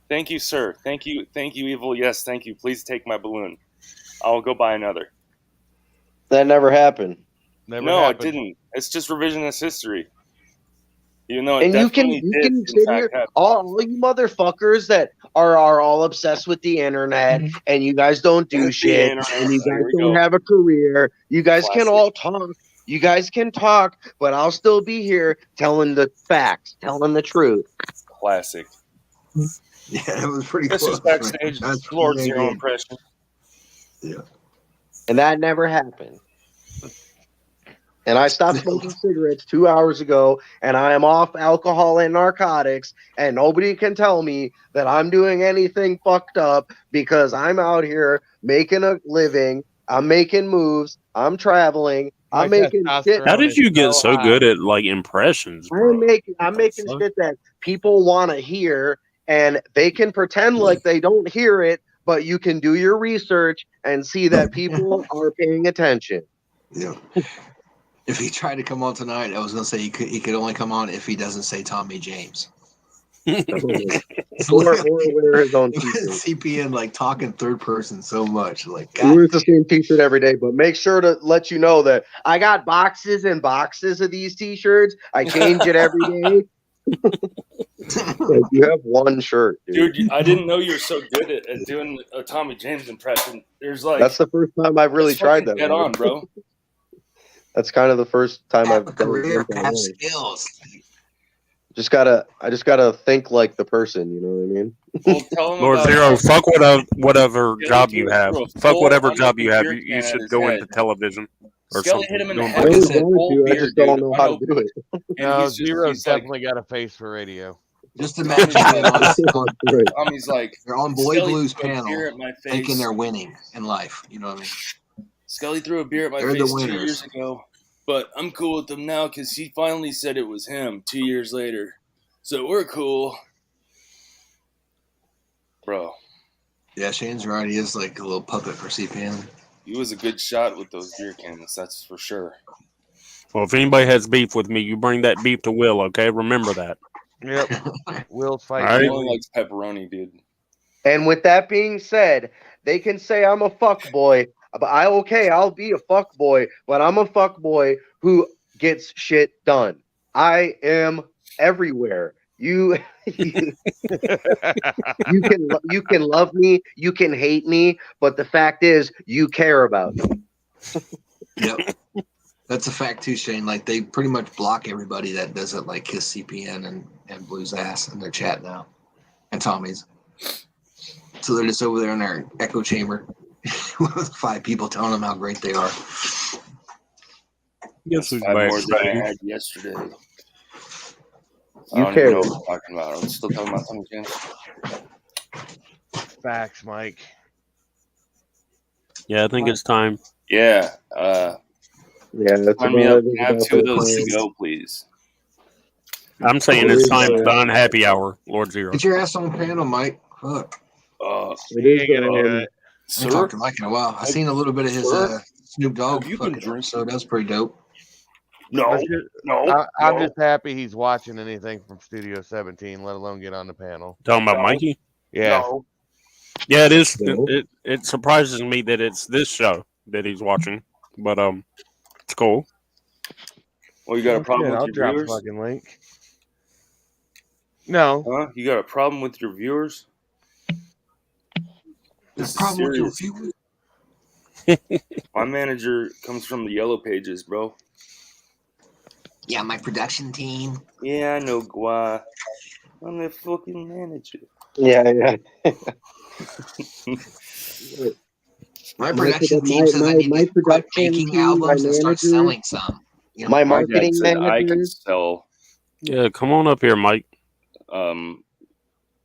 Speaker 5: Thank you, sir. Thank you, Evil. Yes, thank you. Please take my balloon. I'll go buy another.
Speaker 7: That never happened.
Speaker 3: Never
Speaker 5: No,
Speaker 3: happened.
Speaker 5: it didn't. It's just revisionist history. Even though it
Speaker 7: And you
Speaker 5: definitely
Speaker 7: can
Speaker 5: did, in
Speaker 7: sit
Speaker 5: fact,
Speaker 7: here,
Speaker 5: happen.
Speaker 7: all you motherfuckers that are all obsessed with the internet, and you guys don't do
Speaker 5: The
Speaker 7: shit,
Speaker 5: internet.
Speaker 7: and you
Speaker 5: Here
Speaker 7: guys
Speaker 5: we
Speaker 7: don't
Speaker 5: go.
Speaker 7: have a career. You guys
Speaker 5: Classic.
Speaker 7: can all talk. You guys can talk, but I'll still be here telling the facts, telling the truth.
Speaker 5: Classic.
Speaker 4: Yeah, it was pretty
Speaker 5: This
Speaker 4: close.
Speaker 5: is backstage.
Speaker 4: Right? That's
Speaker 5: Lord
Speaker 4: pretty
Speaker 5: Zero
Speaker 4: good.
Speaker 5: impression.
Speaker 4: Yeah.
Speaker 7: And that never happened. And I stopped smoking cigarettes 2 hours ago, and I am off alcohol and narcotics, and nobody can tell me that I'm doing anything fucked up because I'm out here making a living. I'm making moves. I'm traveling. I'm
Speaker 3: My
Speaker 7: making shit.
Speaker 2: How
Speaker 3: testosterone
Speaker 2: did
Speaker 3: is
Speaker 2: you get
Speaker 3: so
Speaker 2: so
Speaker 3: high.
Speaker 2: good at like impressions, bro?
Speaker 7: I'm making shit that people want to hear, and they can pretend like they don't hear it, but you can do your research and see that people are paying attention.
Speaker 4: Yeah. If he tried to come on tonight, I was gonna say he could only come on if he doesn't say Tommy James.
Speaker 7: or wear his own t-shirt.
Speaker 4: CPN like talking third person so much. Like,
Speaker 7: He wears the same t-shirt every day, but make sure to let you know that I got boxes and boxes of these t-shirts. I change it every day. Like, you have one shirt, dude.
Speaker 5: Dude, I didn't know you were so good at doing a Tommy James impression. There's like
Speaker 7: That's the first time I've really
Speaker 5: it's
Speaker 7: tried
Speaker 5: fucking
Speaker 7: that.
Speaker 5: Get on, bro.
Speaker 7: That's kind of the first time
Speaker 4: have
Speaker 7: I've
Speaker 4: a career,
Speaker 7: done
Speaker 4: have
Speaker 7: it.
Speaker 4: skills.
Speaker 7: I just gotta think like the person, you know what I mean?
Speaker 5: Well, tell him
Speaker 2: Lord
Speaker 5: about
Speaker 2: Zero,
Speaker 5: how
Speaker 2: fuck whatever
Speaker 5: Skelly
Speaker 2: job you
Speaker 5: threw
Speaker 2: have.
Speaker 5: a
Speaker 2: Fuck
Speaker 5: full
Speaker 2: whatever job you
Speaker 5: unopened
Speaker 2: have.
Speaker 5: beer
Speaker 2: You
Speaker 5: can at
Speaker 2: should
Speaker 5: his
Speaker 2: go
Speaker 5: head.
Speaker 2: into television or
Speaker 5: Skelly
Speaker 2: something.
Speaker 5: hit him in the
Speaker 2: Doing
Speaker 5: head
Speaker 7: I
Speaker 5: with
Speaker 7: always
Speaker 5: a
Speaker 2: broadcast.
Speaker 7: wanted
Speaker 5: whole
Speaker 7: to. I
Speaker 5: beer,
Speaker 7: just don't
Speaker 5: dude,
Speaker 7: know how to do it.
Speaker 5: and
Speaker 3: No,
Speaker 5: he's
Speaker 3: Zero's
Speaker 5: like,
Speaker 3: definitely got a face for radio.
Speaker 4: Just imagine being on
Speaker 7: Right.
Speaker 5: Tommy's like,
Speaker 4: they're on Boy
Speaker 5: Skelly
Speaker 4: Blues
Speaker 5: threw a
Speaker 4: panel,
Speaker 5: beer at my
Speaker 4: thinking
Speaker 5: face.
Speaker 4: they're winning in life. You know what I mean?
Speaker 5: Skelly threw a beer at my
Speaker 4: They're the
Speaker 5: face 2
Speaker 4: winners.
Speaker 5: years ago, but I'm cool with him now because he finally said it was him 2 years later. So we're cool. Bro,
Speaker 4: Yeah, Shane's right. He is like a little puppet for CPN.
Speaker 5: he was a good shot with those beer cans, that's for sure.
Speaker 2: Well, if anybody has beef with me, you bring that beef to Will, okay? Remember that.
Speaker 3: Yep. Will's
Speaker 2: All
Speaker 3: fighting.
Speaker 2: right.
Speaker 5: He only likes pepperoni, dude.
Speaker 7: And with that being said, they can say I'm a fuck boy, but I'll be a fuck boy, but I'm a fuck boy who gets shit done. I am everywhere. You you can love me, you can hate me, but the fact is you care about me.
Speaker 4: Yep. That's a fact too, Shane. Like they pretty much block everybody that doesn't like kiss CPN and Blue's ass in their chat now. And Tommy's. So they're just over there in their echo chamber with 5 people telling them how great they are.
Speaker 2: Guess who's
Speaker 5: 5
Speaker 2: back,
Speaker 5: more than I
Speaker 2: Steve?
Speaker 5: had yesterday. I
Speaker 7: You
Speaker 5: don't
Speaker 7: care.
Speaker 5: even know what we're talking about. I'm still talking about Tommy James.
Speaker 3: Facts, Mike.
Speaker 2: Yeah, I think it's time.
Speaker 5: Yeah.
Speaker 7: Yeah, that's
Speaker 5: Sign me up.
Speaker 7: about,
Speaker 5: Can I have
Speaker 7: about
Speaker 5: 2 of
Speaker 7: that
Speaker 5: those to
Speaker 7: time.
Speaker 5: go, please?
Speaker 2: I'm saying it's time for the unhappy hour, Lord Zero.
Speaker 4: Get your ass on the panel, Mike. Fuck.
Speaker 7: It
Speaker 3: He
Speaker 7: is,
Speaker 3: ain't gonna do it.
Speaker 4: I haven't talked to Mike in a while. I seen a little bit of his Snoop Dogg
Speaker 5: Have you been
Speaker 4: fucking
Speaker 5: drinking?
Speaker 4: episode. That was pretty dope.
Speaker 5: No.
Speaker 3: I'm just happy he's watching anything from Studio 17, let alone get on the panel.
Speaker 2: Talking about Mikey?
Speaker 3: Yeah.
Speaker 2: Yeah, it is.
Speaker 7: No.
Speaker 2: It surprises me that it's this show that he's watching, but it's cool.
Speaker 5: Well, you got a problem
Speaker 3: I'll
Speaker 5: with your
Speaker 3: drop the
Speaker 5: viewers?
Speaker 3: fucking link. No.
Speaker 5: Huh? You got a problem with your viewers?
Speaker 4: The
Speaker 5: This is
Speaker 4: problem with your
Speaker 5: serious.
Speaker 4: viewers.
Speaker 5: My manager comes from the Yellow Pages, bro.
Speaker 4: Yeah, my production team.
Speaker 5: Yeah, I know, Gua. I'm the fucking manager.
Speaker 7: Yeah.
Speaker 4: My production team says I need to quit
Speaker 7: production
Speaker 4: making
Speaker 7: team,
Speaker 4: albums
Speaker 7: my
Speaker 4: and start
Speaker 7: manager,
Speaker 4: selling some. You know,
Speaker 7: my
Speaker 5: My dad
Speaker 7: marketing
Speaker 5: said I
Speaker 7: manager.
Speaker 5: can sell.
Speaker 2: Yeah, come on up here, Mike.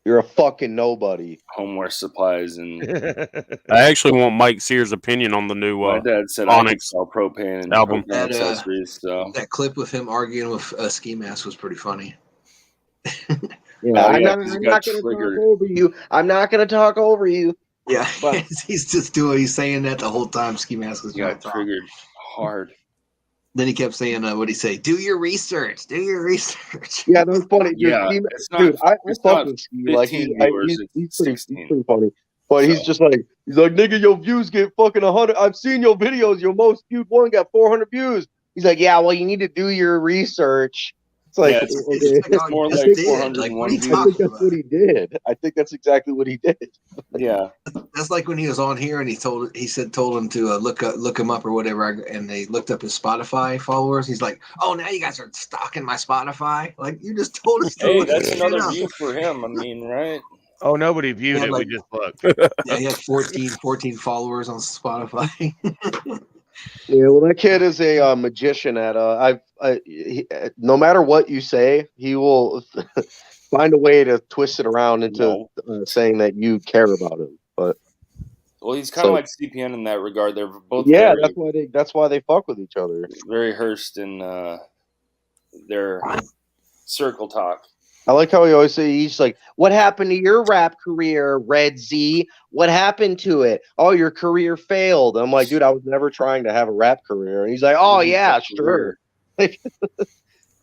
Speaker 7: You're a fucking nobody.
Speaker 5: Homeware supplies, and
Speaker 2: I actually want Mike Sears' opinion on the new
Speaker 5: my dad said I can
Speaker 2: Onyx
Speaker 5: sell propane and
Speaker 2: album.
Speaker 5: propane accessories. So
Speaker 4: that clip with him arguing with Ski Mask was pretty funny.
Speaker 7: Yeah,
Speaker 5: Oh,
Speaker 7: I'm
Speaker 5: yeah,
Speaker 7: not,
Speaker 5: 'cause he
Speaker 7: I'm
Speaker 5: got
Speaker 7: not gonna
Speaker 5: triggered.
Speaker 7: talk over you. I'm not gonna talk over you.
Speaker 4: Yeah,
Speaker 7: But
Speaker 4: he's saying that the whole time. Ski Mask was
Speaker 5: he
Speaker 4: trying
Speaker 5: got
Speaker 4: to talk.
Speaker 5: triggered hard.
Speaker 4: Then he kept saying, "What'd he say? Do your research. Do your research."
Speaker 7: yeah, that's funny. Dude,
Speaker 5: Yeah,
Speaker 7: Ski-
Speaker 5: it's not.
Speaker 7: dude, I
Speaker 5: It's
Speaker 7: fuck
Speaker 5: not
Speaker 7: with Ski. Like
Speaker 5: 15 viewers.
Speaker 7: he's
Speaker 5: It's
Speaker 7: pretty
Speaker 5: 16.
Speaker 7: funny. But he's
Speaker 5: So.
Speaker 7: just like nigga, your views get fucking 100. I've seen your videos. Your most viewed one got 400 views. He's like, yeah, well, you need to do your research. It's like,
Speaker 5: Yeah,
Speaker 7: okay.
Speaker 5: it's more like 401
Speaker 7: I think that's what he did. I think that's exactly what he did.
Speaker 5: Yeah,
Speaker 4: That's like when he was on here and he told him to look him up or whatever, and they looked up his Spotify followers. He's like, "Oh, now you guys are stalking my Spotify. Like you just told us to
Speaker 5: hey,
Speaker 4: look
Speaker 5: that's
Speaker 4: it
Speaker 5: another
Speaker 4: up."
Speaker 5: view for him. I mean, right?
Speaker 3: Oh, nobody viewed
Speaker 4: Yeah,
Speaker 3: it.
Speaker 4: like-
Speaker 3: We just looked.
Speaker 4: Yeah, he had 14 followers on Spotify.
Speaker 7: Yeah, well, that kid is a magician at no matter what you say, he will find a way to twist it around into saying that you care about him. But
Speaker 5: well, he's kind of like CPN in that regard. They're both
Speaker 7: that's why they fuck with each other.
Speaker 5: Very hearsed in their circle talk.
Speaker 7: I like how he always say, he's like, what happened to your rap career, Red Z? What happened to it? Oh, your career failed. I'm like, dude, I was never trying to have a rap career. And he's like, oh, yeah, sure. It's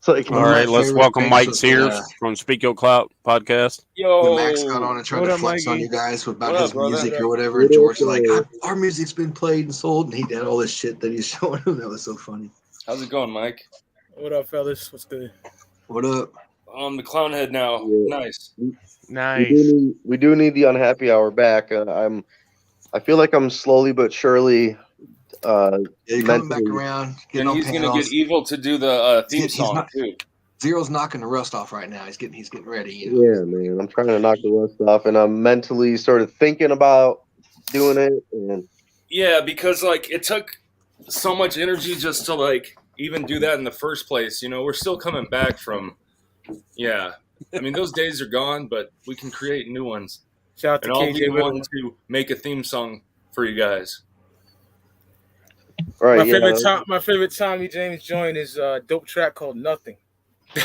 Speaker 7: like,
Speaker 2: all right, let's welcome Mike Sears from Speak Your Clout podcast.
Speaker 4: When Max got on and tried to flex on you guys about his music or whatever, and George was like, our music's been played and sold, and he did all this shit that he's showing him. That was so funny.
Speaker 5: How's it going, Mike?
Speaker 9: What up, fellas? What's good?
Speaker 4: What up?
Speaker 5: The clown head now. Yeah.
Speaker 3: Nice.
Speaker 7: We do need the unhappy hour back. I feel like I'm slowly but surely.
Speaker 4: Coming back around.
Speaker 5: And he's going to get Evil to do the theme song too.
Speaker 4: Zero's knocking the rust off right now. He's getting ready.
Speaker 7: Yeah, man. I'm trying to knock the rust off, and I'm mentally sort of thinking about doing it. And
Speaker 5: yeah, because like it took so much energy just to like even do that in the first place. You know, we're still coming back from. Yeah, I mean those days are gone, but we can create new ones.
Speaker 9: Shout out to KJ.
Speaker 5: I'll be one to make a theme song for you guys.
Speaker 7: Right.
Speaker 9: My favorite Tommy James joint is a dope track called Nothing.
Speaker 5: Is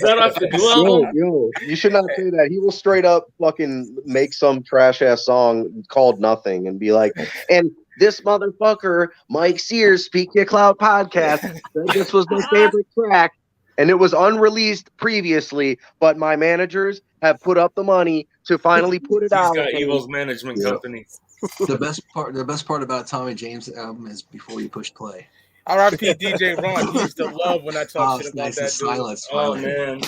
Speaker 5: that off the new album?
Speaker 7: Yo, you should not say that. He will straight up fucking make some trash ass song called Nothing and be like, and this motherfucker, Mike Sears, Speak Your Clout podcast, said this was my favorite track, and it was unreleased previously, but my managers have put up the money to finally put it out.
Speaker 5: He's got Evil's management company.
Speaker 4: The best part about Tommy James' album is before you push play.
Speaker 9: R.I.P. DJ Ron. He used to love when I talk shit about that dude.
Speaker 4: Silence.
Speaker 5: Oh man,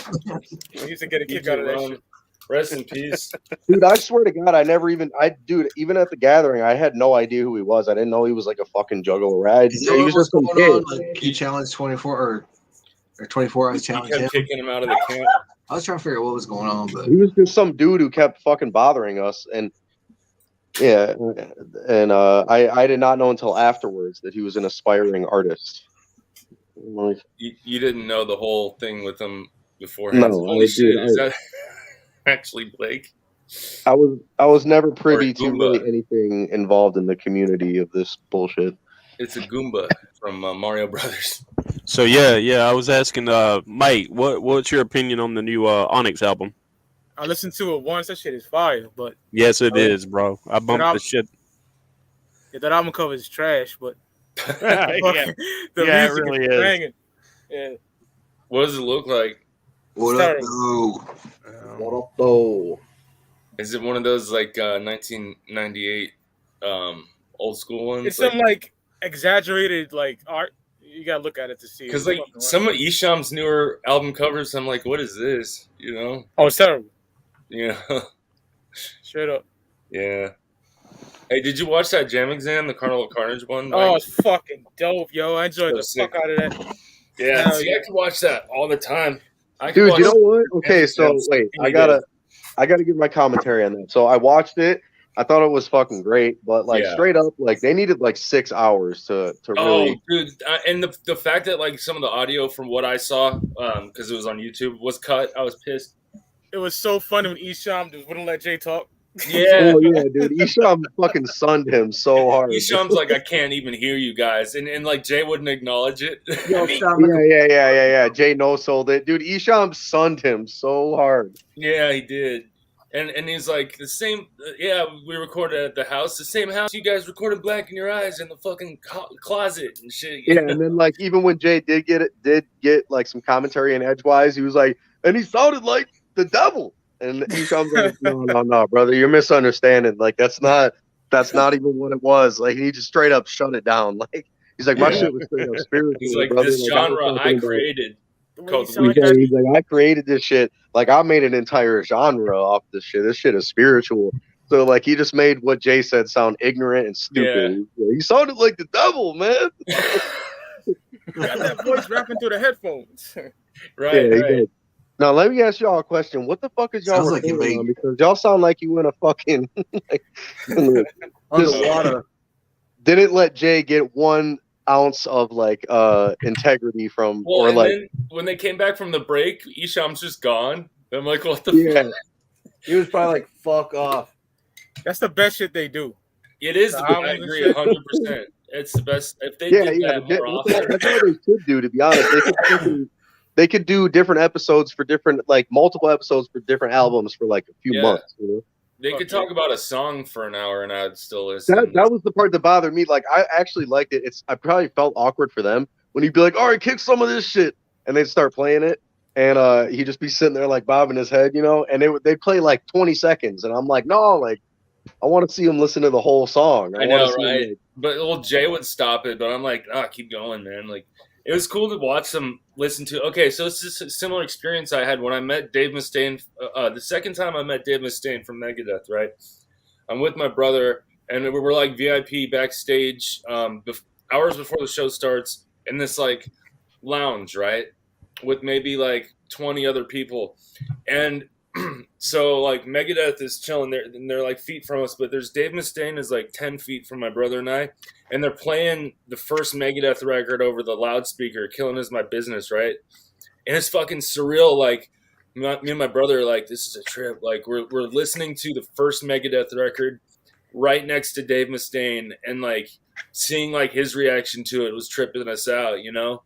Speaker 9: he used to get a kick out of that shit.
Speaker 5: Rest in peace.
Speaker 7: Dude, I swear to God, even at the gathering, I had no idea who he was. I didn't know he was like a fucking juggler. He was just some kid.
Speaker 4: Like, he challenged 24 or 24 hours challenge.
Speaker 5: He kept kicking him out of the camp.
Speaker 4: I was trying to figure out what was going on, but
Speaker 7: he was just some dude who kept fucking bothering us. And yeah, and I did not know until afterwards that he was an aspiring artist.
Speaker 5: You didn't know the whole thing with him beforehand?
Speaker 7: No,
Speaker 5: holy shit! Is that actually Blake?
Speaker 7: I was never privy to really anything involved in the community of this bullshit.
Speaker 5: It's a Goomba from Mario Brothers.
Speaker 2: So yeah, I was asking Mike, what's your opinion on the new Onyx album?
Speaker 9: I listened to it once. That shit is fire, but
Speaker 2: yes, it is, bro. I bumped the shit.
Speaker 9: Yeah, that album cover is trash, but
Speaker 3: it really is.
Speaker 9: Banging. Yeah.
Speaker 5: What does it look like?
Speaker 4: What up,
Speaker 7: though?
Speaker 5: Is it one of those like 1998 old school ones?
Speaker 9: It's some like exaggerated like art. You gotta look at it to see.
Speaker 5: Because like some of Isham's newer album covers, I'm like, what is this? You know?
Speaker 9: Oh, it's terrible.
Speaker 5: Yeah.
Speaker 9: Straight up.
Speaker 5: Yeah. Hey, did you watch that Jam Exam, the Carnival Carnage one?
Speaker 9: Oh, it's fucking dope, yo. I enjoyed the fuck out of that.
Speaker 5: Yeah, I can watch that all the time.
Speaker 7: Dude, you know what? Okay, so wait, I gotta give my commentary on that. So I watched it. I thought it was fucking great, but like straight up, like they needed like 6 hours to really.
Speaker 5: Oh, dude, and the fact that like some of the audio from what I saw, because it was on YouTube, was cut. I was pissed.
Speaker 9: It was so funny when Isham just wouldn't let Jay talk.
Speaker 5: Yeah.
Speaker 7: Oh yeah, dude. Isham fucking sunned him so hard.
Speaker 5: Isham's like, I can't even hear you guys, and like Jay wouldn't acknowledge it.
Speaker 7: Yeah. Jay no-sold it, dude. Isham sunned him so hard.
Speaker 5: Yeah, he did. And he's like, the same, we recorded at the house, the same house you guys recorded Black in Your Eyes in the fucking closet and shit.
Speaker 7: Yeah, and then like even when Jay did get like some commentary in Edgewise, he was like, and he sounded like the devil. And he comes like, no, brother, you're misunderstanding. Like that's not even what it was. Like he just straight up shut it down. Like he's like, my shit was straight up spiritual.
Speaker 5: He's like,
Speaker 7: brother.
Speaker 5: this genre I created.
Speaker 7: He's like, I created this shit. Like I made an entire genre off this shit. This shit is spiritual. So like he just made what Jay said sound ignorant and stupid. Yeah. He sounded like the devil, man.
Speaker 9: Got that voice rapping through the headphones.
Speaker 5: Right.
Speaker 7: Did. Now let me ask y'all a question. What the fuck is y'all recording on? Because y'all sound like you in a fucking underwater. didn't let Jay get 1 ounce of like integrity from
Speaker 5: Well, and then when they came back from the break, Isham's just gone. I'm like, what the fuck?
Speaker 10: He was probably like, fuck off.
Speaker 9: That's the best shit they do.
Speaker 5: It is. I agree 100%. It's the best. If they did that more often.
Speaker 7: That's all they should do, to be honest. They could do different episodes for different, like multiple episodes for different albums for like a few months. You know?
Speaker 5: They could talk about a song for an hour and I'd still listen.
Speaker 7: That was the part that bothered me. Like, I actually liked it. I probably felt awkward for them when he'd be like, all right, kick some of this shit. And they'd start playing it. And he'd just be sitting there like bobbing his head, you know, and they'd play like 20 seconds. And I'm like, no, like, I want to see him listen to the whole song.
Speaker 5: I know, right? But Jay would stop it, but I'm like, keep going, man. Like, it was cool to watch them listen to. Okay, so it's just a similar experience I had when I met Dave Mustaine. The second time I met Dave Mustaine from Megadeth, right? I'm with my brother, and we're like VIP backstage hours before the show starts in this like lounge, right? With maybe like 20 other people. And so like Megadeth is chilling there, and they're like feet from us, but there's Dave Mustaine is like 10 feet from my brother and I, and they're playing the first Megadeth record over the loudspeaker, Killing Is My Business, right? And it's fucking surreal. Like me and my brother are like, this is a trip. Like we're listening to the first Megadeth record right next to Dave Mustaine, and like seeing like his reaction to it was tripping us out, you know?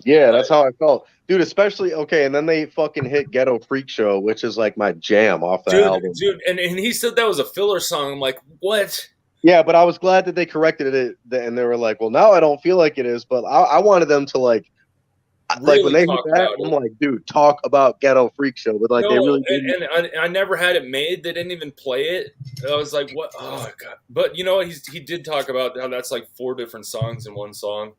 Speaker 7: Yeah, that's how I felt. Dude, especially, okay, and then they fucking hit Ghetto Freak Show, which is like my jam off that album.
Speaker 5: Dude, and he said that was a filler song. I'm like, what?
Speaker 7: Yeah, but I was glad that they corrected it, and they were like, well, now I don't feel like it is, but I wanted them to like
Speaker 5: really
Speaker 7: when they hit that, I'm like, dude, talk about Ghetto Freak Show, but like they really didn't.
Speaker 5: And I never had it made. They didn't even play it. I was like, what? Oh, God. But you know what? He did talk about how that's like 4 different songs in one song.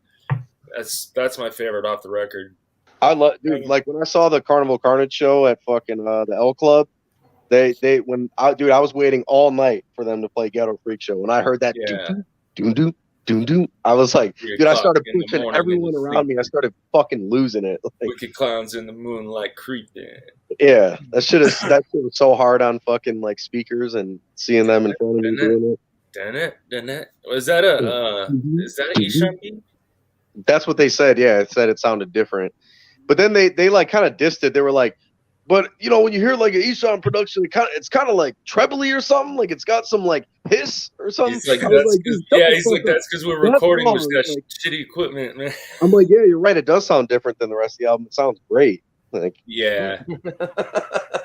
Speaker 5: That's my favorite off the record.
Speaker 7: I love, dude. Like when I saw the Carnival Carnage show at fucking the L Club, I was waiting all night for them to play Ghetto Freak Show. When I heard that, doom, I was like, dude, I started pushing everyone around me. I started fucking losing it. Like,
Speaker 5: wicked clowns in the moonlight creeping.
Speaker 7: Yeah, that shit was so hard on fucking like speakers and seeing them in front of me doing it.
Speaker 5: Was that is that an Isham beat?
Speaker 7: That's what they said. Yeah, it said it sounded different. But then they like kind of dissed it. They were like, but you know, when you hear like an Isham production, it's kind of like trebly or something. Like it's got some like hiss or something.
Speaker 5: He's like, that's because we're recording with that shitty equipment, man.
Speaker 7: I'm like, yeah, you're right. It does sound different than the rest of the album. It sounds great. Like,
Speaker 5: yeah,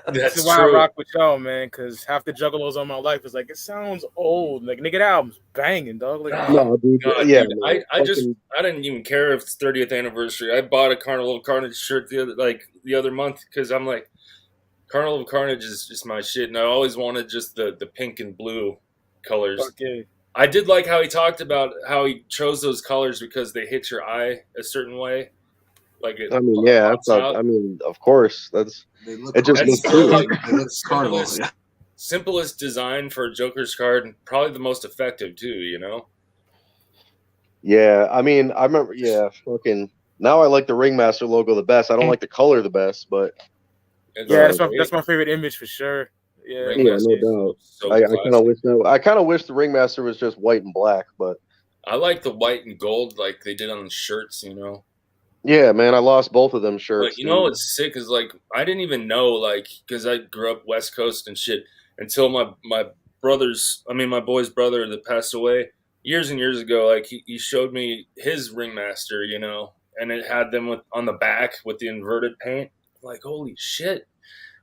Speaker 9: that's why I rock with y'all, man. Because half the juggalos on my life is like, it sounds old. Like, nigga, the album's banging, dog. Like,
Speaker 7: no, dude.
Speaker 5: God,
Speaker 7: yeah,
Speaker 5: dude, I didn't even care if it's 30th anniversary. I bought a Carnival Carnage shirt the other month because I'm like, Carnival Carnage is just my shit, and I always wanted just the pink and blue colors.
Speaker 9: Okay.
Speaker 5: I did like how he talked about how he chose those colors because they hit your eye a certain way. Like it,
Speaker 7: I mean, yeah, I mean, of course, it just looks cool.
Speaker 5: Like Carnival. Simplest design for a Joker's card, and probably the most effective too. You know.
Speaker 7: Yeah, I mean, I remember. Yeah, fucking. Now I like the Ringmaster logo the best. I don't like the color the best, but
Speaker 9: yeah, that's my favorite image for sure. Yeah,
Speaker 7: no doubt. So I kind of wish the Ringmaster was just white and black, but
Speaker 5: I like the white and gold like they did on the shirts. You know.
Speaker 7: Yeah, man, I lost both of them shirts.
Speaker 5: Like, you know what's sick is like I didn't even know like because I grew up West Coast and shit until my boy's brother that passed away years and years ago. Like he showed me his Ringmaster, you know, and it had them on the back with the inverted paint. Like, holy shit,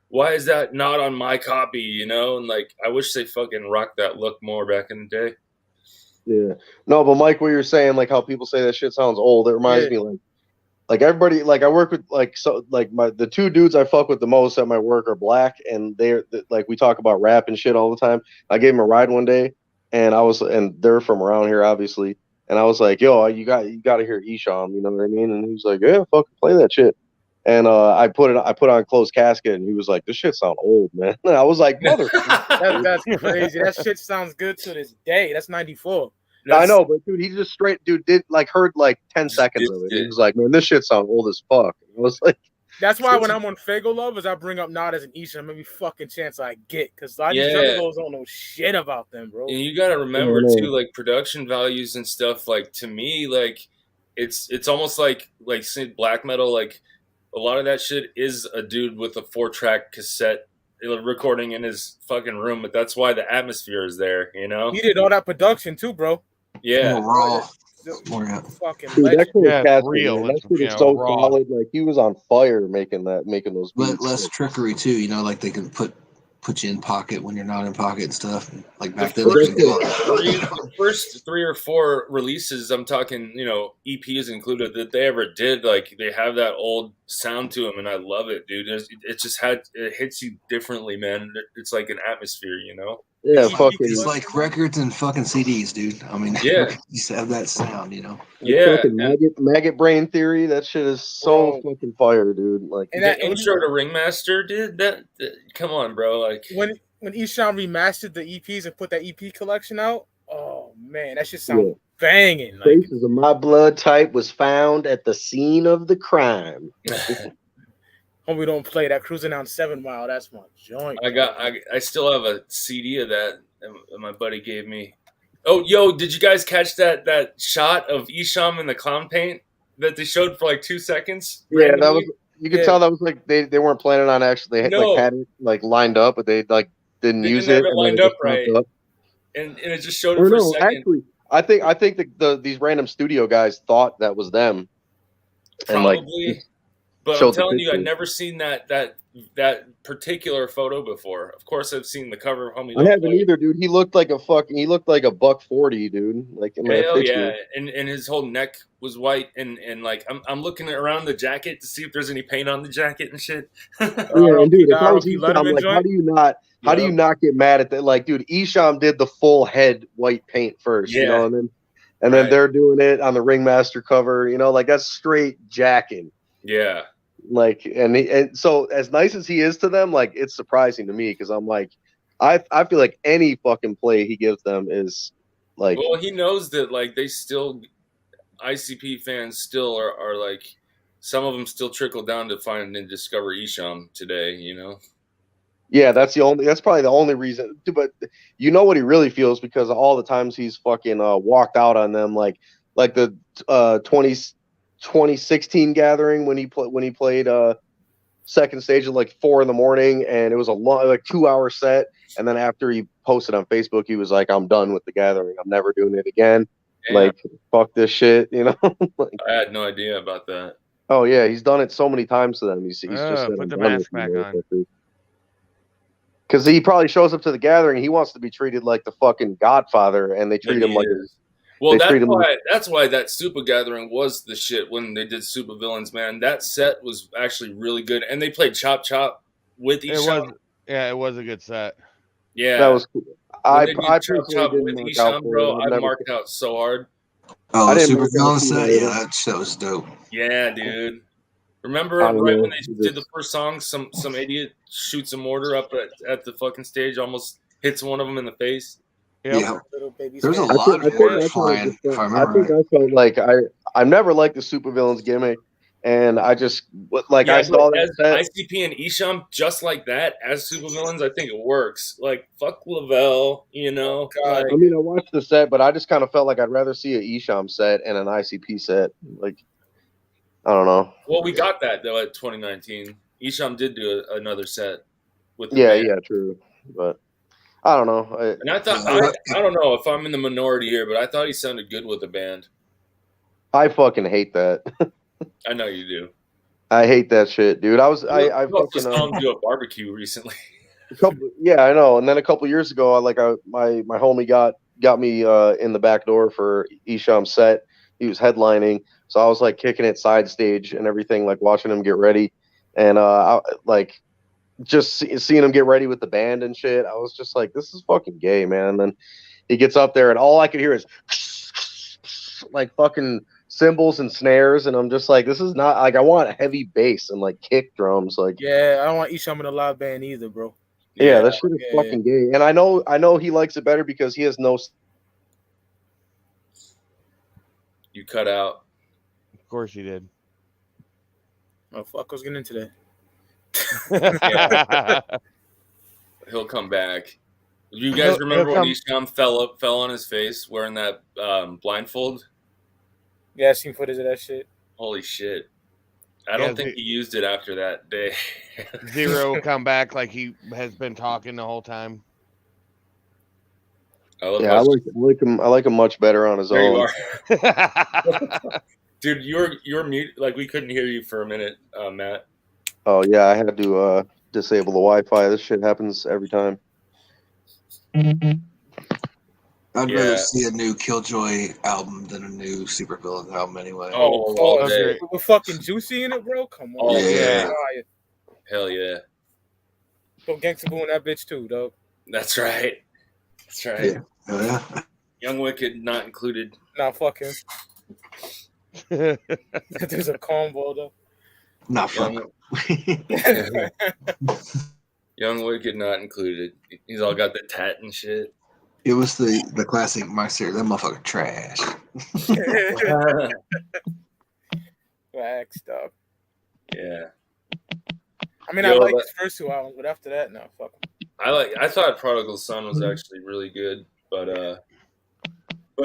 Speaker 5: why is that not on my copy? You know, and like I wish they fucking rocked that look more back in the day.
Speaker 7: Yeah, no, but Mike, what you're saying, like how people say that shit sounds old, it reminds me like everybody, like I work with the 2 dudes I fuck with the most at my work are black, and they're like we talk about rap and shit all the time. I gave them a ride one day, and they're from around here obviously, and I was like, yo, you got to hear Isham, you know what I mean? And he was like, yeah, fucking play that shit. And I put on Closed Casket, and he was like, this shit sound old, man. And I was like, motherfucker.
Speaker 9: That's crazy. That shit sounds good to this day. That's 94.
Speaker 7: I know, but dude, he just heard like 10 seconds of it. He was like, man, this shit sounds old as fuck. And I was like,
Speaker 9: That's why when I'm on Fago Lovers, I bring up Nod as an Isham every fucking chance I get, because a lot of these juggalos don't know shit about them, bro.
Speaker 5: And you got to remember too, like production values and stuff. Like to me, like it's almost like black metal. Like a lot of that shit is a dude with a 4-track cassette recording in his fucking room, but that's why the atmosphere is there. You know,
Speaker 9: He did all that production too, bro.
Speaker 5: Yeah,
Speaker 4: raw.
Speaker 9: Fucking
Speaker 7: Dude, that
Speaker 9: legend.
Speaker 7: shit
Speaker 6: Yeah,
Speaker 7: was
Speaker 6: it's real.
Speaker 7: that
Speaker 6: It's,
Speaker 7: shit
Speaker 6: you
Speaker 7: is
Speaker 6: know,
Speaker 7: so
Speaker 6: raw.
Speaker 7: solid. Like he was on fire making those beats.
Speaker 4: Less trickery too, you know, like they can put you in pocket when you're not in pocket and stuff. Like
Speaker 5: the
Speaker 4: back then,
Speaker 5: first 3 or 4 releases, I'm talking, you know, EPs included, that they ever did, like they have that old sound to them, and I love it, dude. It hits you differently, man. It's like an atmosphere, you know.
Speaker 7: Yeah,
Speaker 4: it's like records and fucking CDs, dude. I mean,
Speaker 5: Yeah,
Speaker 4: you have that sound, you know.
Speaker 7: Fucking maggot brain theory. That shit is so fucking fire, dude. Like
Speaker 5: the intro to Ringmaster, dude. That come on, bro. Like
Speaker 9: when Isham remastered the EPs and put that EP collection out, oh man, that shit sound banging. Like,
Speaker 7: Traces of my blood type was found at the scene of the crime.
Speaker 9: homie, don't play that. Cruising down 7 Mile. That's my joint.
Speaker 5: I still have a CD of that my buddy gave me. Oh, yo, did you guys catch that shot of Isham in the clown paint that they showed for like 2 seconds?
Speaker 7: Yeah,
Speaker 5: randomly?
Speaker 7: that was. You could tell that was like they weren't planning on actually like had it like lined up, but they like didn't use it.
Speaker 5: It lined up right, and it just showed it for a second.
Speaker 7: Actually, I think these random studio guys thought that was them.
Speaker 5: Probably, but I'm telling you, I've never seen that particular photo before. Of course, I've seen the cover of Homie.
Speaker 7: I haven't either, dude. He looked like a $140, dude. Like in that
Speaker 5: Hell
Speaker 7: picture.
Speaker 5: yeah, and his whole neck was white, and like I'm looking around the jacket to see if there's any paint on the jacket and shit.
Speaker 7: Yeah, and dude, if I was Isham, I'm like, how do you not get mad at that? Like, dude, Isham did the full head white paint first, you know, and then they're doing it on the Ringmaster cover, you know, like that's straight jacking.
Speaker 5: Yeah.
Speaker 7: Like, and so as nice as he is to them, like it's surprising to me because I'm like, I feel like any fucking play he gives them is like.
Speaker 5: Well, he knows that like they still, ICP fans still are like, some of them still trickle down to find and discover Isham today, you know.
Speaker 7: Yeah, that's probably the only reason. But you know what he really feels because of all the times he's fucking walked out on them, like the 2016 gathering when he played second stage at like 4 a.m, and it was a long, like 2-hour set, and then after he posted on Facebook, he was like, I'm done with the gathering, I'm never doing it again. Like, fuck this shit, you know. Like,
Speaker 5: I had no idea about that.
Speaker 7: Oh yeah, he's done it so many times to them. He's just said,
Speaker 6: put
Speaker 7: I'm
Speaker 6: the
Speaker 7: done
Speaker 6: mask
Speaker 7: with
Speaker 6: back
Speaker 7: you,
Speaker 6: on.
Speaker 7: because he probably shows up to the gathering, he wants to be treated like the fucking Godfather, and they treat him like
Speaker 5: well, that's why that Super Gathering was the shit when they did Super Villains, man. That set was actually really good, and they played Chop Chop with Isham.
Speaker 6: It was a good set.
Speaker 5: Yeah,
Speaker 7: that was cool. I
Speaker 5: Chop Chop with Isham, bro. I marked out so hard.
Speaker 4: Oh, the Super Villains set, yeah, that shit was dope.
Speaker 5: Yeah, dude. Remember right when they did the first song, some idiot shoots a mortar up at the fucking stage, almost hits one of them in the face.
Speaker 4: Yeah, there's a lot of mortars flying. If I remember
Speaker 7: I felt like I never liked the supervillains gimmick, and I just I saw that
Speaker 5: as ICP and Isham just like that as supervillains. I think it works. Like fuck Lavelle, you know.
Speaker 7: I mean, I watched the set, but I just kind of felt like I'd rather see an Isham set and an ICP set. Like, I don't know.
Speaker 5: Well, we got that though at 2019. Isham did do another set with
Speaker 7: true, but I don't know.
Speaker 5: And I thought I don't know if I'm in the minority here, but I thought he sounded good with the band.
Speaker 7: I fucking hate that.
Speaker 5: I know you do.
Speaker 7: I hate that shit, dude. I fucking
Speaker 5: just saw him do a barbecue recently.
Speaker 7: Yeah, I know. And then a couple years ago, my homie got me in the back door for Isham's set. He was headlining, so I was like kicking it side stage and everything, like watching him get ready, and just seeing him get ready with the band and shit. I was just like, this is fucking gay, man. And then he gets up there, and all I could hear is like fucking cymbals and snares, and I'm just like, this is not like I want heavy bass and like kick drums. Like,
Speaker 9: yeah, I don't want Isham in a live band either, bro.
Speaker 7: Yeah, that shit is fucking gay. And I know he likes it better because he has no.
Speaker 5: You cut out.
Speaker 6: Of course you did.
Speaker 9: Oh fuck, I was getting into that.
Speaker 5: He'll come back. You guys remember when Isham fell on his face wearing that blindfold?
Speaker 9: Yeah, I seen footage of that shit.
Speaker 5: Holy shit. I don't think he used it after that day.
Speaker 3: Zero come back like he has been talking the whole time.
Speaker 7: I like him much better on his
Speaker 5: there
Speaker 7: own.
Speaker 5: You are. Dude, you're mute. Like, we couldn't hear you for a minute, Matt.
Speaker 7: Oh yeah, I had to disable the Wi-Fi. This shit happens every time.
Speaker 4: I'd rather see a new Killjoy album than a new Supervillain album anyway.
Speaker 5: All day.
Speaker 9: With fucking Juicy in it, bro. Come on.
Speaker 5: Yeah. Hell yeah.
Speaker 9: Go Gangsta Boo in that bitch too, dog.
Speaker 5: That's right. That's right.
Speaker 4: Yeah. Oh, yeah.
Speaker 5: Young Wicked not included.
Speaker 9: Nah, fuck him. There's a combo though.
Speaker 4: Nah, fuck.
Speaker 5: Young Wicked not included. He's all got the tat and shit.
Speaker 4: It was the classic Meister. That motherfucker trash.
Speaker 9: Facts, dog.
Speaker 5: Yeah.
Speaker 9: I mean, I like his first 2 albums, but after that, no, fuck him.
Speaker 5: I thought Prodigal Son was actually really good, but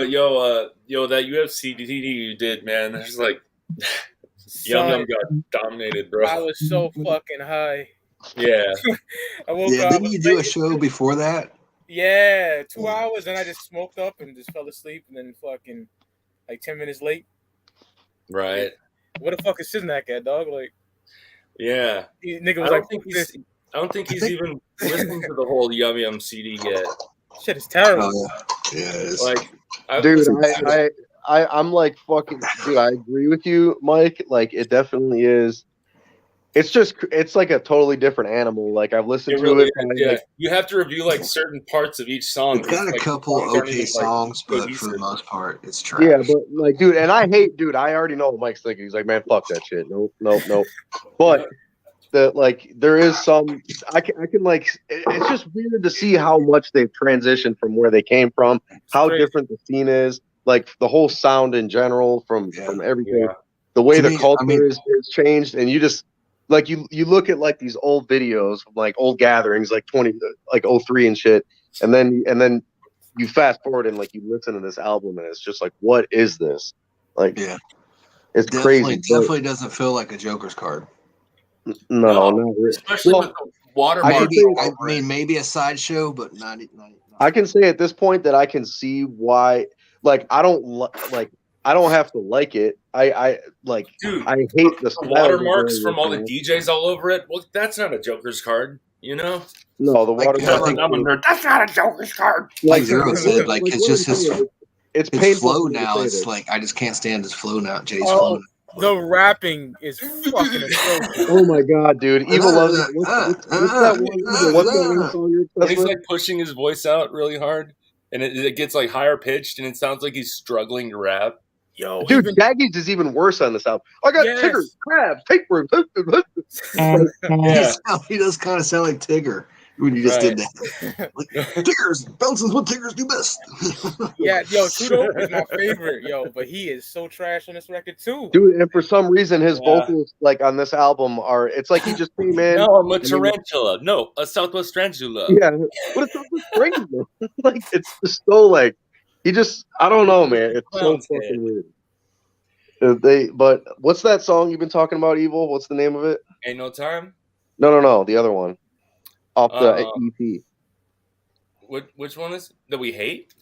Speaker 5: yo, that UFC DD you did, man, there's like Yum got dominated, bro.
Speaker 9: I was so fucking high.
Speaker 5: Yeah.
Speaker 9: I woke up.
Speaker 4: Didn't you do a show before that?
Speaker 9: Yeah, 2 hours, and I just smoked up and just fell asleep, and then fucking like 10 minutes late.
Speaker 5: Right.
Speaker 9: Where the fuck is Siznak at, dog? Like,
Speaker 5: yeah,
Speaker 9: nigga was
Speaker 5: I don't think he's even listening to the whole Yum Yum CD yet.
Speaker 9: Shit is terrible.
Speaker 4: Yeah, it is.
Speaker 5: Like,
Speaker 7: dude, I'm like fucking. Dude, I agree with you, Mike. Like, it definitely is. It's like a totally different animal. Like, I've listened to it.
Speaker 5: Yeah. Like, you have to review like certain parts of each song.
Speaker 4: It's got a couple okay songs, but for the most part, it's trash.
Speaker 7: Yeah, but like, dude, and I already know what Mike's thinking. He's like, man, fuck that shit. Nope. But there is some. I can like. It's just weird to see how much they've transitioned from where they came from, how different the scene is, like the whole sound in general from everything. Yeah. The way the culture is changed, and you just. Like you look at like these old videos from like old gatherings like 03 and shit, and then you fast forward and like you listen to this album and it's just like, what is this? Like, yeah, it's crazy.
Speaker 4: Definitely doesn't feel like a Joker's card.
Speaker 7: No, not really.
Speaker 5: Especially with the watermark.
Speaker 4: Maybe a sideshow, but not.
Speaker 7: I can say at this point that I can see why. Like, I don't have to like it. I hate the
Speaker 5: watermarks from all the DJs all over it. Well, that's not a Joker's card, you know?
Speaker 7: No, the watermark.
Speaker 5: That's not a Joker's card.
Speaker 4: Like Zero said, like it's just
Speaker 7: his
Speaker 4: flow now. It's like I just can't stand his flow now. Jay's flow.
Speaker 9: The rapping is fucking atrocious.
Speaker 7: Oh my god, dude! Evil loves it. What's that one?
Speaker 5: When he's like pushing his voice out really hard, and it gets like higher pitched, and it sounds like he's struggling to rap.
Speaker 9: Yo,
Speaker 7: dude, Shaggy's is even worse on this album. I got Tigger, crabs, tapeworms.
Speaker 4: He does kind of sound like Tigger when you just did that. Like, Tiggers, bouncing what Tiggers do best.
Speaker 9: Yeah, yo, Tudo is my favorite, but he is so trash on this record too.
Speaker 7: Dude, and for some reason his vocals like on this album it's like he just came in.
Speaker 5: No, I'm a tarantula. No, a Southwest tarantula.
Speaker 7: Yeah, what a Southwest tarantula. Like, it's just so like. He just, I don't know, man. It's so fucking weird. But what's that song you've been talking about, Evil? What's the name of it?
Speaker 5: Ain't No Time?
Speaker 7: No. The other one. Off the EP.
Speaker 5: Which one is that we hate?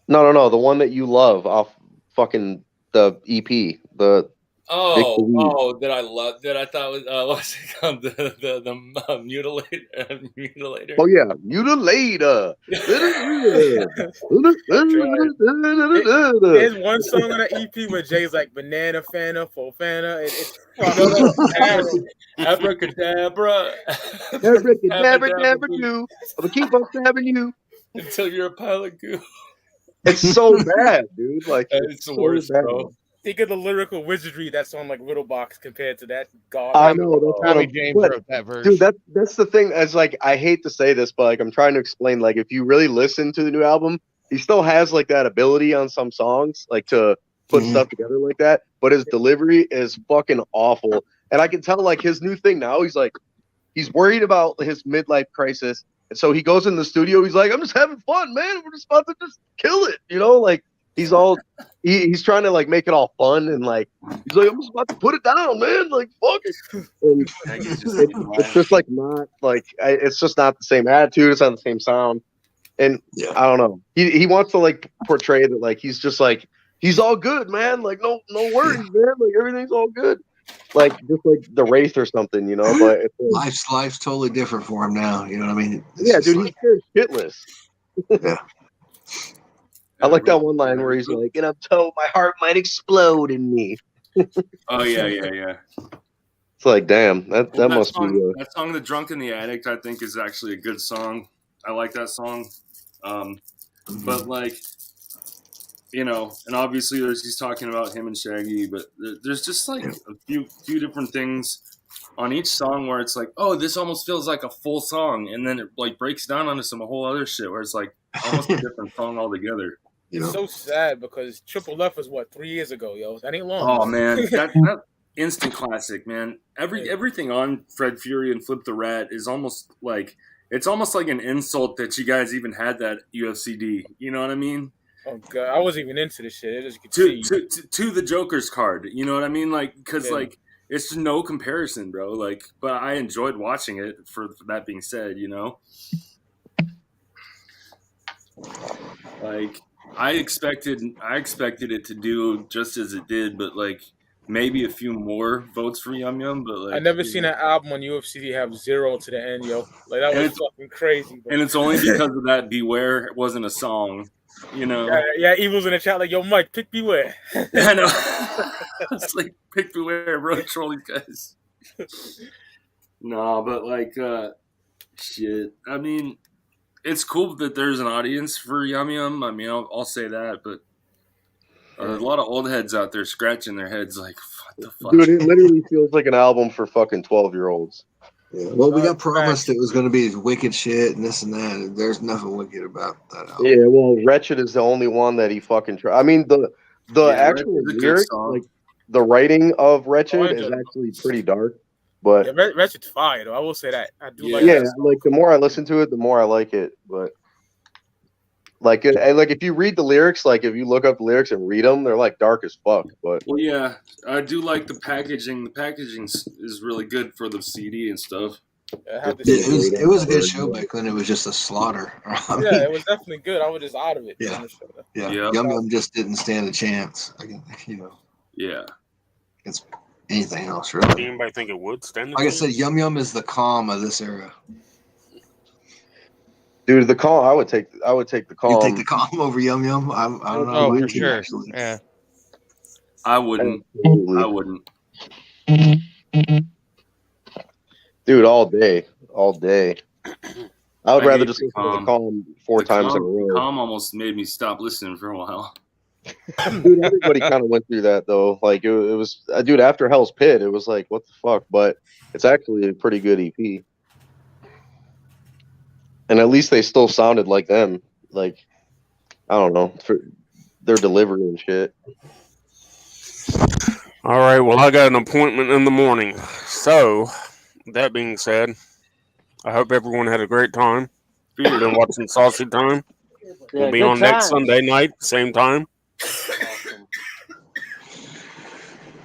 Speaker 7: No. The one that you love off fucking the EP.
Speaker 5: That I love. That I thought was what's it called? The mutilator.
Speaker 7: Oh yeah, mutilator.
Speaker 9: There's one song on the EP where Jay's like banana fana, fofana. It's
Speaker 5: abracadabra.
Speaker 7: Abracadabra, do. I'm gonna keep on stabbing you
Speaker 5: until you're a pile of goo.
Speaker 7: It's so bad, dude. Like
Speaker 5: it's the worst, bro.
Speaker 9: Think of the lyrical wizardry that's on like Riddlebox compared to that god.
Speaker 7: I know that's
Speaker 3: Tommy James wrote that verse.
Speaker 7: Dude, that's the thing. As like, I hate to say this, but like I'm trying to explain. Like, if you really listen to the new album, he still has like that ability on some songs, like to put stuff together like that. But his delivery is fucking awful. And I can tell like his new thing now. He's worried about his midlife crisis, and so he goes in the studio. He's like, I'm just having fun, man. We're just about to just kill it, like he's trying to like make it all fun, and like he's like, I'm just about to put it down, man. Like fuck it. And it's just like not like it's just not the same attitude. It's not the same sound. And I don't know. He wants to like portray that like he's just like he's all good, man. Like no worries, man. Like everything's all good. Like just like the Wraith or something, But it's like,
Speaker 4: life's totally different for him now. You know what I mean?
Speaker 7: It's dude, like, he's shitless.
Speaker 4: Yeah.
Speaker 7: I like that one line where he's like, and I'm told my heart might explode in me.
Speaker 5: Oh yeah.
Speaker 7: It's like, damn, that must
Speaker 5: song,
Speaker 7: be
Speaker 5: that song, "The Drunk and the Addict," I think is actually a good song. I like that song. But like, and obviously he's talking about him and Shaggy, but there's just like a few different things on each song where it's like, oh, this almost feels like a full song, and then it like breaks down onto some whole other shit where it's like almost a different song altogether.
Speaker 9: It's so sad because Triple F was 3 years ago, yo. That ain't long.
Speaker 5: Oh man, that instant classic, man. Everything on Fred Fury and Flip the Rat is almost like it's almost like an insult that you guys even had that UFCD. You know what I mean?
Speaker 9: Oh god, I wasn't even into this shit. As you can see.
Speaker 5: To the Joker's card. You know what I mean? Like because like it's just no comparison, bro. Like, but I enjoyed watching it. For that being said, like I expected it to do just as it did, but like maybe a few more votes for Yum Yum. But like
Speaker 9: I never seen an album on UFCD have 0 to the end, yo. Like that was fucking crazy. Bro.
Speaker 5: And it's only because of that Beware wasn't a song,
Speaker 9: Yeah, Evil's in the chat like, yo, Mike, pick Beware.
Speaker 5: I know. It's like pick Beware, bro. Troll these guys. No, but like, shit. I mean, it's cool that there's an audience for Yum Yum. I mean, I'll say that, but there's a lot of old heads out there scratching their heads like, what the fuck?
Speaker 7: Dude, it literally feels like an album for fucking 12-year-olds.
Speaker 4: Yeah. Well, we got promised it was going to be wicked shit and this and that. And there's nothing wicked about that album.
Speaker 7: Yeah, well, Wretched is the only one that he fucking tried. I mean, the actual lyrics, like the writing of Wretched is actually pretty dark. But
Speaker 9: Wretched's fire, though. I will say that. I do like
Speaker 7: that.
Speaker 9: Yeah,
Speaker 7: like the more I listen to it, the more I like it. But like if you read the lyrics, like if you look up the lyrics and read them, they're like dark as fuck. But
Speaker 5: well, yeah, I do like the packaging. The packaging is really good for the CD and stuff.
Speaker 4: It was a good show back then. It was just a slaughter.
Speaker 9: It was definitely good. I was just out of it.
Speaker 4: Yeah. Yum Yum just didn't stand a chance.
Speaker 5: Yeah.
Speaker 4: It's anything else, really.
Speaker 2: Anybody think it would stand?
Speaker 4: Like I said, Yum Yum is the calm of this era.
Speaker 7: Dude, the calm. I would take the calm.
Speaker 4: You take the calm over Yum Yum. I don't know.
Speaker 3: Oh, for sure. Actually. Yeah.
Speaker 5: I wouldn't.
Speaker 7: Dude, all day. I would rather just listen to the calm 4 times in a row.
Speaker 5: Calm almost made me stop listening for a while.
Speaker 7: Dude, everybody kind of went through that though. Like it was, dude. After Hell's Pit, it was like, what the fuck? But it's actually a pretty good EP, and at least they still sounded like them. Like I don't know, their delivery and shit.
Speaker 2: All right. Well, I got an appointment in the morning. So that being said, I hope everyone had a great time. If you've been watching Saucy Time, we'll be on next Sunday night, same time.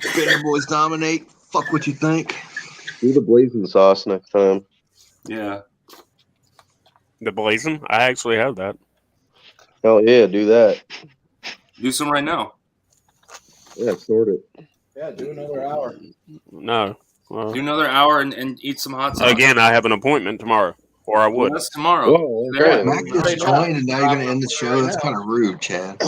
Speaker 4: Bitter Boys dominate. Fuck what you think.
Speaker 7: Do the blazing sauce next time.
Speaker 5: Yeah.
Speaker 2: The blazing? I actually have that.
Speaker 7: Hell yeah, do that.
Speaker 5: Do some right now.
Speaker 7: Yeah, sort it.
Speaker 9: Yeah, do another hour.
Speaker 2: No. Well,
Speaker 5: do another hour and eat some hot sauce.
Speaker 2: Again, I have an appointment tomorrow. Or I would.
Speaker 5: Well, that's tomorrow.
Speaker 7: Whoa, okay.
Speaker 4: Mac just joined and now you're going to end the show. That's kind of rude, Chad.